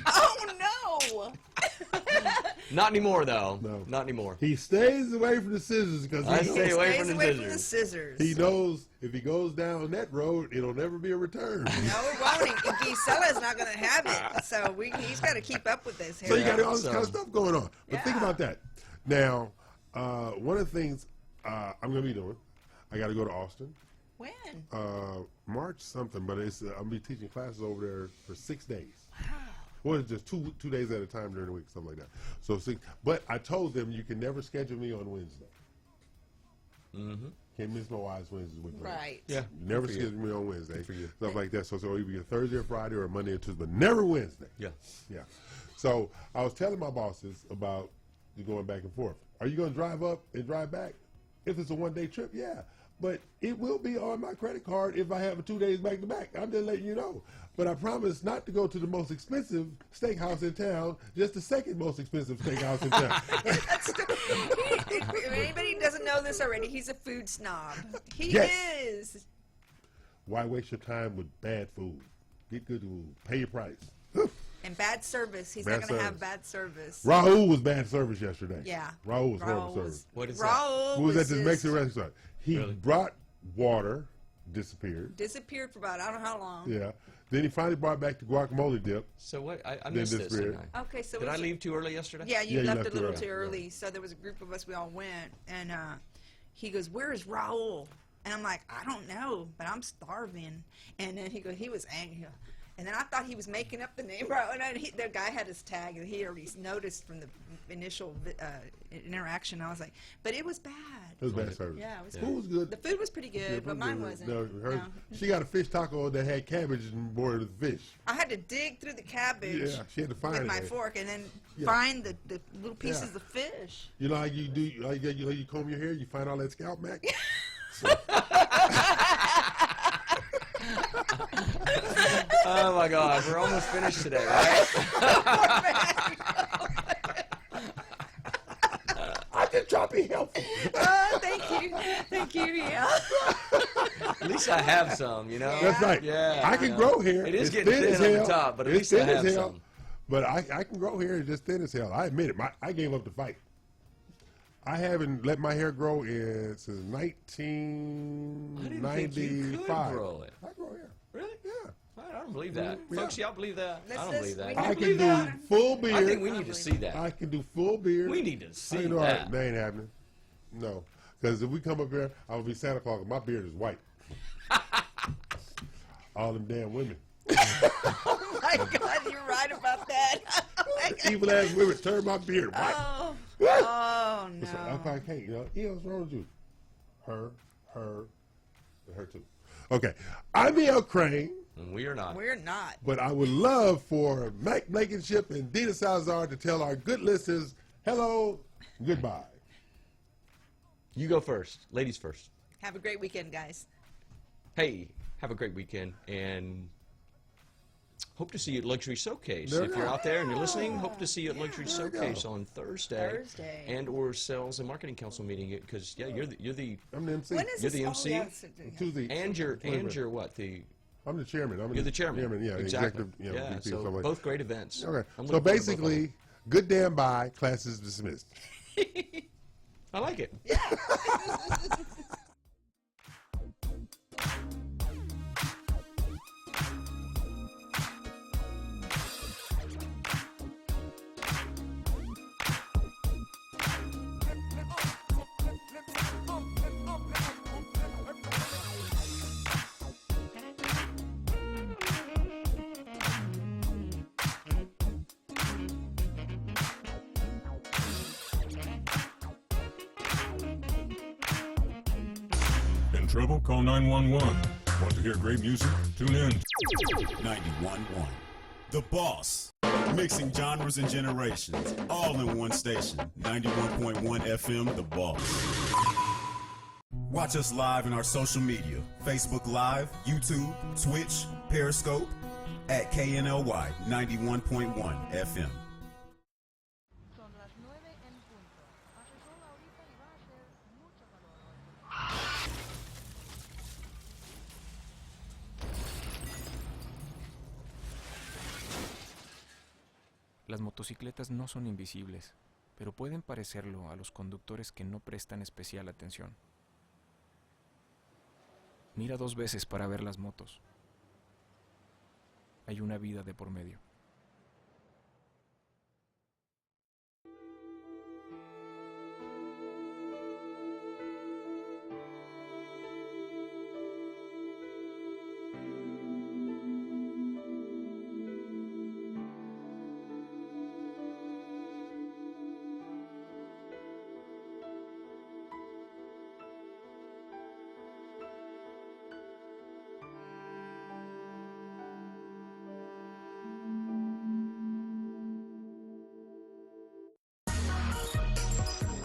Oh, no. Not anymore, though. No. Not anymore. He stays away from the scissors because I stay away from the scissors. He knows if he goes down that road, it'll never be a return. No, it won't. Gisella's not going to have it. So he's got to keep up with this hair. So you got all this kind of stuff going on. But think about that. Now, one of the things I'm going to be doing, I got to go to Austin. When? March something, but I'm going to be teaching classes over there for 6 days. Wow. Well, it's just two days at a time during the week, something like that. So 6. But I told them you can never schedule me on Wednesday. Mm-hmm. Can't miss my wife's Wednesdays with me. Right. Yeah. You never schedule me on Wednesday. Stuff like that. So either be a Thursday or Friday or Monday or Tuesday, but never Wednesday. Yeah. Yeah. So I was telling my bosses about going back and forth. Are you going to drive up and drive back? If it's a one-day trip, yeah. But it will be on my credit card if I have a 2 days back-to-back. I'm just letting you know. But I promise not to go to the most expensive steakhouse in town, just the second most expensive steakhouse in town. If anybody doesn't know this already, he's a food snob. He Yes. is. Why waste your time with bad food? Get good food. Pay your price. And bad service. He's Bad not going to have service. bad service. Raul was bad service yesterday. Yeah. Raul was horrible Raul service. was- What is Raul Who was at was this just- Mexican restaurant? He brought water, disappeared. Disappeared for about I don't know how long. Yeah. Then he finally brought back the guacamole dip. So what? I Then missed this. disappeared. Didn't I? Okay, so Did I was it- leave too early yesterday? Yeah, you Yeah, you left left a little too too early. early. So there was a group of us. We all went, and he goes, "Where is Raul?" And I'm like, "I don't know, but I'm starving." And then he goes, he was angry. And then I thought he was making up the name. And the guy had his tag, and he already noticed from the initial interaction. I was like, but it was bad. It was bad service. Yeah, it was. Food was good. The food was pretty good, Yeah, but food mine was good. wasn't. No, No. she got a fish taco that had cabbage and board of the fish. I had to dig through the cabbage Yeah, she had to find with my it. fork, and then Yeah. find the little pieces Yeah. of fish. You know how you do? Like you comb your hair, you find all that scalp back. Oh my God, we're almost finished today, right? I just try to be helpful. Thank you, yeah. At least I have some, That's right. Yeah. I can grow hair. It is It's getting thin as on the hell. top, but at It's least I thin have as hell. some. But I can grow hair. It's just thin as hell. I admit it. I gave up the fight. I haven't let my hair grow since I didn't think you could 1995. grow it. I grow hair. Really? Yeah. I don't believe that. Yeah. Folks, y'all believe that? I don't believe that. I can do full beard. I think we need to see that. I can do full beard. We need to see All that. right, that ain't happening. No, because if we come up here, I will be Santa Claus. My beard is white. All them damn women. Oh my God, you're right about that. Evil ass women turn my beard white. Oh no. I can't. What's wrong with you? Her, and her too. Okay, I'm E.L. Crane. And we are not. We're not. But I would love for Mac Blankenship and Dina Salazar to tell our good listeners hello, goodbye. You go first. Ladies first. Have a great weekend, guys. Hey, have a great weekend, and hope to see you at Luxury Showcase. There If you you're go. out there and you're listening, hope to see you at Luxury there you Showcase go. on Thursday. Thursday. And or Sales and Marketing Council meeting, because you're the I'm the MC. When is You're this? the Oh, MC? yeah, it's- Tuesday. and you're what the I'm the chairman. You're the chairman. Yeah, Exactly. executive. Yeah, VP, so something like both great events. that. Okay. I'm So looking forward to both of them. basically, good damn bye. Class is dismissed. I like it. trouble? Call 911. Want to hear great music? Tune in. 91.1. The Boss. Mixing genres and generations, all in one station. 91.1 FM, The Boss. Watch us live in our social media. Facebook Live, YouTube, Twitch, Periscope, at KNLY 91.1 FM. Las motocicletas no son invisibles, pero pueden parecerlo a los conductores que no prestan especial atención. Mira 2 veces para ver las motos. Hay una vida de por medio.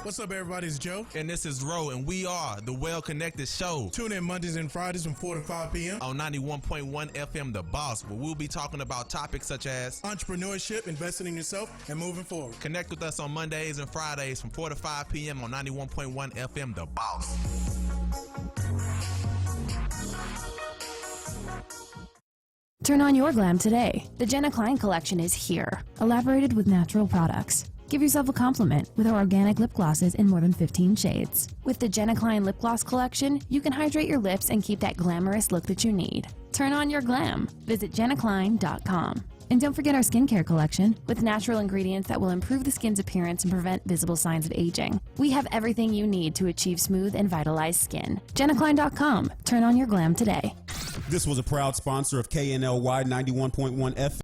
What's up, everybody? It's Joe. And this is Ro, and we are the Well Connected Show. Tune in Mondays and Fridays from 4 to 5 p.m. on 91.1 FM, The Boss, where we'll be talking about topics such as entrepreneurship, investing in yourself, and moving forward. Connect with us on Mondays and Fridays from 4 to 5 p.m. on 91.1 FM, The Boss. Turn on your glam today. The Jenna Klein collection is here, elaborated with natural products. Give yourself a compliment with our organic lip glosses in more than 15 shades. With the Jenna Klein Lip Gloss collection, you can hydrate your lips and keep that glamorous look that you need. Turn on your glam. Visit jennaklein.com. And don't forget our skincare collection with natural ingredients that will improve the skin's appearance and prevent visible signs of aging. We have everything you need to achieve smooth and vitalized skin. jennaklein.com. Turn on your glam today. This was a proud sponsor of KNLY 91.1 FM.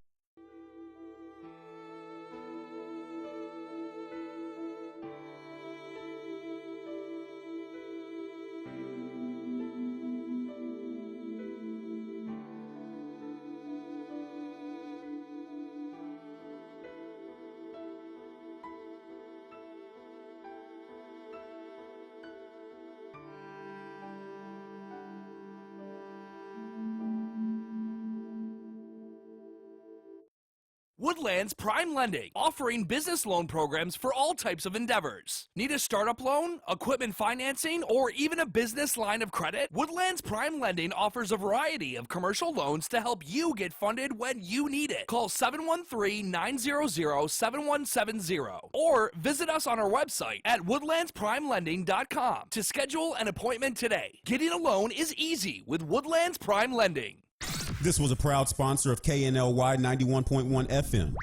Woodlands Prime Lending, offering business loan programs for all types of endeavors. Need a startup loan, equipment financing, or even a business line of credit? Woodlands Prime Lending offers a variety of commercial loans to help you get funded when you need it. Call 713-900-7170 or visit us on our website at woodlandsprimelending.com to schedule an appointment today. Getting a loan is easy with Woodlands Prime Lending. This was a proud sponsor of KNLY 91.1 FM.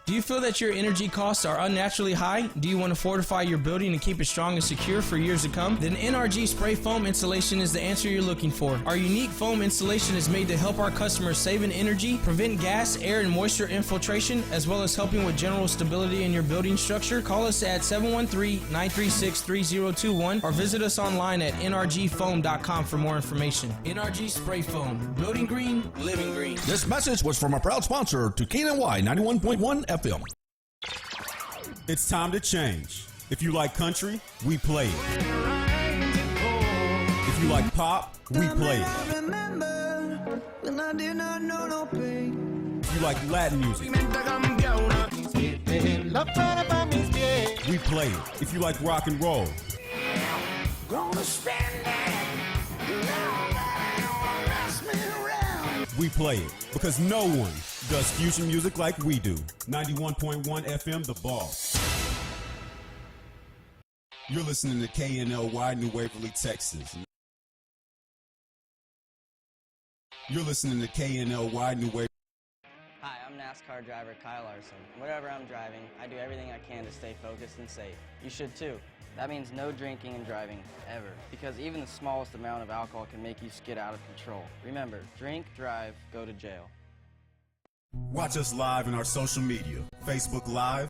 Do you feel that your energy costs are unnaturally high? Do you want to fortify your building and keep it strong and secure for years to come? Then NRG Spray Foam Installation is the answer you're looking for. Our unique foam installation is made to help our customers save in energy, prevent gas, air, and moisture infiltration, as well as helping with general stability in your building structure. Call us at 713-936-3021 or visit us online at nrgfoam.com for more information. NRG Spray Foam. Building green, living green. This message was from a proud sponsor to KNLY 91.1 FM. It's time to change. If you like country, we play it. If you like pop, we play it. If you like Latin music, we play it. If you like rock and roll, we play it. Because no one does fusion music like we do. 91.1 FM, The Boss. You're listening to KNLY, New Waverly, Texas. You're listening to KNLY, New Waverly. Hi, I'm NASCAR driver Kyle Larson. Whatever I'm driving, I do everything I can to stay focused and safe. You should too. That means no drinking and driving, ever. Because even the smallest amount of alcohol can make you skid out of control. Remember, drink, drive, go to jail. Watch us live in our social media. Facebook Live.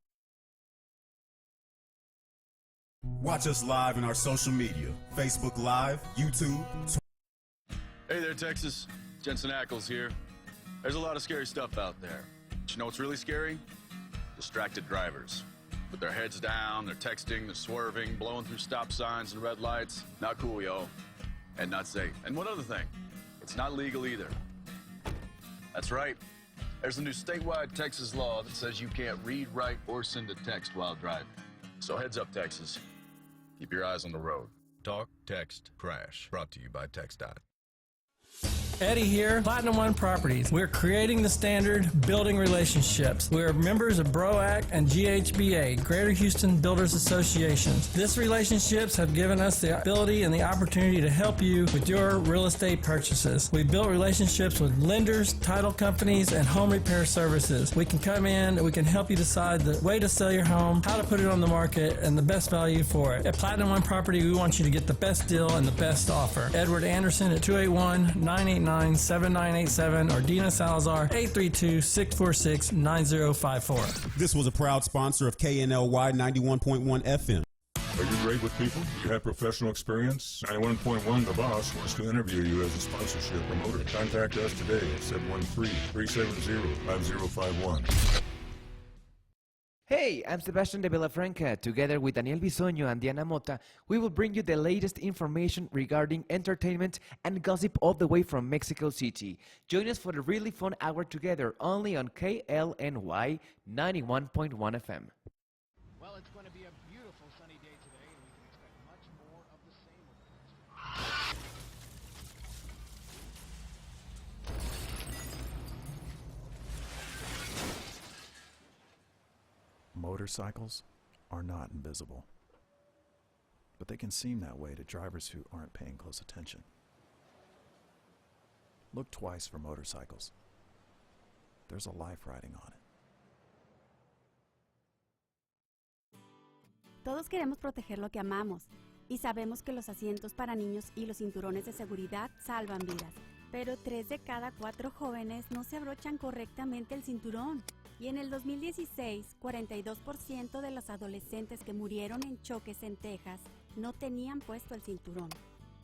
Watch us live in our social media, Facebook Live, YouTube. Hey there, Texas. Jensen Ackles here. There's a lot of scary stuff out there. But you know what's really scary? Distracted drivers. With their heads down, they're texting, they're swerving, blowing through stop signs and red lights. Not cool, yo. And not safe. And one other thing, it's not legal either. That's right. There's a new statewide Texas law that says you can't read, write, or send a text while driving. So heads up, Texas. Keep your eyes on the road. Talk, text, crash. Brought to you by TxDOT. Eddie here, Platinum One Properties. We're creating the standard, building relationships. We're members of BROAC and GHBA, Greater Houston Builders Associations. These relationships have given us the ability and the opportunity to help you with your real estate purchases. We built relationships with lenders, title companies, and home repair services. We can come in and we can help you decide the way to sell your home, how to put it on the market, and the best value for it. At Platinum One Property, we want you to get the best deal and the best offer. Edward Anderson at 281-989-7987 or Dina Salazar 832-646-9054. This was a proud sponsor of KNLY 91.1 FM. Are you great with people? Do you have professional experience? 91.1 The Boss wants to interview you as a sponsorship promoter. Contact us today at 713-370-5051. Hey, I'm Sebastian de Villafranca. Together with Daniel Bisoño and Diana Mota, we will bring you the latest information regarding entertainment and gossip all the way from Mexico City. Join us for a really fun hour together only on KLNY 91.1 FM. Well, it's going to be a beautiful sunny day today, and we can expect much more of the same over the next week. Motorcycles are not invisible, but they can seem that way to drivers who aren't paying close attention. Look twice for motorcycles. There's a life riding on it. Todos queremos proteger lo que amamos y sabemos que los asientos para niños y los cinturones de seguridad salvan vidas, pero 3 de cada 4 jóvenes no se abrochan correctamente el cinturón. Y en el 2016, 42% de los adolescentes que murieron en choques en Texas no tenían puesto el cinturón.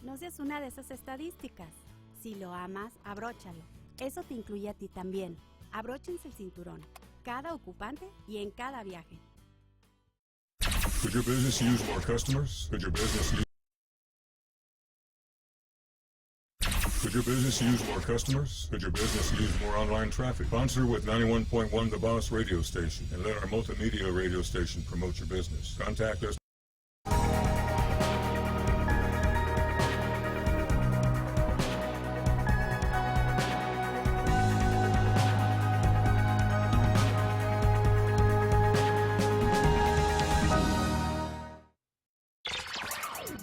No seas una de esas estadísticas. Si lo amas, abróchalo. Eso te incluye a ti también. Abróchense el cinturón, cada ocupante y en cada viaje. Could your business use more customers? Could your business use more customers? Could your business use more online traffic? Sponsor with 91.1 The Boss radio station and let our multimedia radio station promote your business. Contact us.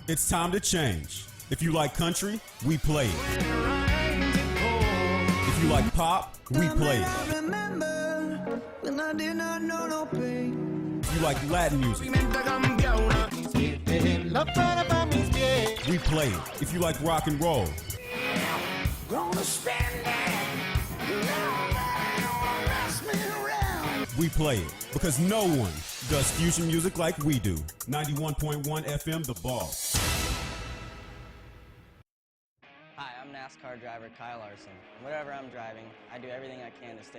It's time to change. If you like country, we play it. If you like pop, we play it. If you like Latin music, we play it. If you like rock and roll, we play it. Because no one does fusion music like we do. 91.1 FM, The Boss. Hi, I'm NASCAR driver Kyle Larson. Whatever I'm driving, I do everything I can to stay